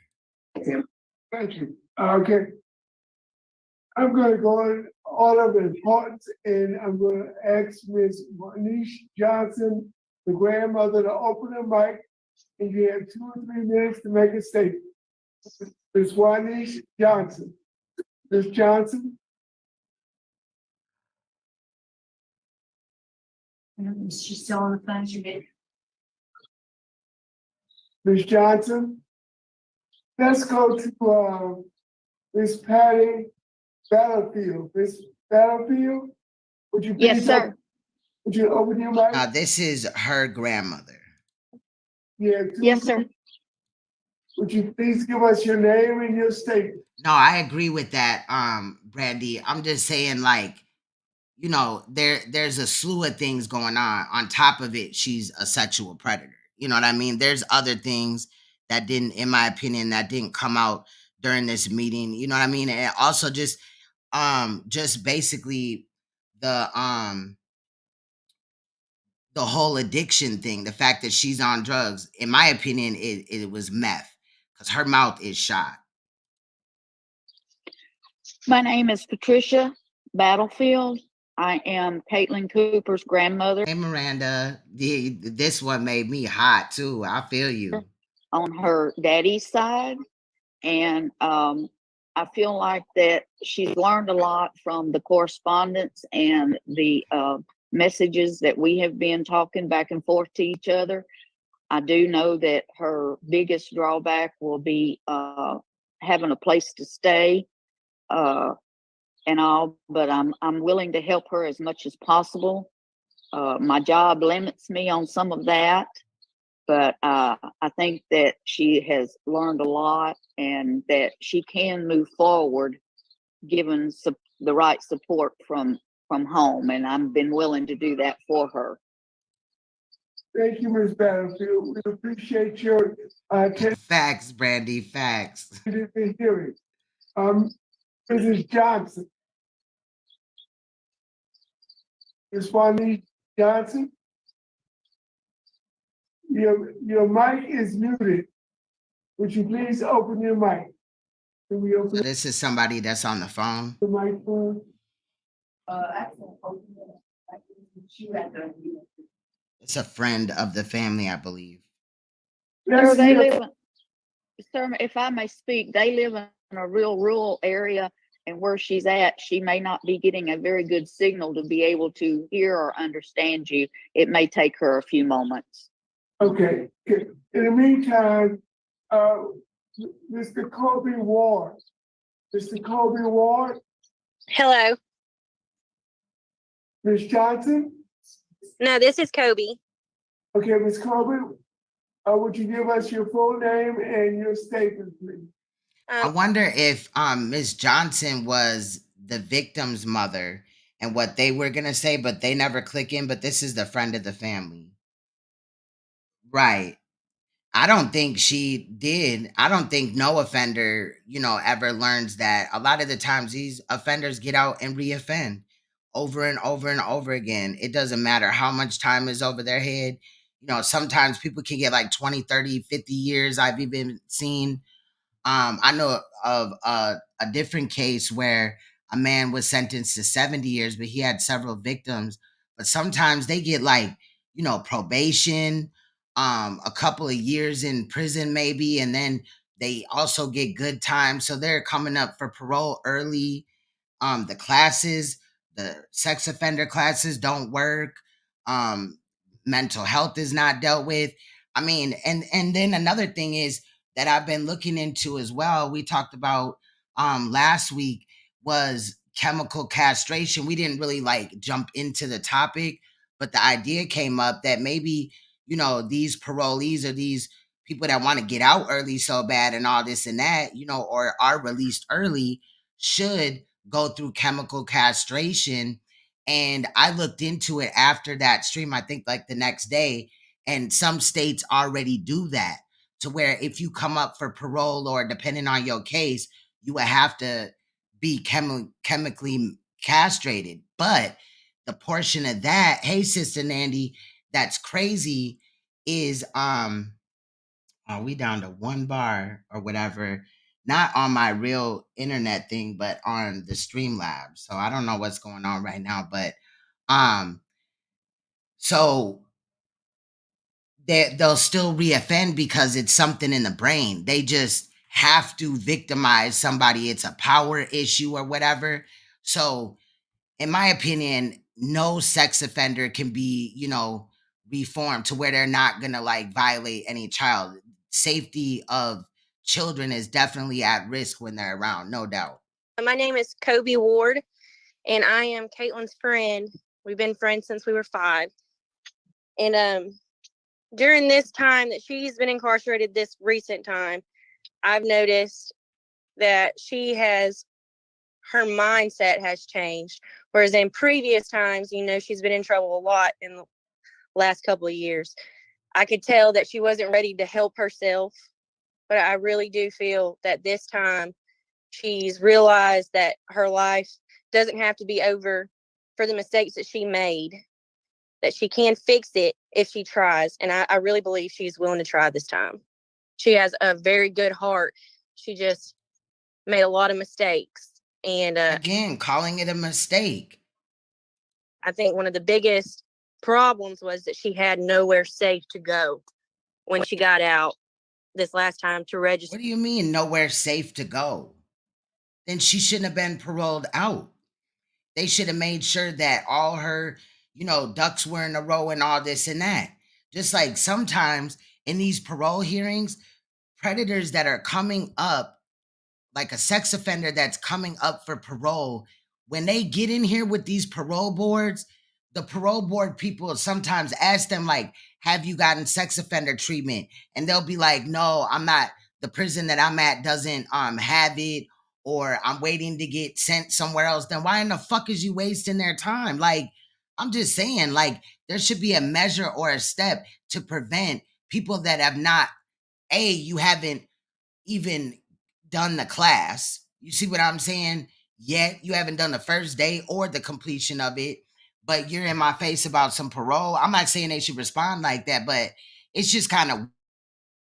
Thank you. Okay. I'm gonna go in order of importance, and I'm gonna ask Ms. Monish Johnson, the grandmother, to open the mic, and you have 2 or 3 minutes to make a statement. Ms. Monish Johnson. Ms. Johnson? She's still on the phone. Ms. Johnson? Let's go to Ms. Patty Battlefield. Ms. Battlefield, would you please? Yes, sir. Would you open your mic? This is her grandmother. Yeah. Yes, sir. Would you please give us your name and your state? No, I agree with that, Brandy. I'm just saying, like, you know, there's a slew of things going on. On top of it, she's a sexual predator. You know what I mean? There's other things that didn't, in my opinion, that didn't come out during this meeting. You know what I mean? And also just basically the the whole addiction thing, the fact that she's on drugs, in my opinion, it was meth because her mouth is shot. My name is Patricia Battlefield. I am Caitlin Cooper's grandmother. Hey, Miranda, this one made me hot too. I feel you. On her daddy's side. And I feel like that she's learned a lot from the correspondence and the messages that we have been talking back and forth to each other. I do know that her biggest drawback will be having a place to stay and all, but I'm willing to help her as much as possible. My job limits me on some of that, but I think that she has learned a lot and that she can move forward given the right support from home, and I've been willing to do that for her. Thank you, Ms. Battlefield. We appreciate your facts, Brandy, facts. The hearing. Mrs. Johnson. Ms. Juanita Johnson. Your mic is muted. Would you please open your mic? Can we open? So this is somebody that's on the phone. The microphone. It's a friend of the family, I believe. Sir, they live sir, if I may speak, they live in a real rural area, and where she's at, she may not be getting a very good signal to be able to hear or understand you. It may take her a few moments. Okay. In the meantime, Mr. Kobe Ward. Mr. Kobe Ward. Hello. Ms. Johnson? No, this is Kobe. Okay, Ms. Kobe, would you give us your full name and your statement, please? I wonder if Ms. Johnson was the victim's mother and what they were gonna say, but they never click in, but this is the friend of the family. Right. I don't think she did. I don't think no offender, you know, ever learns that. A lot of the times these offenders get out and reoffend over and over and over again. It doesn't matter how much time is over their head. You know, sometimes people can get like 20, 30, 50 years. I've even seen, I know of a different case where a man was sentenced to 70 years, but he had several victims. But sometimes they get like, you know, probation, a couple of years in prison maybe, and then they also get good time. So they're coming up for parole early. The classes, the sex offender classes don't work. Mental health is not dealt with. I mean, and then another thing is that I've been looking into as well. We talked about last week was chemical castration. We didn't really like jump into the topic, but the idea came up that maybe, you know, these parolees or these people that want to get out early so bad and all this and that, you know, or are released early should go through chemical castration. And I looked into it after that stream, I think like the next day, and some states already do that, to where if you come up for parole or depending on your case, you would have to be chemically castrated. But the portion of that, hey, Sister Nandy, that's crazy is are we down to one bar or whatever? Not on my real internet thing, but on the Streamlabs. So I don't know what's going on right now, but so they'll still reoffend because it's something in the brain. They just have to victimize somebody. It's a power issue or whatever. So in my opinion, no sex offender can be, you know, reformed to where they're not gonna like violate any child. Safety of children is definitely at risk when they're around, no doubt. My name is Kobe Ward, and I am Caitlin's friend. We've been friends since we were 5. And during this time that she's been incarcerated, this recent time, I've noticed that her mindset has changed. Whereas in previous times, she's been in trouble a lot in the last couple of years. I could tell that she wasn't ready to help herself, but I really do feel that this time she's realized that her life doesn't have to be over for the mistakes that she made, that she can fix it if she tries. And I really believe she's willing to try this time. She has a very good heart. She just made a lot of mistakes. And again, calling it a mistake. I think one of the biggest problems was that she had nowhere safe to go when she got out this last time to register. What do you mean nowhere safe to go? Then she shouldn't have been paroled out. They should have made sure that all her, ducks were in a row and all this and that. Just like sometimes in these parole hearings, predators that are coming up, like a sex offender that's coming up for parole, when they get in here with these parole boards, the parole board people sometimes ask them, like, have you gotten sex offender treatment? And they'll be like, no, I'm not. The prison that I'm at doesn't have it, or I'm waiting to get sent somewhere else. Then why in the fuck is you wasting their time? Like, I'm just saying, like, there should be a measure or a step to prevent people that have not, you haven't even done the class. You see what I'm saying? Yet you haven't done the first day or the completion of it, but you're in my face about some parole. I'm not saying they should respond like that, but it's just kind of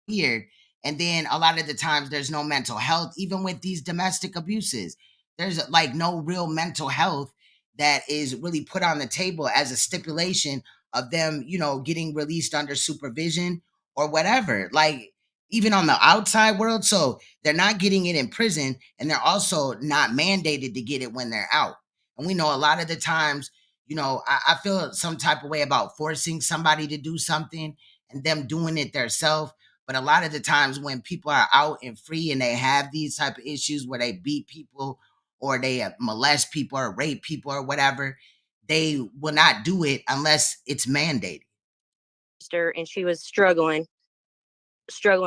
weird. And then a lot of the times there's no mental health, even with these domestic abuses. There's like no real mental health that is really put on the table as a stipulation of them, getting released under supervision or whatever. Like, even on the outside world. So they're not getting it in prison, and they're also not mandated to get it when they're out. And we know a lot of the times, I feel some type of way about forcing somebody to do something and them doing it themselves. But a lot of the times when people are out and free and they have these type of issues where they beat people or they molest people or rape people or whatever, they will not do it unless it's mandated. And she was struggling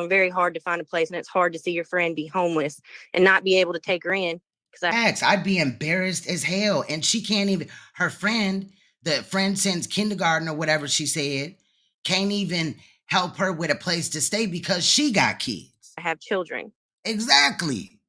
very hard to find a place, and it's hard to see your friend be homeless and not be able to take her in. I'd be embarrassed as hell. And she can't even, her friend, the friend since kindergarten or whatever she said, can't even help her with a place to stay because she got kids. I have children. Exactly.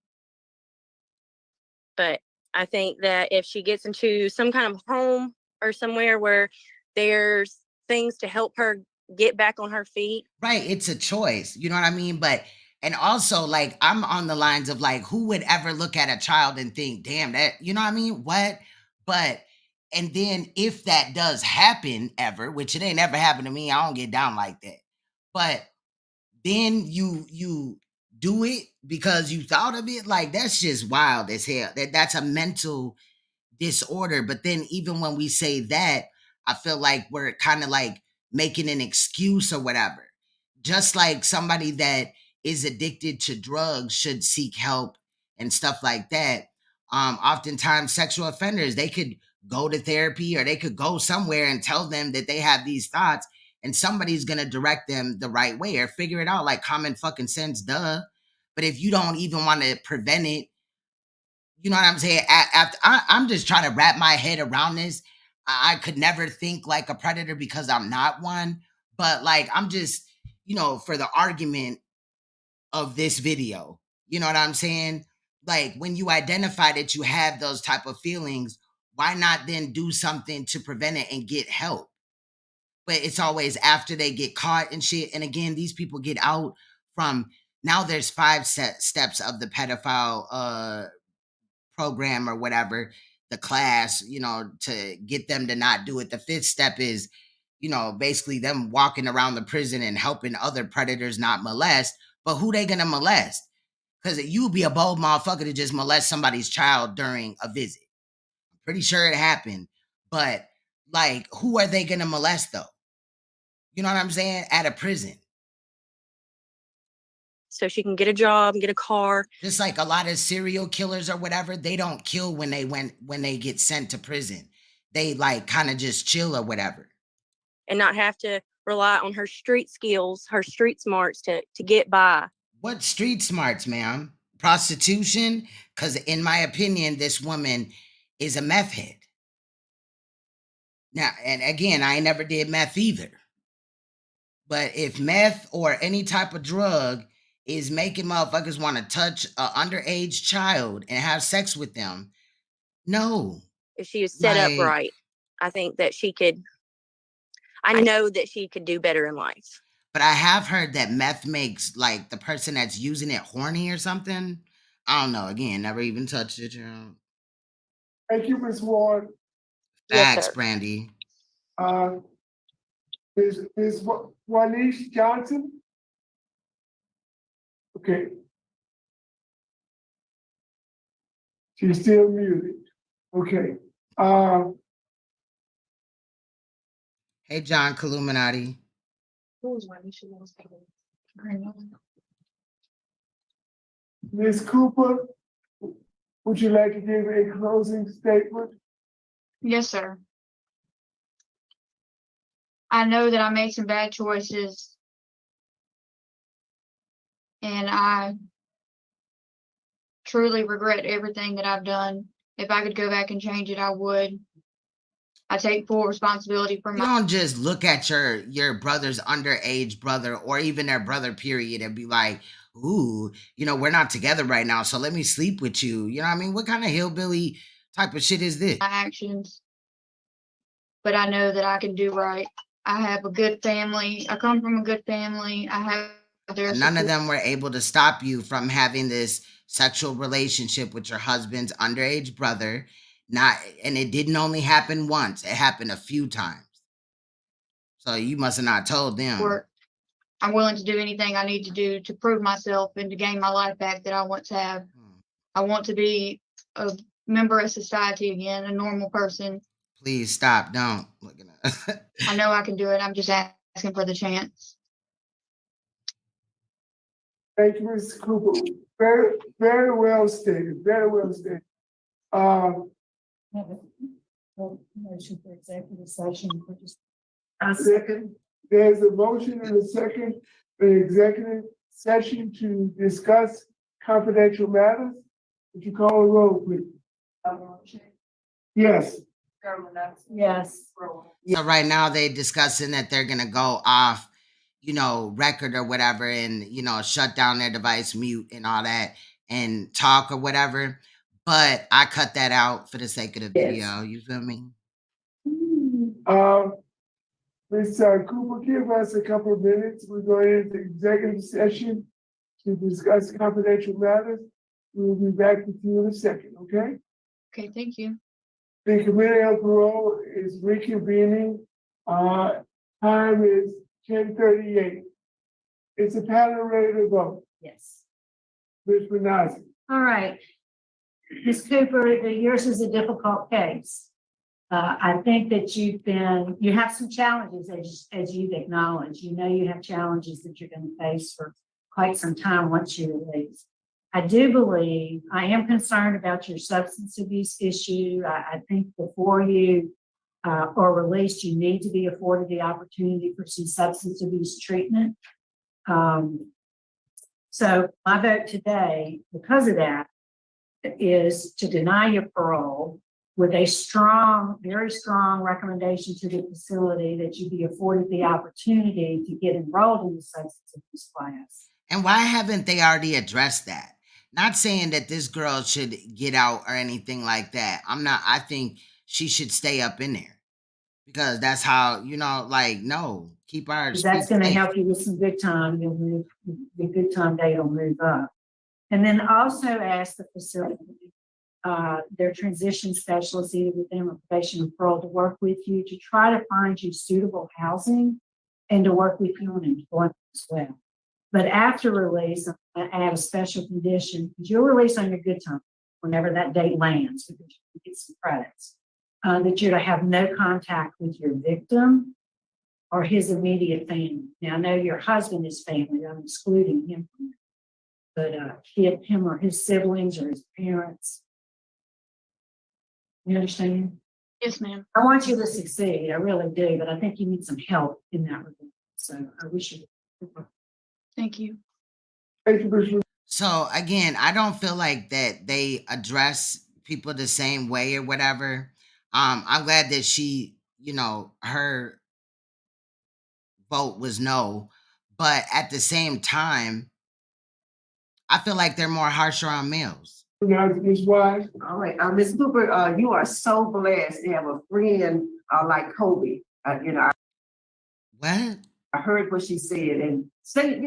But I think that if she gets into some kind of home or somewhere where there's things to help her get back on her feet. Right. It's a choice. You know what I mean? But, and also, like, I'm on the lines of, like, who would ever look at a child and think, damn, that, you know what I mean? What? But, and then if that does happen ever, which it ain't ever happened to me, I don't get down like that. But then you do it because you thought of it, like, that's just wild as hell. That's a mental disorder. But then even when we say that, I feel like we're kind of like making an excuse or whatever. Just like somebody that is addicted to drugs should seek help and stuff like that. Oftentimes sexual offenders, they could go to therapy or they could go somewhere and tell them that they have these thoughts, and somebody's going to direct them the right way or figure it out, like common fucking sense, duh. But if you don't even want to prevent it, you know what I'm saying? I'm just trying to wrap my head around this. I could never think like a predator because I'm not one. But like, I'm just, for the argument of this video, you know what I'm saying? Like, when you identify that you have those type of feelings, why not then do something to prevent it and get help? But it's always after they get caught and shit. And again, these people get out from, now there's 5 steps of the pedophile program or whatever, the class, to get them to not do it. The 5th step is, basically them walking around the prison and helping other predators not molest. But who they gonna molest? Because you'd be a bold motherfucker to just molest somebody's child during a visit. I'm pretty sure it happened. But like, who are they gonna molest though? You know what I'm saying? At a prison. So she can get a job and get a car. Just like a lot of serial killers or whatever, they don't kill when they get sent to prison. They like kind of just chill or whatever. And not have to rely on her street skills, her street smarts to get by. What street smarts, ma'am? prostitution, because in my opinion, this woman is a meth head. Now, and again, I never did meth either. But if meth or any type of drug is making motherfuckers want to touch an underage child and have sex with them, no. If she was set up Like, right, I think that she could, I know that she could do better in life. but I have heard that meth makes like the person that's using it horny or something. I don't know. Again, never even touched it. Thank you, Ms. Ward. Facts, Brandy. Ms. Wanish Johnson? Okay. She's still muted. Okay. Hey, John Columinati. Ms. Cooper, would you like to give a closing statement? Yes, sir. I know that I made some bad choices. And I truly regret everything that I've done. If I could go back and change it, I would. I take full responsibility for You don't just look at your brother's underage brother or even their brother period and be like, ooh, you know, we're not together right now, so let me sleep with you. You know what I mean? What kind of hillbilly type of shit is this? my actions. But I know that I can do right. I have a good family. I come from a good family. I have their And none of support. them were able to stop you from having this sexual relationship with your husband's underage brother. And it didn't only happen once, it happened a few times. So you must have not told them. I'm willing to do anything I need to do to prove myself and to gain my life back that I once have. I want to be a member of society again, a normal person. Please stop, don't. Look at that. I know I can do it. I'm just asking for the chance. Thank you, Ms. Cooper. Very, very well stated. Very well stated. Motion for executive session. A second. There's a motion and a second for the executive session to discuss confidential matters. Would you call a roll, please? Yes. Yes. So right now they're discussing that they're gonna go off, you know, record or whatever, and you know, shut down their device, mute and all that, and talk or whatever. But I cut that out for the sake of the video. You feel me? Ms. Cooper, give us a couple of minutes. We're going into executive session to discuss confidential matters. We'll be back with you in a second, okay? Okay, thank you. The Committee on Parole is reconvening. Time is 10:38. It's a panel ready to vote. Yes. Ms. Benazzi. All right. Ms. Cooper, yours is a difficult case. I think that you have some challenges as you've acknowledged. You know you have challenges that you're going to face for quite some time once you release. I do believe, I am concerned about your substance abuse issue. I think before you are released, you need to be afforded the opportunity for some substance abuse treatment. So my vote today, because of that, is to deny your parole with a strong, very strong recommendation to the facility that you be afforded the opportunity to get enrolled in the substance abuse class. And why haven't they already addressed that? Not saying that this girl should get out or anything like that. I think she should stay up in there because that's how, you know, like, no, keep our. That's going to help you with some good time. You'll move, the good time date will move up. And then also ask the facility, their transition specialists, either within or probation or parole, to work with you to try to find you suitable housing and to work with you on employment as well. But after release, I add a special condition, because you'll release on your good time, whenever that date lands, because you get some credits, that you're to have no contact with your victim or his immediate family. Now, I know your husband is family, I'm excluding him from it, but him or his siblings or his parents. You understand? Yes, ma'am. I want you to succeed, I really do, but I think you need some help in that regard. So I wish you. Thank you. Thank you, Ms. So again, I don't feel like that they address people the same way or whatever. I'm glad that she, her vote was no, but at the same time, I feel like they're more harsher on males. Ms. Wise? All right, Ms. Cooper, you are so blessed to have a friend like Kobe. What? I heard what she said and say,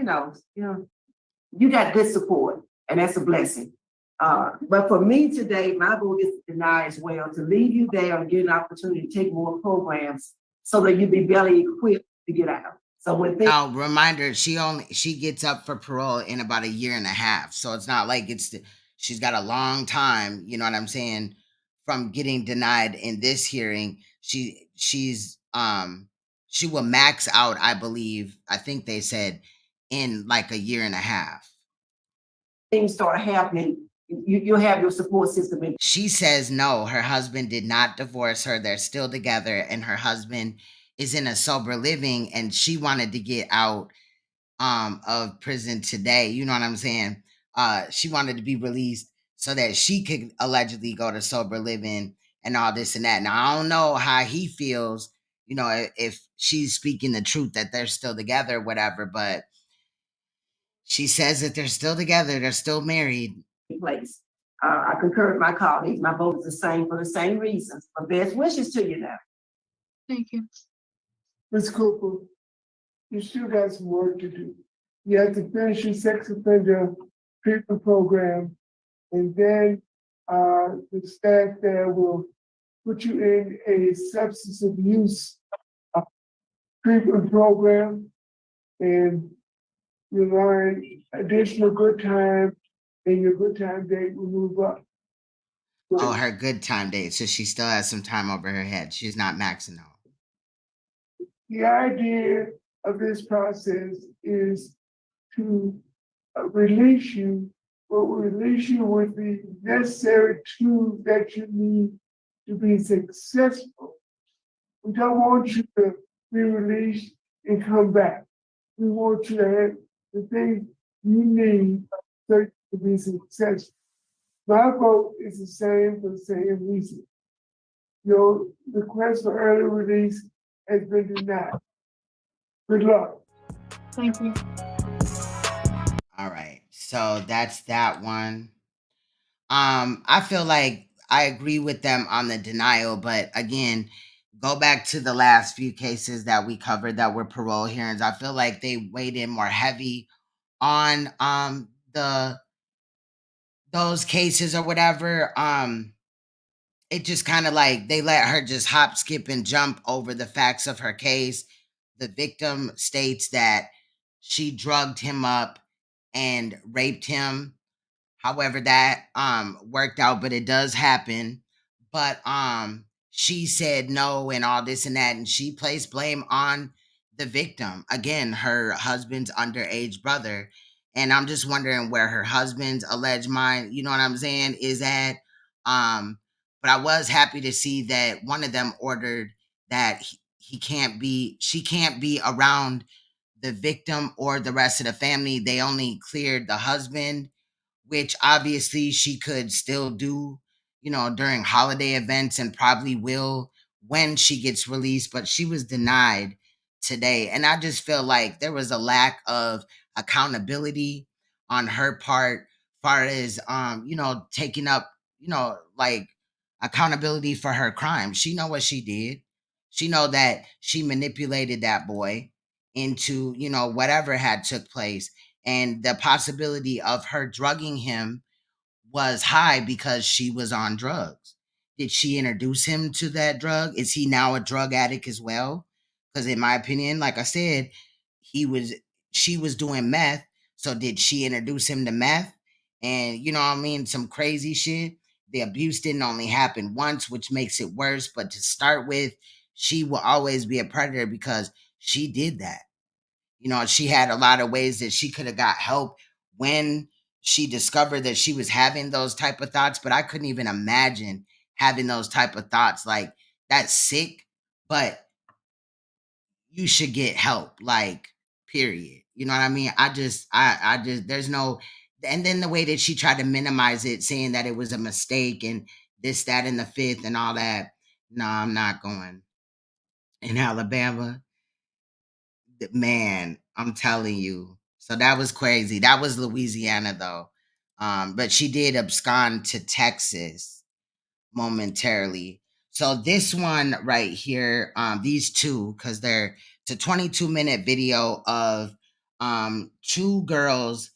you got good support, and that's a blessing. But for me today, my vote is to deny as well, to leave you there and get an opportunity to take more programs so that you be better equipped to get out. So when things Now, reminder, she gets up for parole in about a year and a half. So it's not like she's got a long time, you know what I'm saying, from getting denied in this hearing. She will max out, I believe, I think they said, in like a year and a half. things start happening, you'll have your support system in. She says no, her husband did not divorce her. They're still together, and her husband is in a sober living, and she wanted to get out of prison today. You know what I'm saying? She wanted to be released so that she could allegedly go to sober living and all this and that. Now I don't know how he feels, if she's speaking the truth that they're still together, whatever, but she says that they're still together, they're still married. Place. I concur with my colleagues. My vote is the same for the same reasons. But best wishes to you now. Thank you. Ms. Cooper, you still got some work to do. You have to finish your sex offender treatment program, and then the staff there will put you in a substance abuse treatment program, and you learn additional good time, and your good time date will move up. Oh, her good time date. So she still has some time over her head. She's not maxing out. The idea of this process is to release you, but release you with the necessary tools that you need to be successful. We don't want you to be released and come back. We want you to have the things you need to be successful. My vote is the same for the same reason. Your request for early release has been denied. Good luck. Thank you. All right. So that's that one. I feel like I agree with them on the denial, but again, go back to the last few cases that we covered that were parole hearings. I feel like they weighed in more heavy on those cases or whatever. It just kind of like they let her just hop, skip, and jump over the facts of her case. The victim states that she drugged him up and raped him. However, that worked out, but it does happen. But she said no and all this and that, and she placed blame on the victim. Again, her husband's underage brother. And I'm just wondering where her husband's alleged mind, you know what I'm saying, is at. But I was happy to see that one of them ordered that she can't be around the victim or the rest of the family. They only cleared the husband, which obviously she could still do, during holiday events, and probably will when she gets released, but she was denied today. And I just feel like there was a lack of accountability on her part, far as taking up, like accountability for her crime. She know what she did. She know that she manipulated that boy into, whatever had took place, and the possibility of her drugging him was high because she was on drugs. Did she introduce him to that drug? Is he now a drug addict as well? Because in my opinion, like I said, she was doing meth. So did she introduce him to meth? And you know what I mean? Some crazy shit. The abuse didn't only happen once, which makes it worse. But to start with, she will always be a predator because she did that. She had a lot of ways that she could have got help when she discovered that she was having those type of thoughts, but I couldn't even imagine having those type of thoughts. Like, that's sick, but you should get help, like, period. You know what I mean? I just there's no and then the way that she tried to minimize it, saying that it was a mistake and this, that, and the fifth and all that. No, I'm not going. In Alabama, man, I'm telling you. So that was crazy. That was Louisiana though. But she did abscond to Texas momentarily. So this one right here, these two, because they're it's a 22-minute video of two girls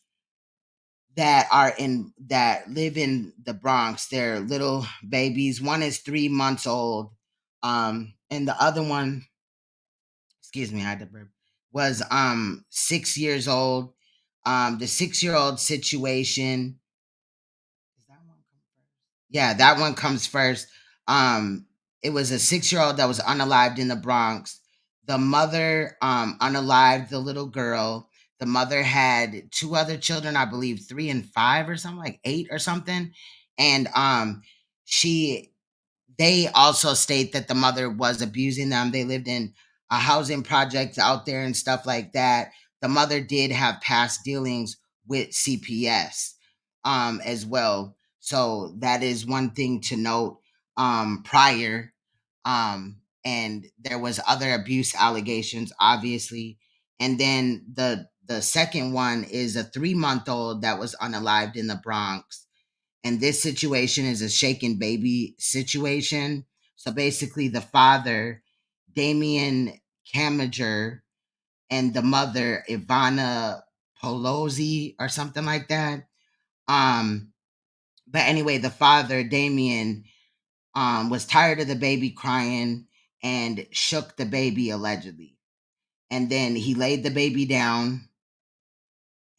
that live in the Bronx. They're little babies. One is 3 months old. And the other one, excuse me, I had to burp, was 6 years old. The 6-year-old situation, is that one come first? Yeah, that one comes first. It was a 6-year-old that was unalived in the Bronx. The mother unalived the little girl. The mother had two other children, I believe 3 and 5 or something, like 8 or something. And she they also state that the mother was abusing them. They lived in a housing project out there and stuff like that. The mother did have past dealings with CPS as well. So that is one thing to note prior. And there was other abuse allegations, obviously. And then the second one is a 3-month-old that was unalived in the Bronx, and this situation is a shaken baby situation. So basically, the father, Damian Camager, and the mother, Ivana Polozzi, or something like that. But anyway, the father, Damian, was tired of the baby crying and shook the baby allegedly. And then he laid the baby down.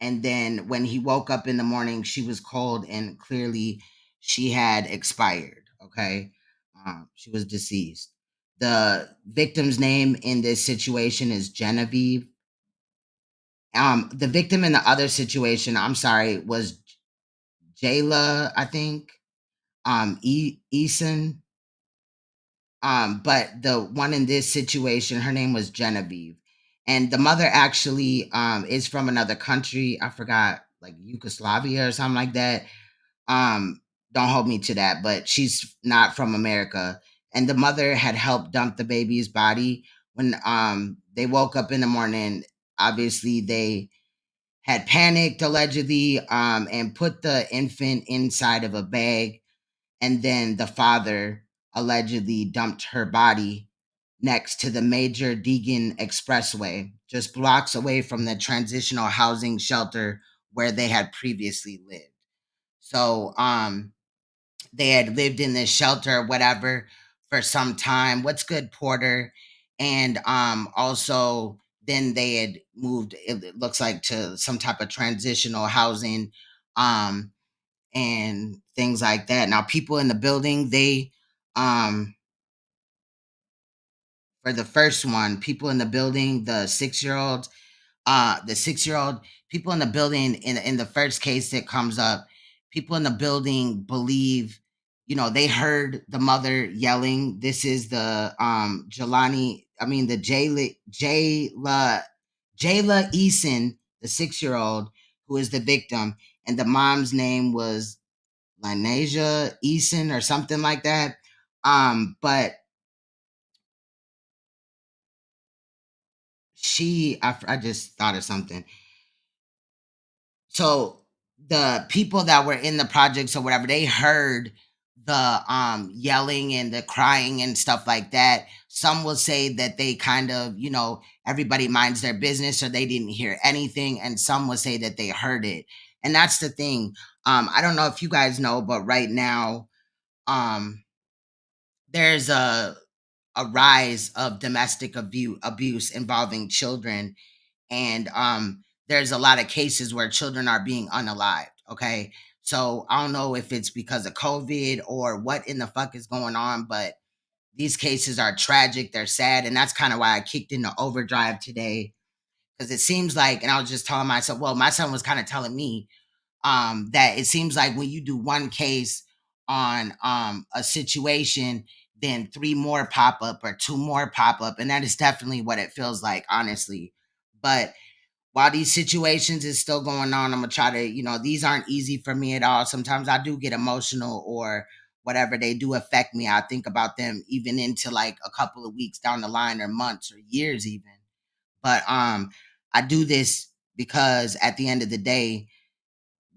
And then when he woke up in the morning, she was cold and clearly she had expired. Okay. She was deceased. The victim's name in this situation is Genevieve. The victim in the other situation, I'm sorry, was Jayla, I think. Eason. But the one in this situation, her name was Genevieve. And the mother actually is from another country. I forgot, like Yugoslavia or something like that. Um, don't hold me to that, but she's not from America. And the mother had helped dump the baby's body when they woke up in the morning. Obviously, they had panicked allegedly and put the infant inside of a bag, and then the father allegedly dumped her body next to the major Deegan Expressway, just blocks away from the transitional housing shelter where they had previously lived. So they had lived in this shelter or whatever for some time. What's good, Porter? And also then they had moved, it looks like, to some type of transitional housing um and things like that. Now people in the building, they for the first one, people in the building, the 6-year old, people in the building in the first case that comes up, people in the building believe, they heard the mother yelling. This is the Jelani, I mean the Jayla Eason, the 6-year-old, who is the victim, and the mom's name was Linasia Eason or something like that. But I just thought of something. So the people that were in the projects or whatever, they heard the yelling and the crying and stuff like that. Some will say that they kind of, everybody minds their business or they didn't hear anything, and some will say that they heard it. And that's the thing. I don't know if you guys know, but right now there's a rise of domestic abuse involving children, and there's a lot of cases where children are being unalived. Okay, so I don't know if it's because of COVID or what in the fuck is going on, but these cases are tragic, they're sad, and that's kind of why I kicked into overdrive today, because it seems like, and I was just telling myself, well, my son was kind of telling me that it seems like when you do one case on a situation, then 3 more pop up or 2 more pop up, and that is definitely what it feels like, honestly. But while these situations is still going on, I'm gonna try to, these aren't easy for me at all. Sometimes I do get emotional or whatever. They do affect me. I think about them even into like a couple of weeks down the line or months or years even. But I do this because at the end of the day,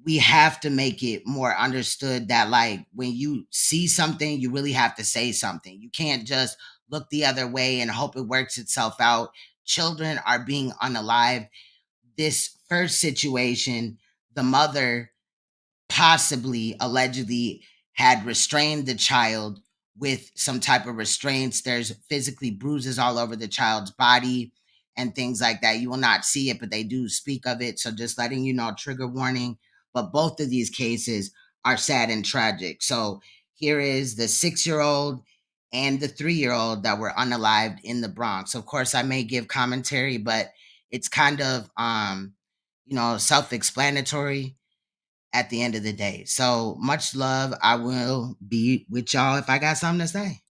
we have to make it more understood that like when you see something, you really have to say something. You can't just look the other way and hope it works itself out. Children are being unalived. This first situation, the mother possibly allegedly had restrained the child with some type of restraints. There's physically bruises all over the child's body and things like that. You will not see it, but they do speak of it. So just letting you know, trigger warning. But both of these cases are sad and tragic. So here is the 6-year-old and the 3-year-old that were unalived in the Bronx. Of course, I may give commentary, but it's kind of self-explanatory at the end of the day. So much love. I will be with y'all if I got something to say.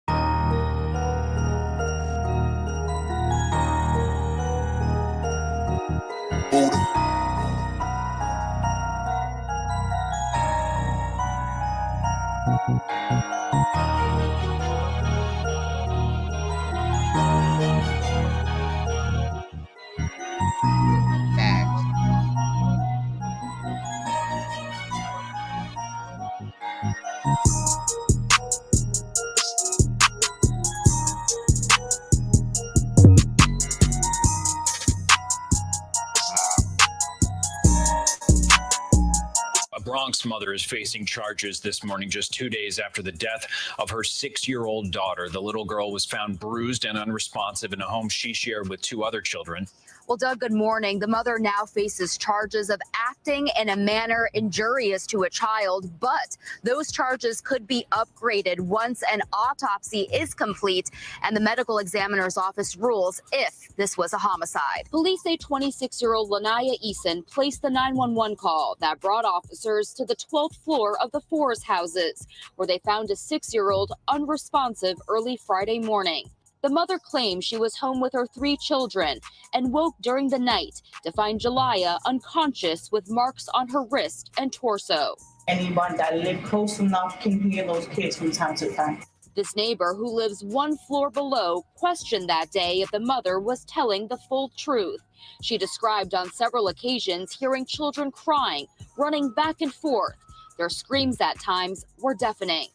A Bronx mother is facing charges this morning, just 2 days after the death of her 6-year-old daughter. The little girl was found bruised and unresponsive in a home she shared with 2 other children. Well, Doug, good morning. The mother now faces charges of acting in a manner injurious to a child, but those charges could be upgraded once an autopsy is complete and the medical examiner's office rules if this was a homicide. Police say 26-year-old Lanaya Eason placed the 911 call that brought officers to the 12th floor of the Forest houses, where they found a 6-year-old unresponsive early Friday morning. The mother claims she was home with her 3 children and woke during the night to find Jelaya unconscious with marks on her wrist and torso. Anyone that live close enough can hear those kids from time to time. This neighbor, who lives 1 floor below, questioned that day if the mother was telling the full truth. She described on several occasions hearing children crying, running back and forth. Their screams at times were deafening.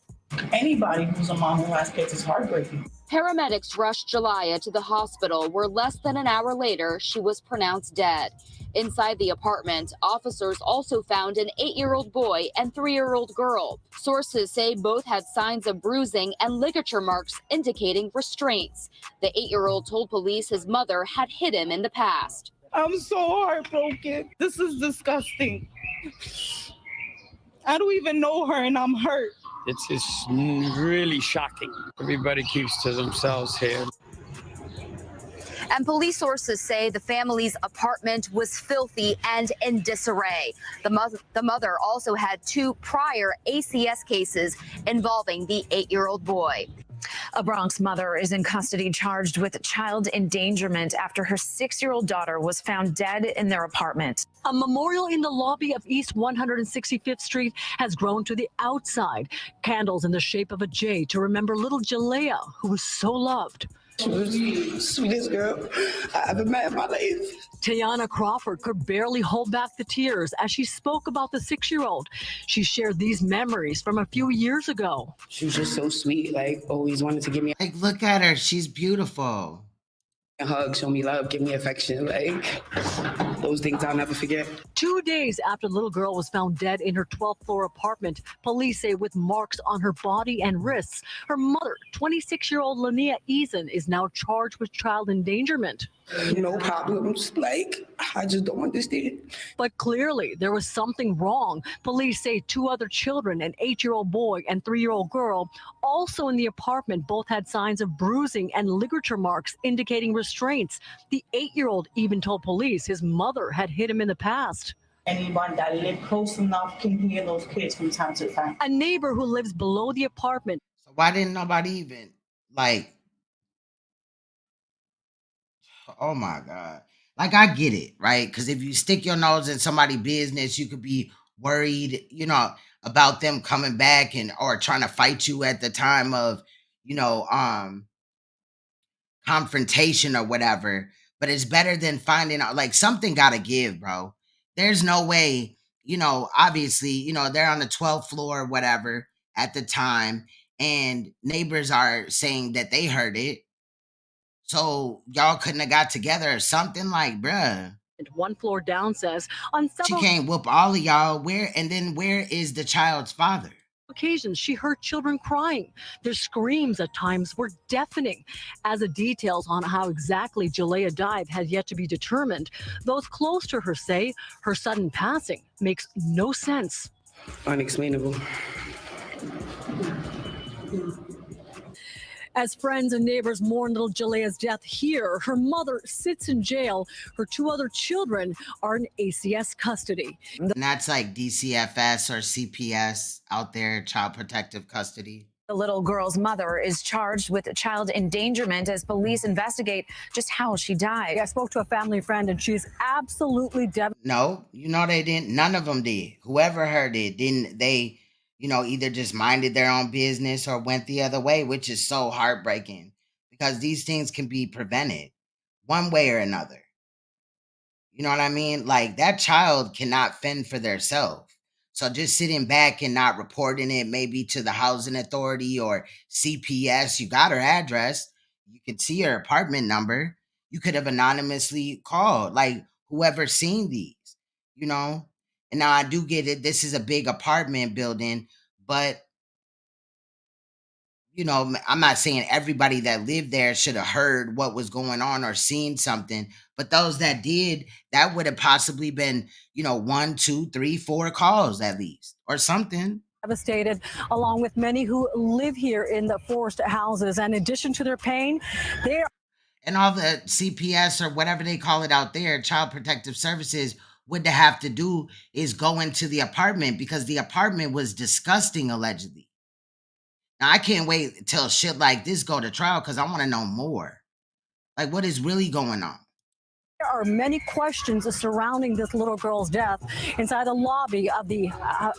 Anybody who's a mom who has kids is heartbreaking. Paramedics rushed Jelaya to the hospital, where less than an hour later, she was pronounced dead. Inside the apartment, officers also found an 8-year-old boy and 3-year-old girl. Sources say both had signs of bruising and ligature marks indicating restraints. The 8-year-old told police his mother had hit him in the past. I'm so heartbroken. This is disgusting. I don't even know her and I'm hurt. It's really shocking. Everybody keeps to themselves here. And police sources say the family's apartment was filthy and in disarray. The mother also had 2 prior ACS cases involving the 8-year-old boy. A Bronx mother is in custody charged with child endangerment after her 6-year-old daughter was found dead in their apartment. A memorial in the lobby of East 165th Street has grown to the outside. Candles in the shape of a J to remember little Jelaya, who was so loved. She was the sweetest girl I ever met in my life. Tiana Crawford could barely hold back the tears as she spoke about the 6-year-old. She shared these memories from a few years ago. She was just so sweet, like always wanted to give me Like, look at her. She's beautiful. a hug, show me love, give me affection. Like those things I'll never forget. 2 days after the little girl was found dead in her 12th floor apartment, police say with marks on her body and wrists, her mother, 26-year-old Lanaya Eason, is now charged with child endangerment. No problems. Like, I just don't understand. But clearly, there was something wrong. Police say 2 other children, an 8-year-old boy and 3-year-old girl, also in the apartment, both had signs of bruising and ligature marks indicating restraints. The 8-year-old even told police his mother had hit him in the past. Anyone that live close enough can hear those kids from time to time. A neighbor who lives below the apartment. So why didn't nobody even, like, oh my God. Like, I get it, right? Because if you stick your nose in somebody's business, you could be worried, about them coming back and or trying to fight you at the time of, you know, confrontation or whatever. But it's better than finding out like something gotta give, bro. There's no way, obviously, they're on the 12th floor or whatever at the time, and neighbors are saying that they heard it. So y'all couldn't have got together or something like, bruh. One floor down says on She several can't whoop all of y'all. Where is the child's father? occasions she heard children crying. Their screams at times were deafening. As the details on how exactly Jalea died had yet to be determined, those close to her say her sudden passing makes no sense. Unexplainable. As friends and neighbors mourn little Jalea's death here, her mother sits in jail. Her two other children are in ACS custody. And that's like DCFS or CPS out there, Child Protective Custody. The little girl's mother is charged with child endangerment as police investigate just how she died. I spoke to a family friend and she's absolutely devastated. No, they didn't. None of them did. Whoever heard it, didn't they, either just minded their own business or went the other way, which is so heartbreaking because these things can be prevented one way or another. You know what I mean? Like that child cannot fend for themselves. So just sitting back and not reporting it maybe to the housing authority or CPS, you got her address. You could see her apartment number. You could have anonymously called, like whoever seen these, And now I do get it. This is a big apartment building, but I'm not saying everybody that lived there should have heard what was going on or seen something, but those that did, that would have possibly been, 1, 2, 3, 4 calls at least or something. Devastated, along with many who live here in the forced houses. And in addition to their pain, they are. And all the CPS or whatever they call it out there, Child Protective Services, what they have to do is go into the apartment because the apartment was disgusting, allegedly. Now, I can't wait till shit like this go to trial because I want to know more. Like, what is really going on? There are many questions surrounding this little girl's death. Inside the lobby of the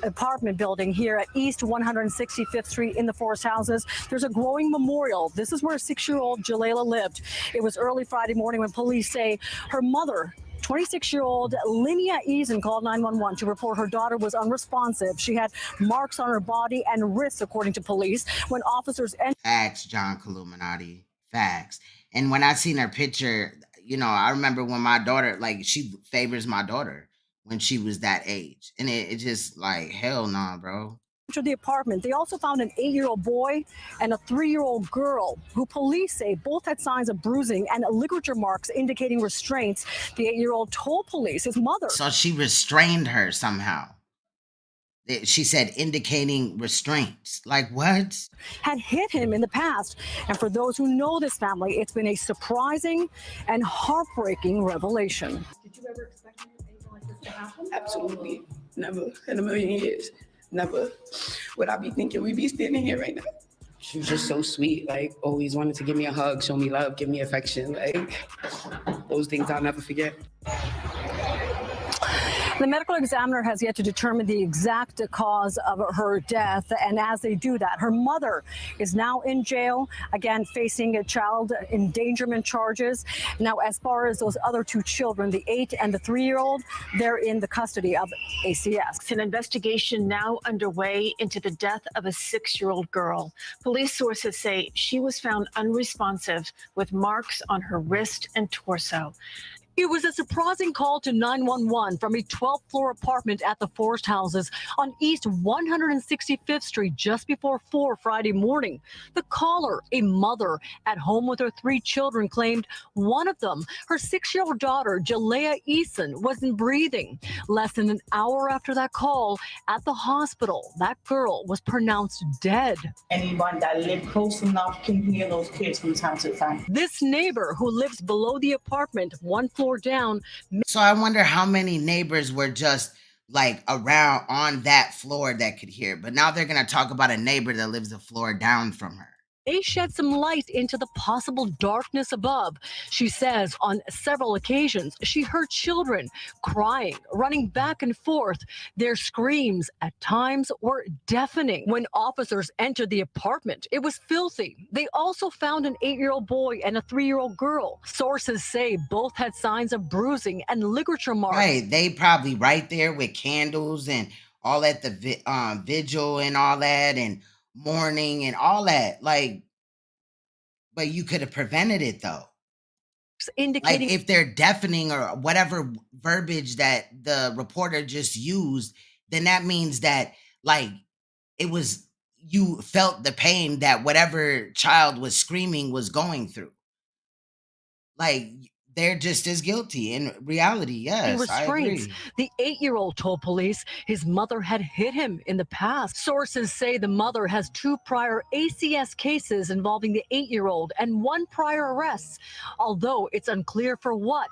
apartment building here at East 165th Street in the Forest Houses, there's a growing memorial. This is where 6-year-old Jalea lived. It was early Friday morning when police say her mother, 26-year-old Linnea Eason, called 911 to report her daughter was unresponsive. She had marks on her body and wrists, according to police. When officers entered. Facts, John Columinati. Facts. And when I seen her picture, I remember when my daughter, like, she favors my daughter when she was that age. And it just like, hell nah, bro. To the apartment, they also found an 8-year-old boy and a 3-year-old girl who police say both had signs of bruising and ligature marks indicating restraints. The 8-year-old told police his mother. So she restrained her somehow. She said indicating restraints. Like what? Had hit him in the past. And for those who know this family, it's been a surprising and heartbreaking revelation. Did you ever expect anything like this to happen? Absolutely. Never in a million years. Never would I be thinking we'd be standing here right now. She was just so sweet, like always wanted to give me a hug, show me love, give me affection. Like those things I'll never forget. The medical examiner has yet to determine the exact cause of her death. And as they do that, her mother is now in jail, again, facing child endangerment charges. Now, as far as those other two children, the 8 and the 3-year-old, they're in the custody of ACS. An investigation now underway into the death of a 6-year-old girl. Police sources say she was found unresponsive with marks on her wrist and torso. It was a surprising call to 911 from a 12th floor apartment at the Forest Houses on East 165th Street just before 4 Friday morning. The caller, a mother at home with her 3 children, claimed one of them, her 6-year-old daughter, Jalea Eason, wasn't breathing. Less than an hour after that call at the hospital, that girl was pronounced dead. Anyone that live close enough can hear those kids from time to time. This neighbor who lives below the apartment, 1 floor down. So I wonder how many neighbors were just like around on that floor that could hear. But now they're going to talk about a neighbor that lives a floor down from her. They shed some light into the possible darkness above. She says on several occasions she heard children crying, running back and forth. Their screams at times were deafening. When officers entered the apartment, it was filthy. They also found an 8-year-old boy and a 3-year-old girl. Sources say both had signs of bruising and ligature marks. Right. They probably right there with candles and all at the vigil and all that and mourning and all that. Like, but you could have prevented it though. Indicating like if they're deafening or whatever verbiage that the reporter just used, then that means that like it was, you felt the pain that whatever child was screaming was going through. Like they're just as guilty in reality. Yes, I restraints. agree. The 8-year-old told police his mother had hit him in the past. Sources say the mother has 2 prior ACS cases involving the 8-year-old and 1 prior arrest, although it's unclear for what.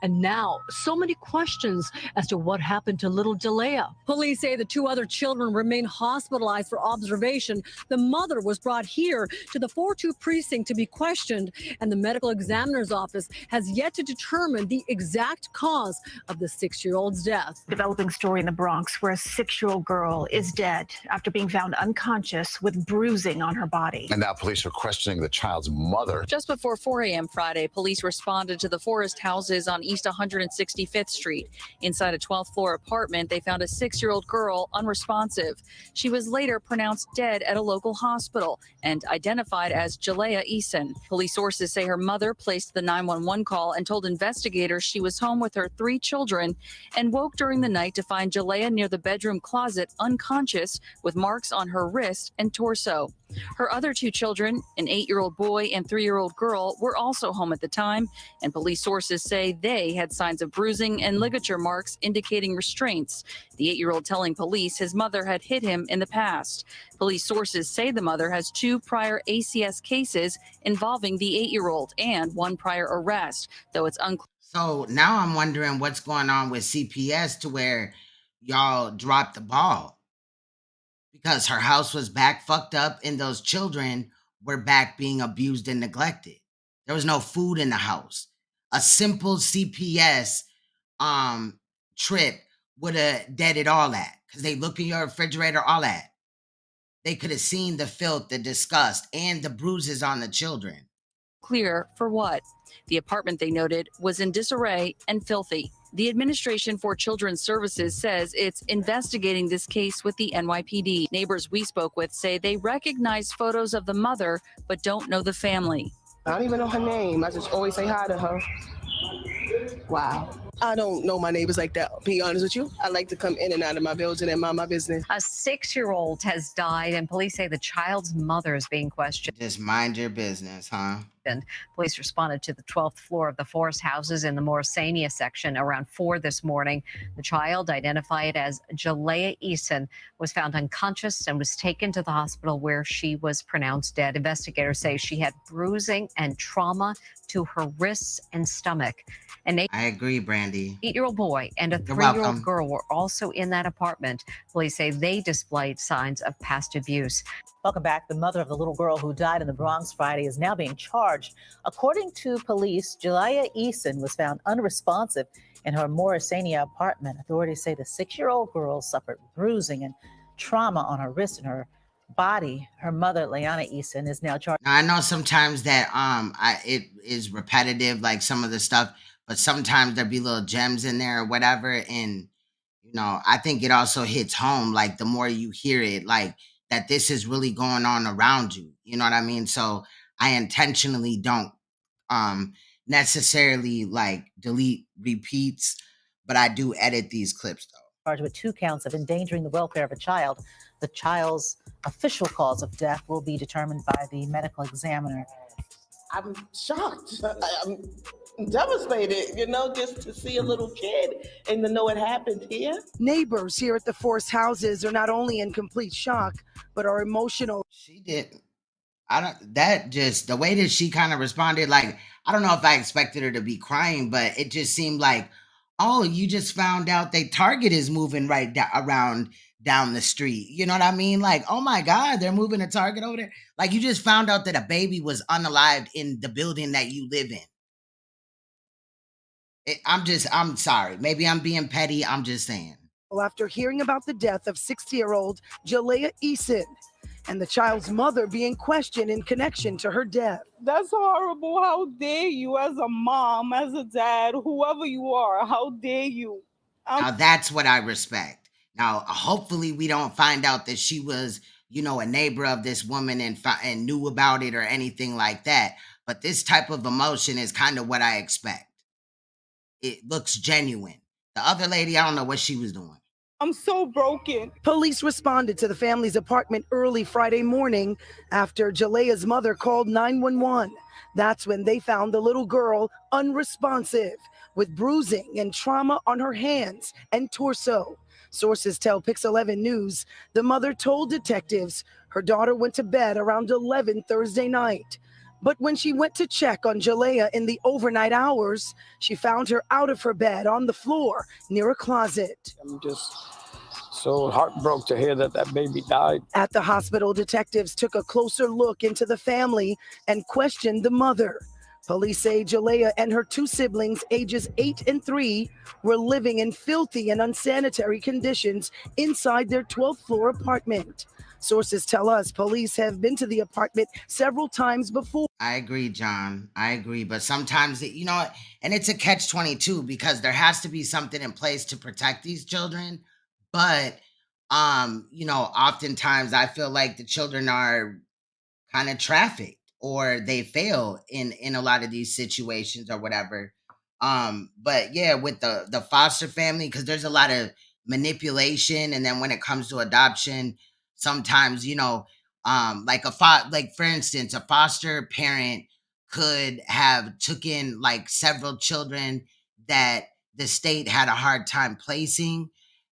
And now, so many questions as to what happened to little Jalea. Police say the 2 other children remain hospitalized for observation. The mother was brought here to the 4-2 precinct to be questioned, and the medical examiner's office has yet to determine the exact cause of the 6-year-old's death. Developing story in the Bronx where a 6-year-old girl is dead after being found unconscious with bruising on her body. And now police are questioning the child's mother. Just before 4 a.m. Friday, police responded to the Forest houses on East 165th Street. Inside a 12th floor apartment, they found a 6-year-old girl unresponsive. She was later pronounced dead at a local hospital and identified as Jalea Eason. Police sources say her mother placed the 911 call and told investigators she was home with her 3 children and woke during the night to find Jalea near the bedroom closet unconscious with marks on her wrist and torso. Her other 2 children, an 8-year-old boy and 3-year-old girl, were also home at the time, and police sources say they had signs of bruising and ligature marks indicating restraints. The 8-year-old telling police his mother had hit him in the past. Police sources say the mother has 2 prior ACS cases involving the 8-year-old and 1 prior arrest, though it's unclear. So now I'm wondering what's going on with CPS to where y'all dropped the ball, because her house was back fucked up and those children were back being abused and neglected. There was no food in the house. A simple CPS trip would have deaded all that, because they look in your refrigerator, all that. They could have seen the filth, the disgust, and the bruises on the children. Clear for what? The apartment, they noted, was in disarray and filthy. The Administration for Children's Services says it's investigating this case with the NYPD. Neighbors we spoke with say they recognize photos of the mother, but don't know the family. I don't even know her name. I just always say hi to her. Wow. I don't know my neighbors like that, to be honest with you. I like to come in and out of my building and mind my business. A 6-year-old has died, and police say the child's mother is being questioned. Just mind your business, huh? And police responded to the 12th floor of the Forest houses in the Morrisania section around 4 this morning. The child, identified as Jalea Eason, was found unconscious and was taken to the hospital where she was pronounced dead. Investigators say she had bruising and trauma to her wrists and stomach. I agree, Brandy. 8-year-old boy and a You're welcome. 3-year-old girl were also in that apartment. Police say they displayed signs of past abuse. Welcome back. The mother of the little girl who died in the Bronx Friday is now being charged. According to police, Jalea Eason was found unresponsive in her Morrisania apartment. Authorities say the 6-year-old girl suffered bruising and trauma on her wrist and her body. Her mother, Leanna Eason, is now charged. Now, I know sometimes that it is repetitive, like some of the stuff, but sometimes there be little gems in there or whatever. And, you know, I think it also hits home, like the more you hear it, like that this is really going on around you. You know what I mean? So I intentionally don't necessarily like delete repeats, but I do edit these clips though. Charged with 2 counts of endangering the welfare of a child. The child's official cause of death will be determined by the medical examiner. I'm shocked. I'm devastated, you know, just to see a little kid and to know it happened here. Neighbors here at the Forest houses are not only in complete shock, but are emotional. She did. The way that she kind of responded, like, I don't know if I expected her to be crying, but it just seemed like, oh, you just found out Target is moving right around down the street. You know what I mean? Like, oh my God, they're moving a Target over there. Like, you just found out that a baby was unalived in the building that you live in. I'm sorry. Maybe I'm being petty. I'm just saying. After hearing about the death of 60-year-old Jalea Eason and the child's mother being questioned in connection to her death. That's horrible. How dare you, as a mom, as a dad, whoever you are, how dare you? Now that's what I respect. Now, hopefully we don't find out that she was, a neighbor of this woman and knew about it or anything like that. But this type of emotion is kind of what I expect. It looks genuine. The other lady, I don't know what she was doing. I'm so broken. Police responded to the family's apartment early Friday morning after Jalea's mother called 911. That's when they found the little girl unresponsive with bruising and trauma on her hands and torso. Sources tell Pix 11 News the mother told detectives her daughter went to bed around 11 Thursday night. But when she went to check on Jalea in the overnight hours, she found her out of her bed on the floor near a closet. I'm just so heartbroken to hear that that baby died. At the hospital, detectives took a closer look into the family and questioned the mother. Police say Jalea and her two siblings, ages 8 and 3, were living in filthy and unsanitary conditions inside their 12th floor apartment. Sources tell us police have been to the apartment several times before. I agree, John. I agree. But sometimes, and it's a catch-22 because there has to be something in place to protect these children. But, oftentimes I feel like the children are kind of trafficked or they fail in a lot of these situations or whatever. But yeah, with the foster family, because there's a lot of manipulation. And then when it comes to adoption, sometimes, like for instance, a foster parent could have took in like several children that the state had a hard time placing.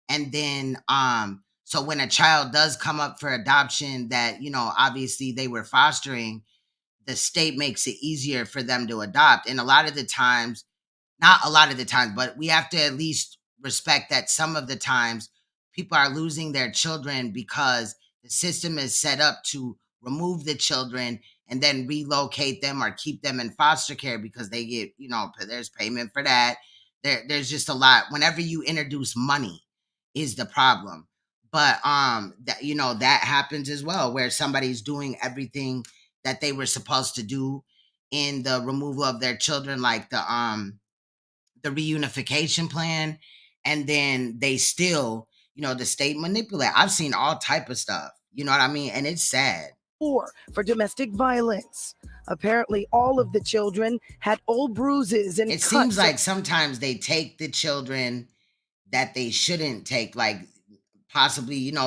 And then, so when a child does come up for adoption that, obviously they were fostering, the state makes it easier for them to adopt. And a lot of the times, not a lot of the times, but we have to at least respect that some of the times people are losing their children because the system is set up to remove the children and then relocate them or keep them in foster care because they get, there's payment for that. There's just a lot. Whenever you introduce money is the problem. But that happens as well, where somebody's doing everything that they were supposed to do in the removal of their children, like the reunification plan, and then they still, the state manipulate. I've seen all type of stuff, you know what I mean? And it's sad. For domestic violence. Apparently, all of the children had old bruises and it seems like sometimes they take the children that they shouldn't take, like possibly, you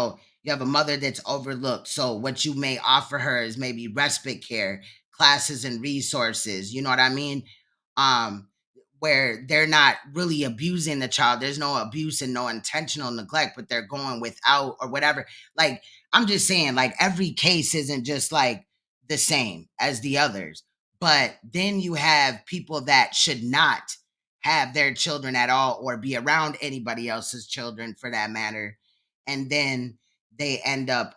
have a mother that's overlooked. So what you may offer her is maybe respite care, classes and resources, you know what I mean? Where they're not really abusing the child. There's no abuse and no intentional neglect, but they're going without or whatever. Like, I'm just saying, like, every case isn't just like the same as the others. But then you have people that should not have their children at all or be around anybody else's children for that matter. And then they end up,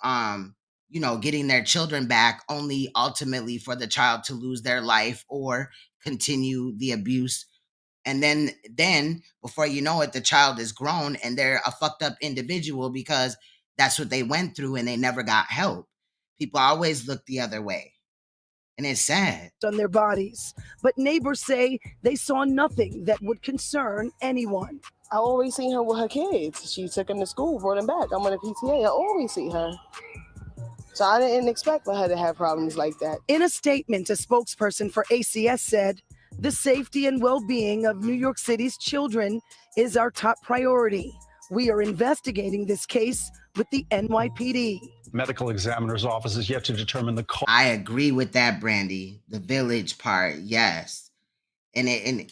getting their children back only ultimately for the child to lose their life or continue the abuse. And then before you know it, the child is grown and they're a fucked up individual because that's what they went through and they never got help. People always look the other way. And it's sad. On their bodies. But neighbors say they saw nothing that would concern anyone. I always see her with her kids. She took them to school, brought them back. I'm on a PTA. I always see her. So I didn't expect for her to have problems like that. In a statement, a spokesperson for ACS said, "The safety and well-being of New York City's children is our top priority. We are investigating this case with the NYPD." Medical examiner's office is yet to determine the cause. I agree with that, Brandy. The village part, yes. And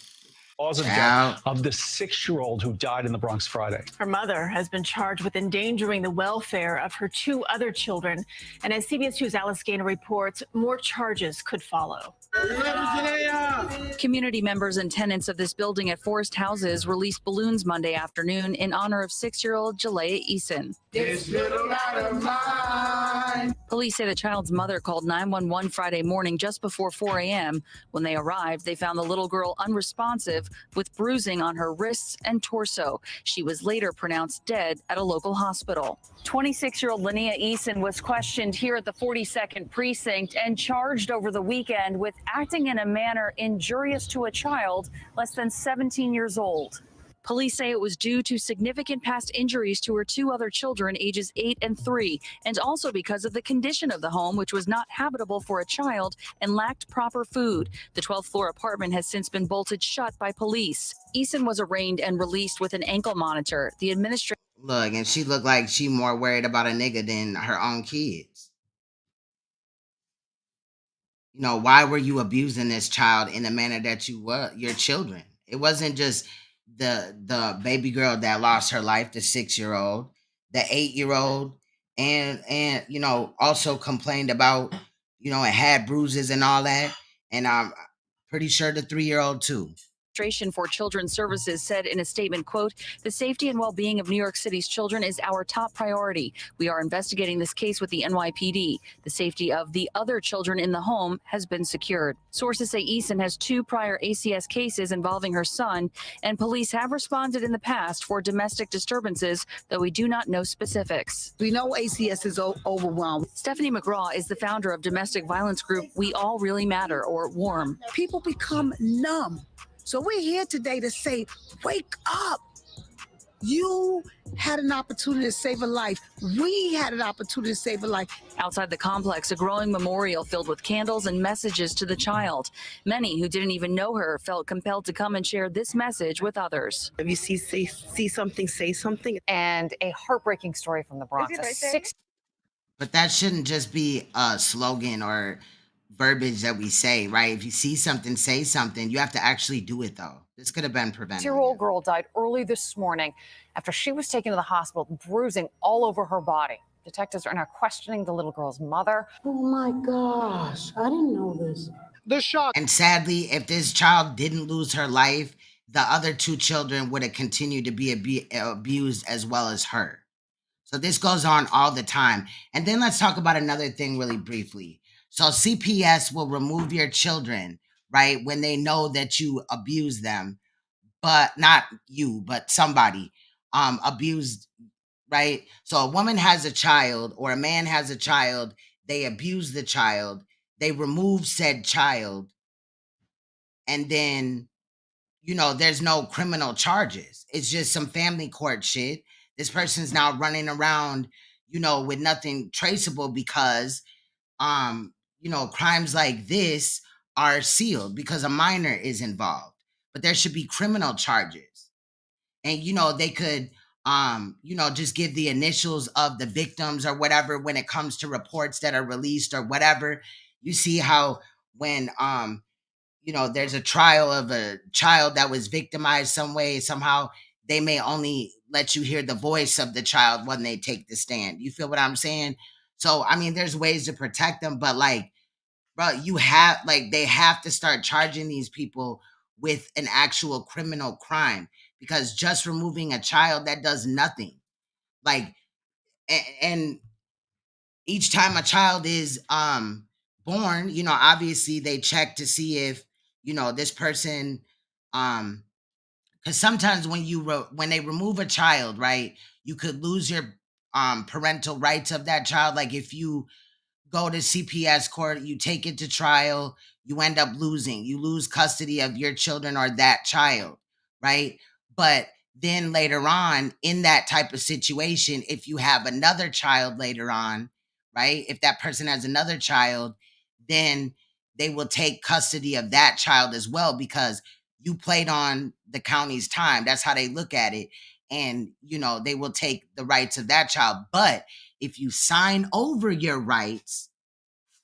Cause of death of the 6-year-old who died in the Bronx Friday. Her mother has been charged with endangering the welfare of her 2 other children. And as CBS 2's Alice Gaynor reports, more charges could follow. Community members and tenants of this building at Forest Houses released balloons Monday afternoon in honor of 6-year-old Jalea Eason. This little light of mine. Police say the child's mother called 911 Friday morning just before 4 a.m. When they arrived, they found the little girl unresponsive with bruising on her wrists and torso. She was later pronounced dead at a local hospital. 26-year-old Linnea Eason was questioned here at the 42nd Precinct and charged over the weekend with acting in a manner injurious to a child less than 17 years old. Police say it was due to significant past injuries to her 2 other children, ages 8 and 3, and also because of the condition of the home, which was not habitable for a child and lacked proper food. The 12th floor apartment has since been bolted shut by police. Eason was arraigned and released with an ankle monitor. The administrator Look, and she looked like she more worried about a nigga than her own kids. You know, why were you abusing this child in the manner that you were, your children? It wasn't just the baby girl that lost her life, the 6-year-old, the 8-year-old, and you know, also complained about, you know, it had bruises and all that. And I'm pretty sure the 3-year-old too. for Children's Services said in a statement, quote, "The safety and well-being of New York City's children is our top priority. We are investigating this case with the NYPD. The safety of the other children in the home has been secured." Sources say Eason has 2 prior ACS cases involving her son, and police have responded in the past for domestic disturbances, though we do not know specifics. We know ACS is overwhelmed. Stephanie McGraw is the founder of domestic violence group We All Really Matter, or WARM. People become numb. So we're here today to say, wake up. You had an opportunity to save a life. We had an opportunity to save a life. Outside the complex, a growing memorial filled with candles and messages to the child. Many who didn't even know her felt compelled to come and share this message with others. If you see something, say something. And a heartbreaking story from the Bronx. But that shouldn't just be a slogan or verbiage that we say, right? If you see something, say something. You have to actually do it, though. This could have been prevented. 6-year-old girl died early this morning after she was taken to the hospital, bruising all over her body. Detectives are now questioning the little girl's mother. Oh my gosh, I didn't know this. The shock. And sadly, if this child didn't lose her life, the other 2 children would have continued to be abused as well as her. So this goes on all the time. And then let's talk about another thing really briefly. So CPS will remove your children, right, when they know that you abuse them, but not you, but somebody abused, right? So a woman has a child or a man has a child, they abuse the child, they remove said child, and then, you know, there's no criminal charges. It's just some family court shit. This person's now running around, you know, with nothing traceable because, you know, crimes like this are sealed because a minor is involved, but there should be criminal charges. And, you know, they could, you know, just give the initials of the victims or whatever when it comes to reports that are released or whatever. You see how when, you know, there's a trial of a child that was victimized some way, somehow they may only let you hear the voice of the child when they take the stand. You feel what I'm saying? So, I mean, there's ways to protect them, but like, bro, you have, like, they have to start charging these people with an actual criminal crime, because just removing a child, that does nothing. Like, and each time a child is born, you know, obviously they check to see if, you know, this person, because sometimes when they remove a child, right, you could lose your parental rights of that child. Like if you go to CPS court, you take it to trial, you end up losing. You lose custody of your children or that child, right? But then later on, in that type of situation, if you have another child later on, right? If that person has another child, then they will take custody of that child as well, because you played on the county's time. That's how they look at it. And, you know, they will take the rights of that child. But if you sign over your rights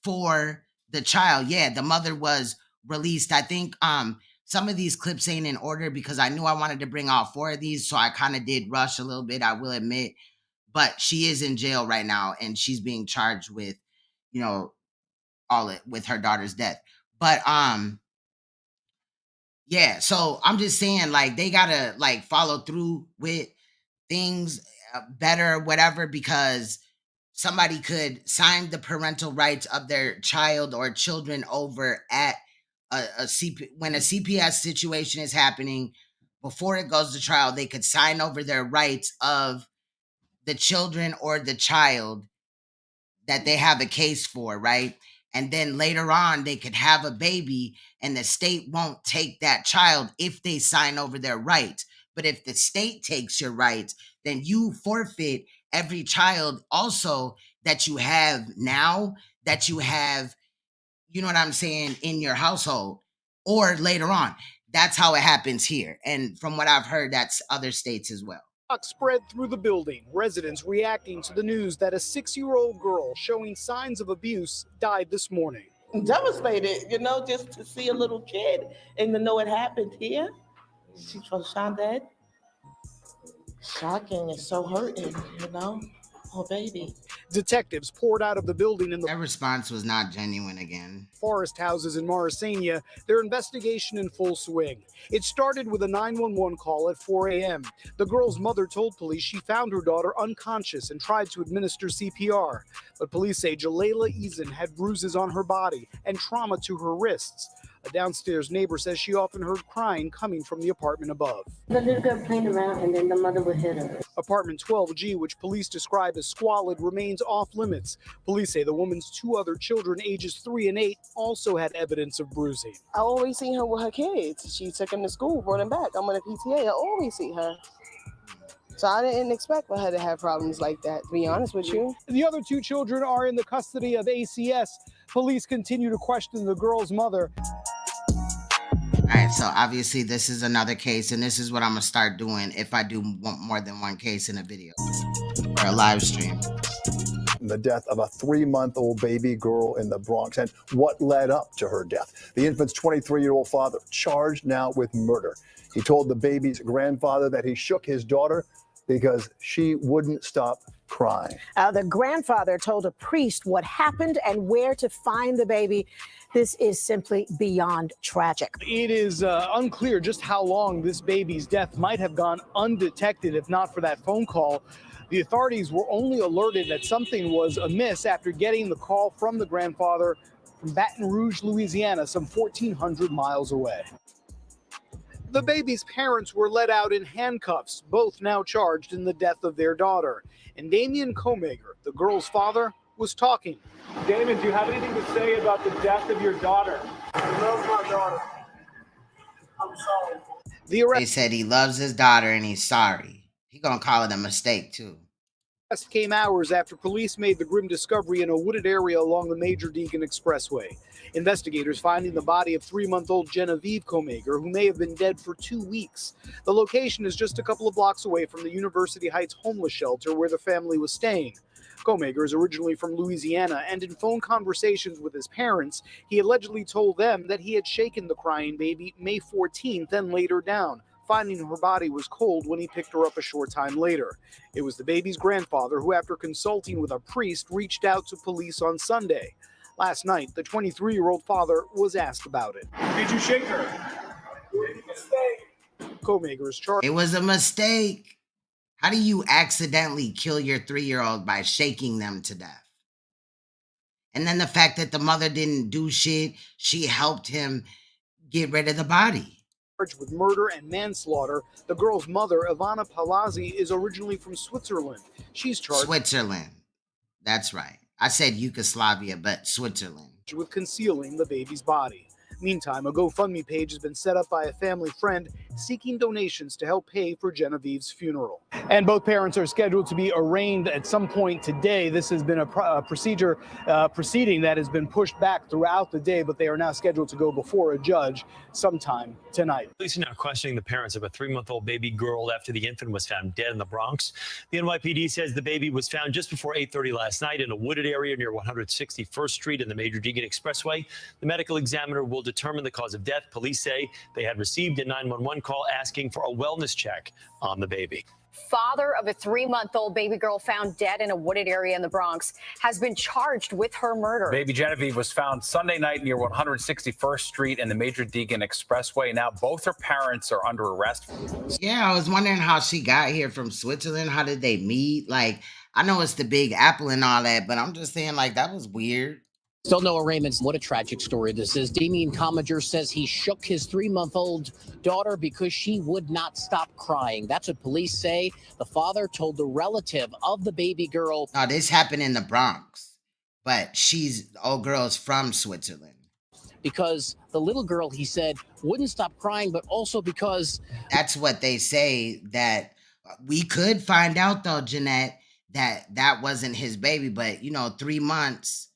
for the child, yeah, the mother was released. I think some of these clips ain't in order because I knew I wanted to bring out 4 of these, so I kind of did rush a little bit, I will admit. But she is in jail right now, and she's being charged with, you know, with her daughter's death. But yeah, so I'm just saying, like, they gotta like follow through with things better, whatever, because somebody could sign the parental rights of their child or children over at when a CPS situation is happening before it goes to trial. They could sign over their rights of the children or the child that they have a case for, right? And then later on, they could have a baby and the state won't take that child if they sign over their rights. But if the state takes your rights, then you forfeit every child also that you have now, that you have, you know what I'm saying, in your household or later on. That's how it happens here. And from what I've heard, that's other states as well. Spread through the building, residents reacting to the news that a 6-year-old girl showing signs of abuse died this morning. I'm devastated, you know, just to see a little kid and to know it happened here. She was found dead. Shocking, it's so hurting, you know. Oh, baby. Detectives poured out of the building in the Their response was not genuine again. forest houses in Mauritania, their investigation in full swing. It started with a 911 call at 4 a.m. The girl's mother told police she found her daughter unconscious and tried to administer CPR. But police say Jalela Eason had bruises on her body and trauma to her wrists. A downstairs neighbor says she often heard crying coming from the apartment above. The little girl playing around and then the mother would hit her. Apartment 12G, which police describe as squalid, remains off limits. Police say the woman's 2 other children, ages 3 and 8, also had evidence of bruising. I always see her with her kids. She took them to school, brought them back. I'm on a PTA. I always see her. So I didn't expect for her to have problems like that, to be honest with you. The other 2 children are in the custody of ACS. Police continue to question the girl's mother. All right, so obviously this is another case, and this is what I'm gonna start doing if I do more than one case in a video or a live stream. The death of a 3-month-old baby girl in the Bronx and what led up to her death. The infant's 23-year-old father charged now with murder. He told the baby's grandfather that he shook his daughter because she wouldn't stop crying. The grandfather told a priest what happened and where to find the baby. This is simply beyond tragic. It is unclear just how long this baby's death might have gone undetected if not for that phone call. The authorities were only alerted that something was amiss after getting the call from the grandfather from Baton Rouge, Louisiana, some 1,400 miles away. The baby's parents were let out in handcuffs, both now charged in the death of their daughter. And Damian Comager, the girl's father, was talking. Damon, do you have anything to say about the death of your daughter? I love my daughter. I'm sorry. They said he loves his daughter and he's sorry. He gonna call it a mistake too. Arrest came hours after police made the grim discovery in a wooded area along the Major Deegan Expressway. Investigators finding the body of 3-month-old Genevieve Comager, who may have been dead for 2 weeks. The location is just a couple of blocks away from the University Heights homeless shelter where the family was staying. Comager is originally from Louisiana, and in phone conversations with his parents, he allegedly told them that he had shaken the crying baby May 14th and laid her down, finding her body was cold when he picked her up a short time later. It was the baby's grandfather who, after consulting with a priest, reached out to police on Sunday. Last night, the 23-year-old father was asked about it. Did you shake her? Comager is charged. It was a mistake. How do you accidentally kill your 3-year-old by shaking them to death? And then the fact that the mother didn't do shit, she helped him get rid of the body. Charged with murder and manslaughter. The girl's mother, Ivana Palazzi, is originally from Switzerland. She's charged Switzerland. That's right. I said Yugoslavia, but Switzerland. With concealing the baby's body. Meantime, a GoFundMe page has been set up by a family friend seeking donations to help pay for Genevieve's funeral. And both parents are scheduled to be arraigned at some point today. This has been a proceeding that has been pushed back throughout the day, but they are now scheduled to go before a judge sometime tonight. Police are now questioning the parents of a 3-month-old baby girl after the infant was found dead in the Bronx. The NYPD says the baby was found just before 8:30 last night in a wooded area near 161st Street and the Major Deegan Expressway. The medical examiner will determine the cause of death. Police say they had received a 911 call asking for a wellness check on the baby. Father of a 3-month-old baby girl found dead in a wooded area in the Bronx has been charged with her murder. Baby Genevieve was found Sunday night near 161st Street and the Major Deegan Expressway. Now both her parents are under arrest. Yeah, I was wondering how she got here from Switzerland. How did they meet? Like, I know it's the Big Apple and all that, but I'm just saying, like, that was weird. Still no arraignments. What a tragic story this is. Damian Commager says he shook his 3-month-old daughter because she would not stop crying. That's what police say. The father told the relative of the baby girl. Now, this happened in the Bronx, but old girl's from Switzerland. Because the little girl, he said, wouldn't stop crying, but also because... That's what they say, that we could find out, though, Jeanette, that wasn't his baby. But, 3 months...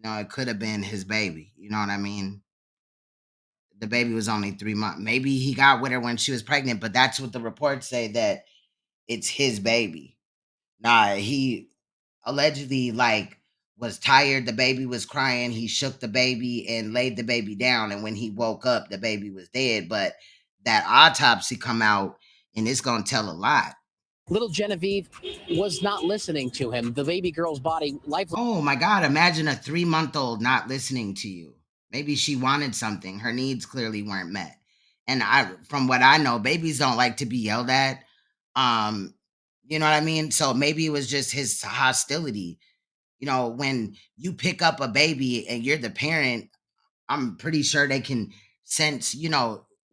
it could have been his baby. You know what I mean? The baby was only 3 months. Maybe he got with her when she was pregnant, but that's what the reports say, that it's his baby. Nah, he allegedly, was tired. The baby was crying. He shook the baby and laid the baby down. And when he woke up, the baby was dead. But that autopsy come out, and it's going to tell a lot. Little Genevieve was not listening to him. The baby girl's body lifeless. Oh my God, imagine a 3-month-old not listening to you. Maybe she wanted something. Her needs clearly weren't met. And from what I know, babies don't like to be yelled at. You know what I mean? So maybe it was just his hostility. When you pick up a baby and you're the parent, I'm pretty sure they can sense,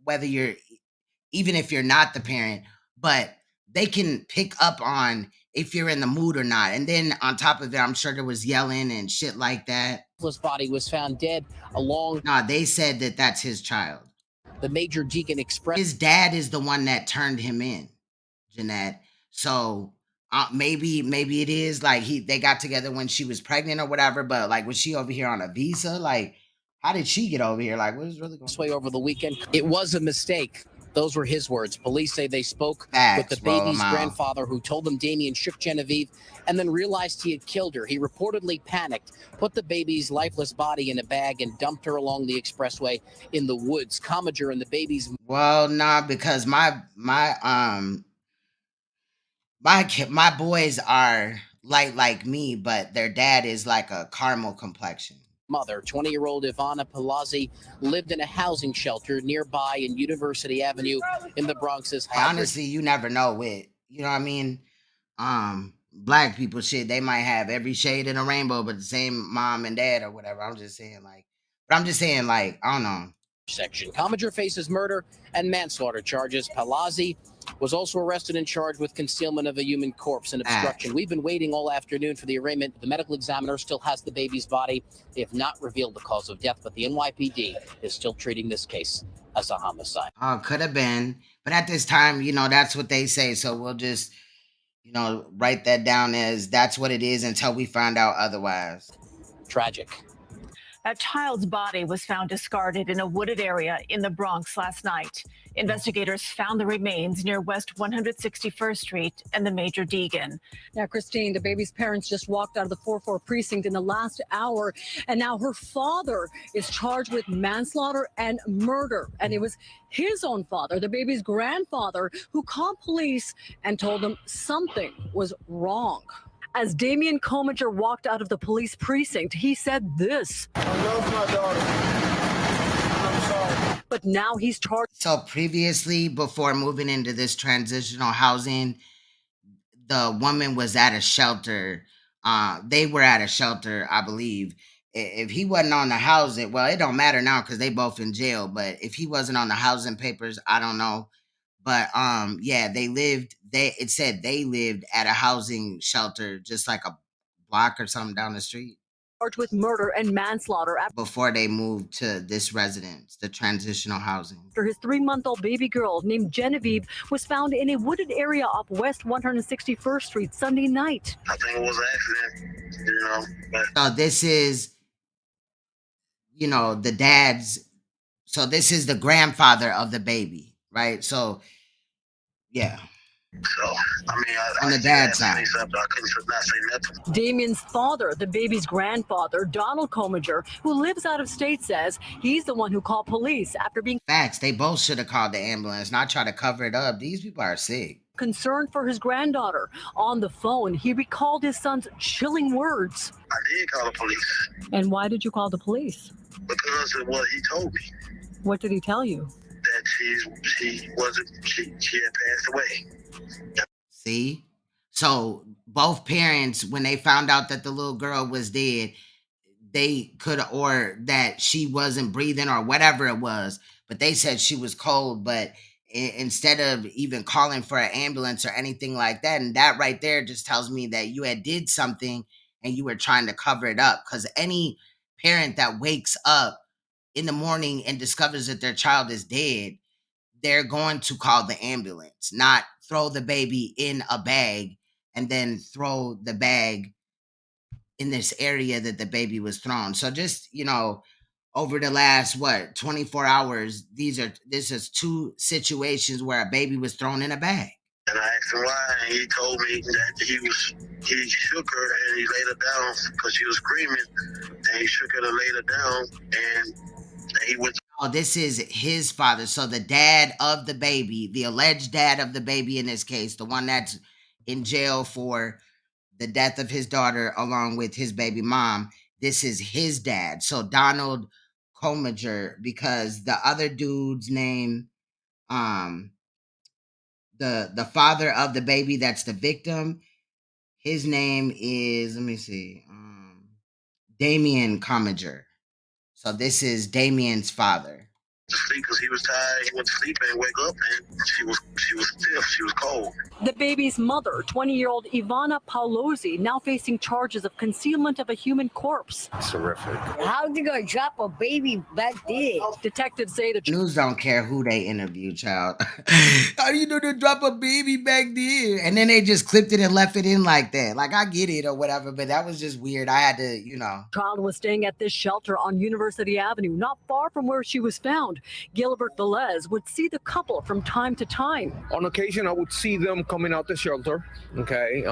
whether even if you're not the parent, but they can pick up on if you're in the mood or not. And then on top of it, I'm sure there was yelling and shit like that. His body was found dead along... No, they said that that's his child. The Major Deegan Express... His dad is the one that turned him in, Jeanette. So maybe it is they got together when she was pregnant or whatever, but was she over here on a visa? How did she get over here? What is really going on? Over the weekend? It was a mistake. Those were his words. Police say they spoke with the baby's grandfather, who told them Damian shook Genevieve and then realized he had killed her. He reportedly panicked, put the baby's lifeless body in a bag and dumped her along the expressway in the woods. Commager and the baby's... Well, nah, because my boys are light like me, but their dad is like a caramel complexion. Mother, 20-year-old Ivana Palazzi, lived in a housing shelter nearby in University Avenue in the Bronx's... Honestly, you never know with, you know what I mean? Black people, shit, they might have every shade in a rainbow, but the same mom and dad or whatever. I'm just saying, I don't know. Section. Commager faces murder and manslaughter charges. Palazzi was also arrested and charged with concealment of a human corpse and obstruction. We've been waiting all afternoon for the arraignment. The medical examiner still has the baby's body. They have not revealed the cause of death, but the NYPD is still treating this case as a homicide. Could have been. But at this time, that's what they say. So we'll just, write that down as that's what it is until we find out otherwise. Tragic. A child's body was found discarded in a wooded area in the Bronx last night. Investigators found the remains near West 161st Street and the Major Deegan. Now, Christine, the baby's parents just walked out of the 4-4 precinct in the last hour, and now her father is charged with manslaughter and murder. And it was his own father, the baby's grandfather, who called police and told them something was wrong. As Damian Commager walked out of the police precinct, he said this. I love my daughter. I'm sorry. But now he's charged. So previously, before moving into this transitional housing, the woman was at a shelter. They were at a shelter, I believe. If he wasn't on the housing, well, it don't matter now because they both in jail. But if he wasn't on the housing papers, I don't know. But yeah, it said they lived at a housing shelter just like a block or something down the street. Charged with murder and manslaughter before they moved to this residence, the transitional housing. After his 3-month-old baby girl named Genevieve was found in a wooded area off West 161st Street Sunday night. I think it was an accident, So this is, the dad's, so this is the grandfather of the baby, right? So, yeah. So, I mean, On the dad's side. I couldn't not say nothing. Damien's father, the baby's grandfather, Donald Comager, who lives out of state, says he's the one who called police after being Facts. They both should have called the ambulance, not try to cover it up. These people are sick. concerned for his granddaughter. On the phone, he recalled his son's chilling words. I did call the police. And why did you call the police? Because of what he told me. What did he tell you? That she had passed away. See? So both parents, when they found out that the little girl was dead, they could, or that she wasn't breathing or whatever it was, but they said she was cold. But instead of even calling for an ambulance or anything like that, and that right there just tells me that you had did something and you were trying to cover it up. Because any parent that wakes up in the morning and discovers that their child is dead, they're going to call the ambulance, not throw the baby in a bag and then throw the bag in this area that the baby was thrown. So just, over the last, 24 hours, this is two situations where a baby was thrown in a bag. And I asked him why, and he told me that he shook her and he laid her down because she was screaming, and he shook her and laid her down, and he went. Oh, this is his father. So the dad of the baby, the alleged dad of the baby in this case, the one that's in jail for the death of his daughter along with his baby mom, this is his dad. So Donald Comager, because the other dude's name, the father of the baby that's the victim, his name is, let me see, Damien Comager. So this is Damien's father. To sleep because he was tired. He went to sleep and wake up, and she was stiff. She was cold. The baby's mother, 20-year-old Ivana Paulosi, now facing charges of concealment of a human corpse. Terrific. How did you drop a baby back there? Detectives say the news don't care who they interview, child. How do you know to drop a baby back there? And then they just clipped it and left it in like that. Like, I get it or whatever, but that was just weird. I had to, child was staying at this shelter on University Avenue, not far from where she was found. Gilbert Velez would see the couple from time to time. On occasion, I would see them coming out the shelter. Okay.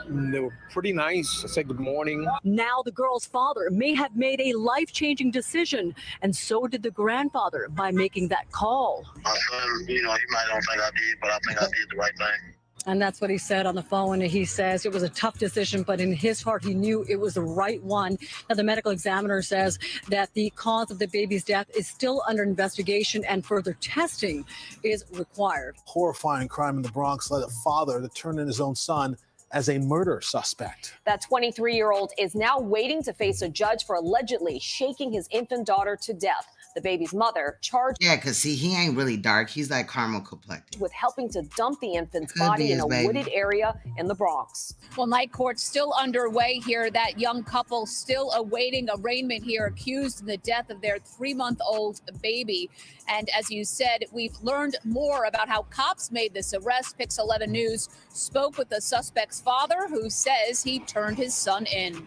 They were pretty nice. I said good morning. Now the girl's father may have made a life-changing decision, and so did the grandfather by making that call. My son, he might not think I did, but I think I did the right thing. And that's what he said on the phone. He says it was a tough decision, but in his heart, he knew it was the right one. Now, the medical examiner says that the cause of the baby's death is still under investigation and further testing is required. Horrifying crime in the Bronx led a father to turn in his own son as a murder suspect. That 23-year-old is now waiting to face a judge for allegedly shaking his infant daughter to death. The baby's mother charged. Yeah, because see, he ain't really dark. He's like caramel complected. With helping to dump the infant's body in a wooded area in the Bronx. Well, night court still underway here. That young couple still awaiting arraignment here, accused in the death of their 3-month-old baby. And as you said, we've learned more about how cops made this arrest. Pix 11 News spoke with the suspect's father, who says he turned his son in.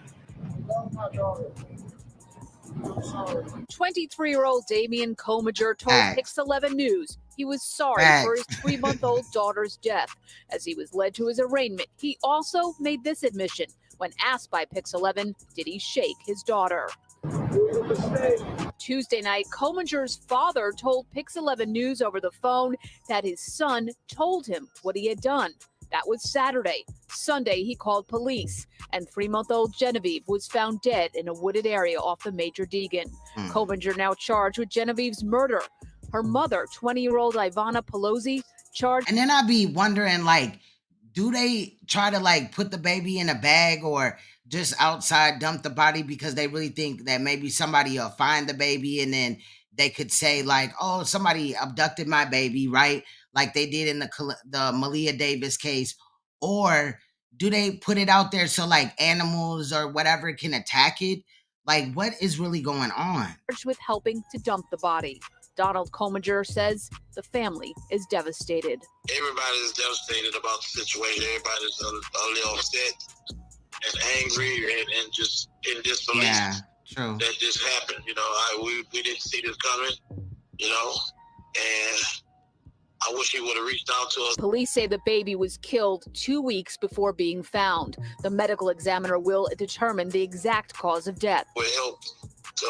23-year-old Damien Comager told Pix 11 News he was sorry for his 3-month-old daughter's death. As he was led to his arraignment, he also made this admission when asked by Pix 11, did he shake his daughter? Tuesday night, Comager's father told Pix 11 News over the phone that his son told him what he had done. That was Saturday. Sunday, he called police, and 3-month-old Genevieve was found dead in a wooded area off the Major Deegan. Comager now charged with Genevieve's murder. Her mother, 20-year-old Ivana Paulosi, charged. And then I'd be wondering, do they try to put the baby in a bag or just outside dump the body because they really think that maybe somebody will find the baby and then they could say oh, somebody abducted my baby, right? Like they did in the Malia Davis case? Or do they put it out there so animals or whatever can attack it? What is really going on? With helping to dump the body. Donald Comager says the family is devastated. Everybody is devastated about the situation. Everybody's a little upset and angry and just in disbelief. Yeah, true. That this happened. We didn't see this coming. And I wish he would have reached out to us. Police say the baby was killed 2 weeks before being found. The medical examiner will determine the exact cause of death. Would help to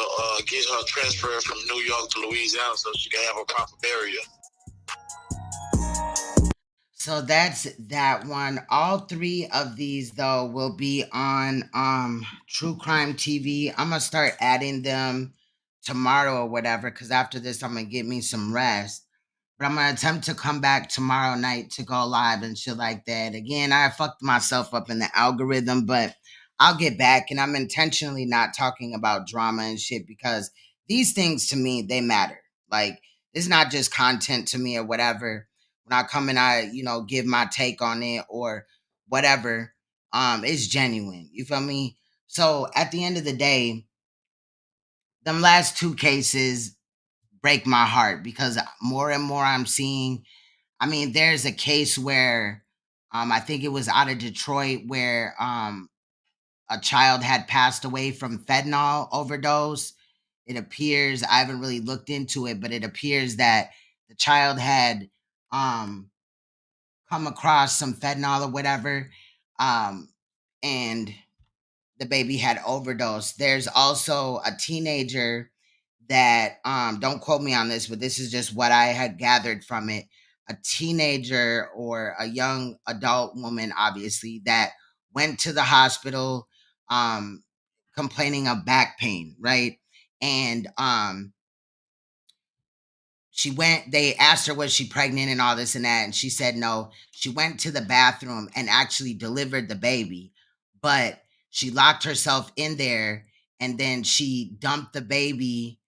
get her transferred from New York to Louisiana so she can have a proper burial. So that's that one. All three of these though will be on True Crime TV. I'm gonna start adding them tomorrow or whatever, because after this I'm gonna get me some rest. But I'm gonna attempt to come back tomorrow night to go live and shit like that. Again, I fucked myself up in the algorithm, but I'll get back. And I'm intentionally not talking about drama and shit because these things to me, they matter. Like, it's not just content to me or whatever. When I come and I, give my take on it or whatever, it's genuine. You feel me? So at the end of the day, them last two cases break my heart because more and more I'm seeing. I mean, there's a case where I think it was out of Detroit where a child had passed away from fentanyl overdose. It appears, I haven't really looked into it, but it appears that the child had come across some fentanyl or whatever, and the baby had overdosed. There's also a teenager that don't quote me on this, but this is just what I had gathered from it. A teenager or a young adult woman, obviously, that went to the hospital complaining of back pain, right? And they asked her, was she pregnant and all this and that? And she said no. She went to the bathroom and actually delivered the baby, but she locked herself in there and then she dumped the baby,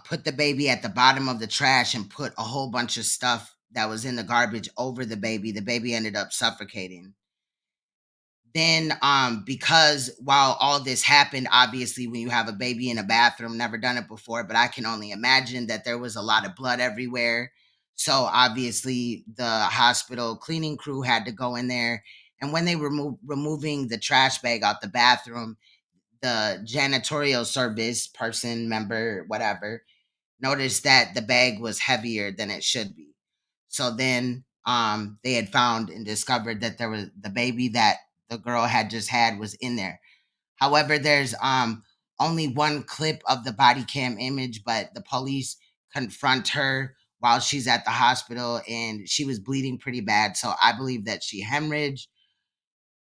put the baby at the bottom of the trash and put a whole bunch of stuff that was in the garbage over the baby. The baby ended up suffocating. Then because while all this happened, obviously when you have a baby in a bathroom, never done it before, but I can only imagine that there was a lot of blood everywhere. So obviously the hospital cleaning crew had to go in there, and when they were removing the trash bag out the bathroom, the janitorial service person, member, whatever, noticed that the bag was heavier than it should be. So then they had found and discovered that there was the baby that the girl had just had was in there. However, there's only one clip of the body cam image, but the police confront her while she's at the hospital and she was bleeding pretty bad. So I believe that she hemorrhaged.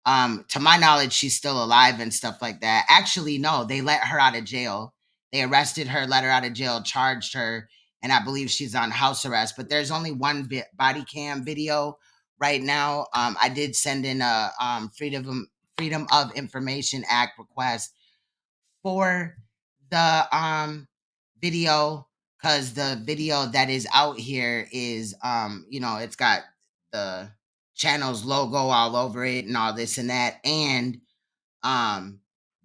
To my knowledge, she's still alive and stuff like that. Actually, no, they let her out of jail. They arrested her, let her out of jail, charged her, and I believe she's on house arrest. But there's only one body cam video right now. I did send in a Freedom of Information Act request for the video, because the video that is out here is it's got the channel's logo all over it and all this and that, and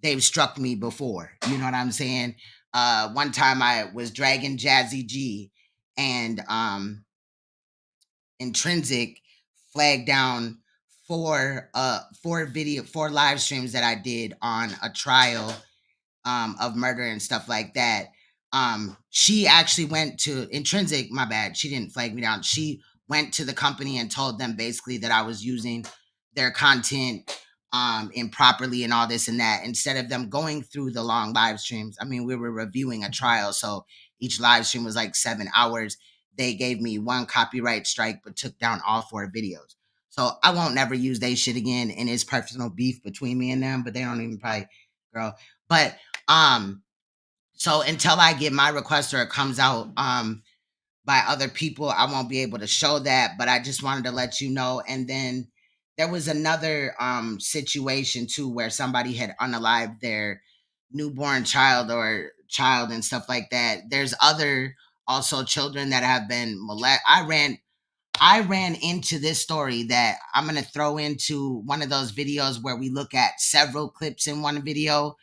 they've struck me before, you know what I'm saying. One time I was dragging Jazzy G, and Intrinsic flagged down four live streams that I did on a trial of murder and stuff like that. She actually went to Intrinsic, my bad, she didn't flag me down. She went to the company and told them basically that I was using their content improperly and all this and that. Instead of them going through the long live streams, I mean, we were reviewing a trial, so each live stream was like 7 hours. They gave me one copyright strike, but took down all 4 videos. So I won't never use they shit again, and it's personal beef between me and them, but they don't even probably, girl. But so until I get my request or it comes out by other people, I won't be able to show that. But I just wanted to let you know. And then there was another situation too where somebody had unalived their newborn child or child and stuff like that. There's other also children that have been molested. I ran into this story that I'm going to throw into one of those videos where we look at several clips in one video.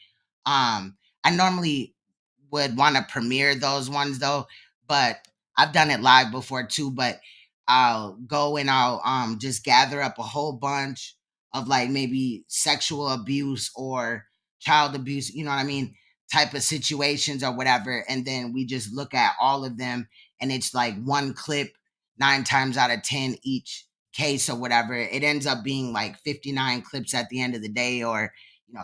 I normally would want to premiere those ones though, but I've done it live before too. But I'll go and I'll just gather up a whole bunch of like maybe sexual abuse or child abuse, you know what I mean, type of situations or whatever, and then we just look at all of them, and it's like one clip 9 times out of 10 each case or whatever, it ends up being like 59 clips at the end of the day, or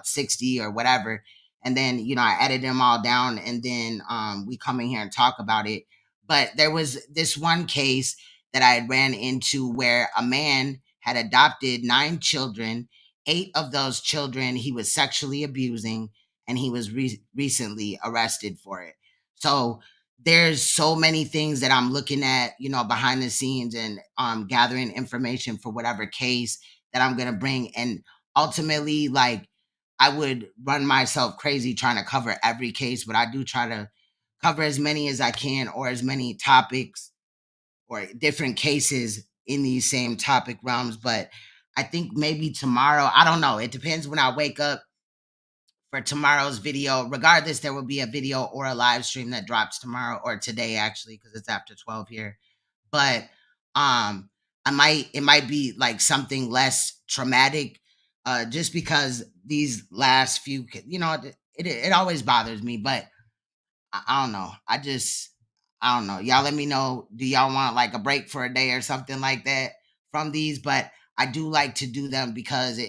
60 or whatever. And then I edit them all down, and then we come in here and talk about it. But there was this one case that I ran into where a man had adopted 9 children. 8 of those children he was sexually abusing, and he was recently arrested for it. So there's so many things that I'm looking at, behind the scenes, and gathering information for whatever case that I'm going to bring. And ultimately, like, I would run myself crazy trying to cover every case, but I do try to cover as many as I can, or as many topics or different cases in these same topic realms. But I think maybe tomorrow, I don't know. It depends when I wake up for tomorrow's video. Regardless, there will be a video or a live stream that drops tomorrow, or today actually, because it's after 12 here. But it might be like something less traumatic, just because these last few, it always bothers me. But I don't know. I don't know. Y'all let me know. Do y'all want like a break for a day or something like that from these? But I do like to do them because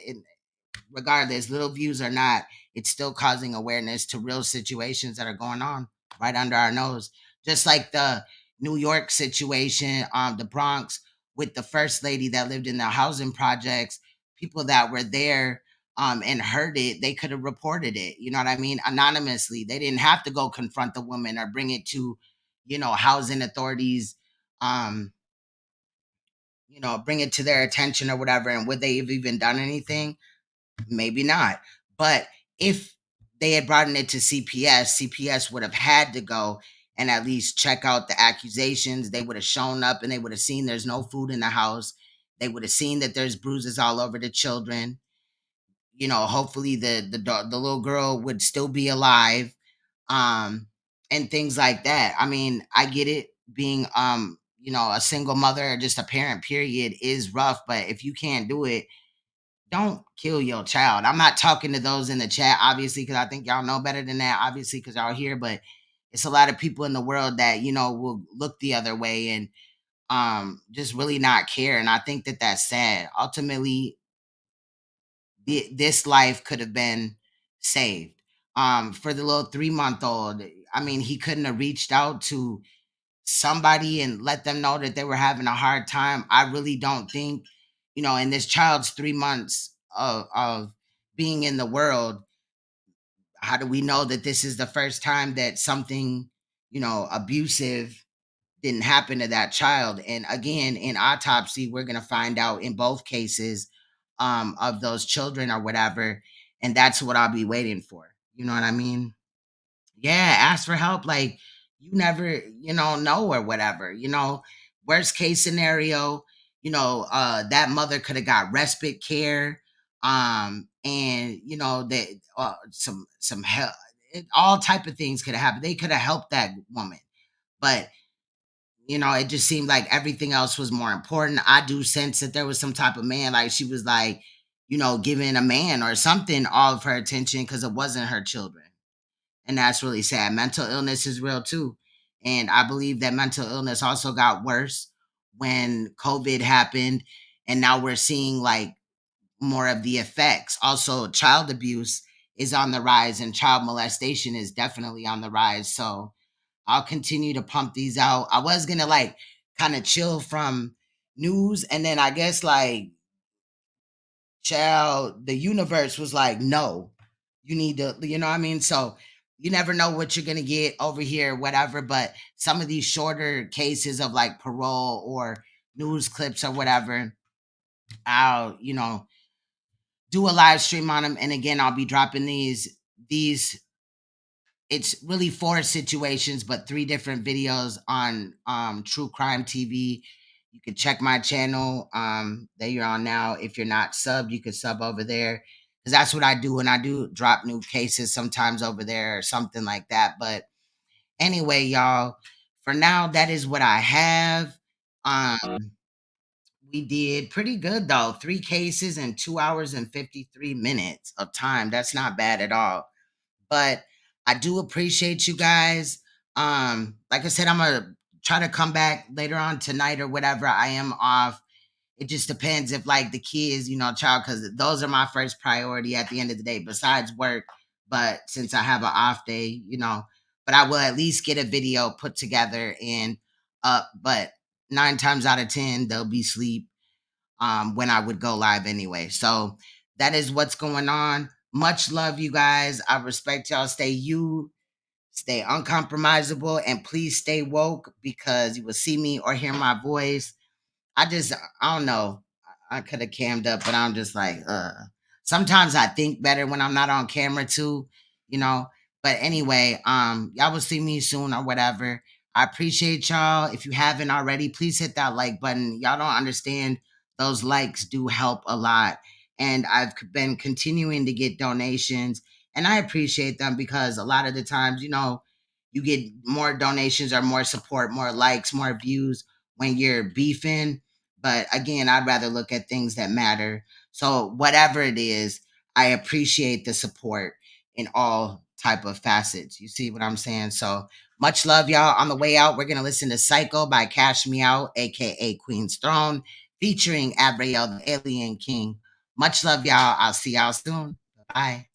regardless, little views or not, it's still causing awareness to real situations that are going on right under our nose. Just like the New York situation, the Bronx, with the first lady that lived in the housing projects. People that were there and heard it, they could have reported it. You know what I mean? Anonymously. They didn't have to go confront the woman or bring it to, housing authorities, bring it to their attention or whatever. And would they have even done anything? Maybe not. But if they had brought it to CPS would have had to go and at least check out the accusations. They would have shown up, and they would have seen there's no food in the house. They would have seen that there's bruises all over the children. Hopefully the little girl would still be alive, and things like that. I mean, I get it, being a single mother or just a parent period is rough, but if you can't do it, don't kill your child. I'm not talking to those in the chat, obviously, because I think y'all know better than that, obviously, because y'all here. But it's a lot of people in the world that, will look the other way and just really not care. And I think that that's sad. Ultimately, this life could have been saved. For the little 3-month-old, I mean, he couldn't have reached out to somebody and let them know that they were having a hard time. I really don't think, in this child's 3 months of being in the world, how do we know that this is the first time that something, abusive didn't happen to that child? And again, in autopsy, we're going to find out in both cases of those children or whatever. And that's what I'll be waiting for. You know what I mean? Yeah, ask for help. Like, you never, know or whatever. Worst case scenario, that mother could have got respite care, and that some help, all type of things could have happened. They could have helped that woman, but it just seemed like everything else was more important. I do sense that there was some type of man, like she was like, giving a man or something all of her attention because it wasn't her children. And that's really sad. Mental illness is real too. And I believe that mental illness also got worse when COVID happened. And now we're seeing like more of the effects. Also, child abuse is on the rise, and child molestation is definitely on the rise. So I'll continue to pump these out. I was going to like kind of chill from news. And then I guess like, the universe was like, no, you need to, what I mean? So you never know what you're going to get over here, whatever. But some of these shorter cases of like parole or news clips or whatever, I'll, do a live stream on them. And again, I'll be dropping these, it's really 4 situations, but 3 different videos on True Crime TV. You can check my channel that you're on now. If you're not subbed, you can sub over there, because that's what I do. And I do drop new cases sometimes over there or something like that. But anyway, y'all, for now, that is what I have. We did pretty good though. 3 cases in 2 hours and 53 minutes of time. That's not bad at all. But I do appreciate you guys. Like I said, I'm gonna try to come back later on tonight or whatever. I am off. It just depends if like the kids, child, because those are my first priority at the end of the day, besides work. But since I have an off day, but I will at least get a video put together and up. But 9 times out of 10, they'll be asleep when I would go live anyway. So that is what's going on. Much love, you guys. I respect y'all. Stay uncompromisable, and please stay woke, because you will see me or hear my voice. I don't know. I could have cammed up, but I'm just like, sometimes I think better when I'm not on camera too, But anyway, y'all will see me soon or whatever. I appreciate y'all. If you haven't already, please hit that like button. Y'all don't understand. Those likes do help a lot. And I've been continuing to get donations, and I appreciate them, because a lot of the times, you get more donations or more support, more likes, more views when you're beefing. But again, I'd rather look at things that matter. So whatever it is, I appreciate the support in all type of facets. You see what I'm saying? So much love, y'all. On the way out, we're going to listen to Psycho by Cash Me Out, a.k.a. Queen's Throne, featuring Abriel, the Alien King. Much love, y'all. I'll see y'all soon. Bye.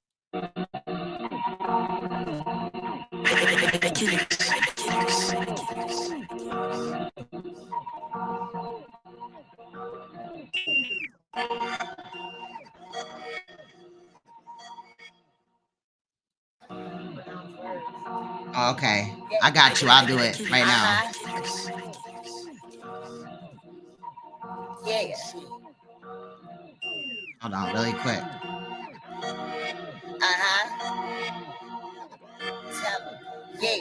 Okay, I got you. I'll do it right now. Yeah. Hold on, really quick. Yeah.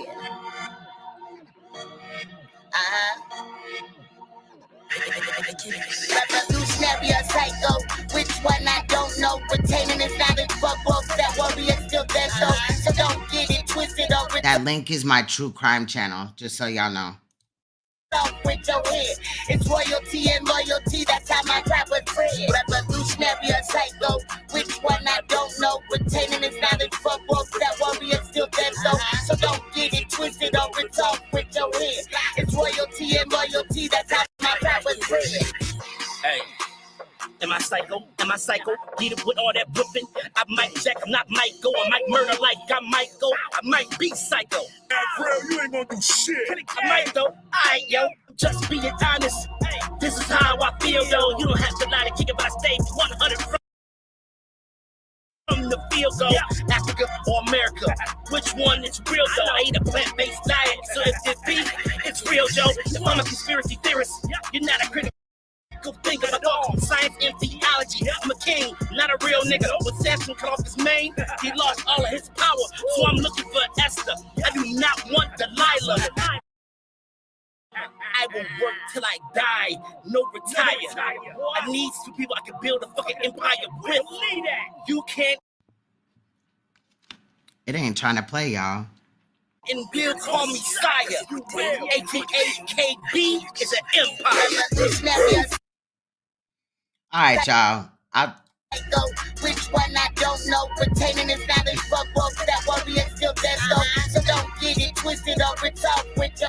Revolutionary or psycho, which one I don't know. Retaining is not a fuck off, that warrior still dead though. So don't get it twisted over. That link is my true crime channel, just so y'all know. With your head, it's royalty and loyalty. That's how my rap was bred. Revolutionary or psycho, which one I don't know. Retaining is not a fuck off, that warrior still dead though. So don't get it twisted or talk with your head. It's royalty and loyalty. That's how my rap was bred. Hey. Am I psycho? Am I psycho? Get it with all that whooping. I might jack, I'm not Michael. I might murder like I might go. I might be psycho. Bro, you ain't gonna do shit. I might though. Alright, yo. Just being honest. This is how I feel, though. You don't have to lie to kick it, but I stay 100 from the field goal. Africa or America? Which one is real, though? I eat a plant-based diet, so if it's beef, it's real, Joe. If I'm a conspiracy theorist, you're not a critic. Think of my thoughts, science and theology. I'm a king, not a real nigga. When Samson cut off his mane, he lost all of his power. So I'm looking for Esther. I do not want Delilah. I will work till I die, no retire. I need some people I can build a fucking empire with. You can't. It ain't trying to play, y'all. And Bill call me Sire. AKA KB is an empire. All right, y'all. Which one I don't know. Retaining is not a fuck off, that warrior still dead though. So don't get it twisted or talk with your.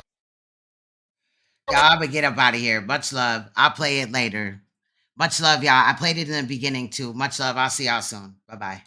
Y'all, but get up out of here. Much love. I'll play it later. Much love, y'all. I played it in the beginning too. Much love. I'll see y'all soon. Bye-bye.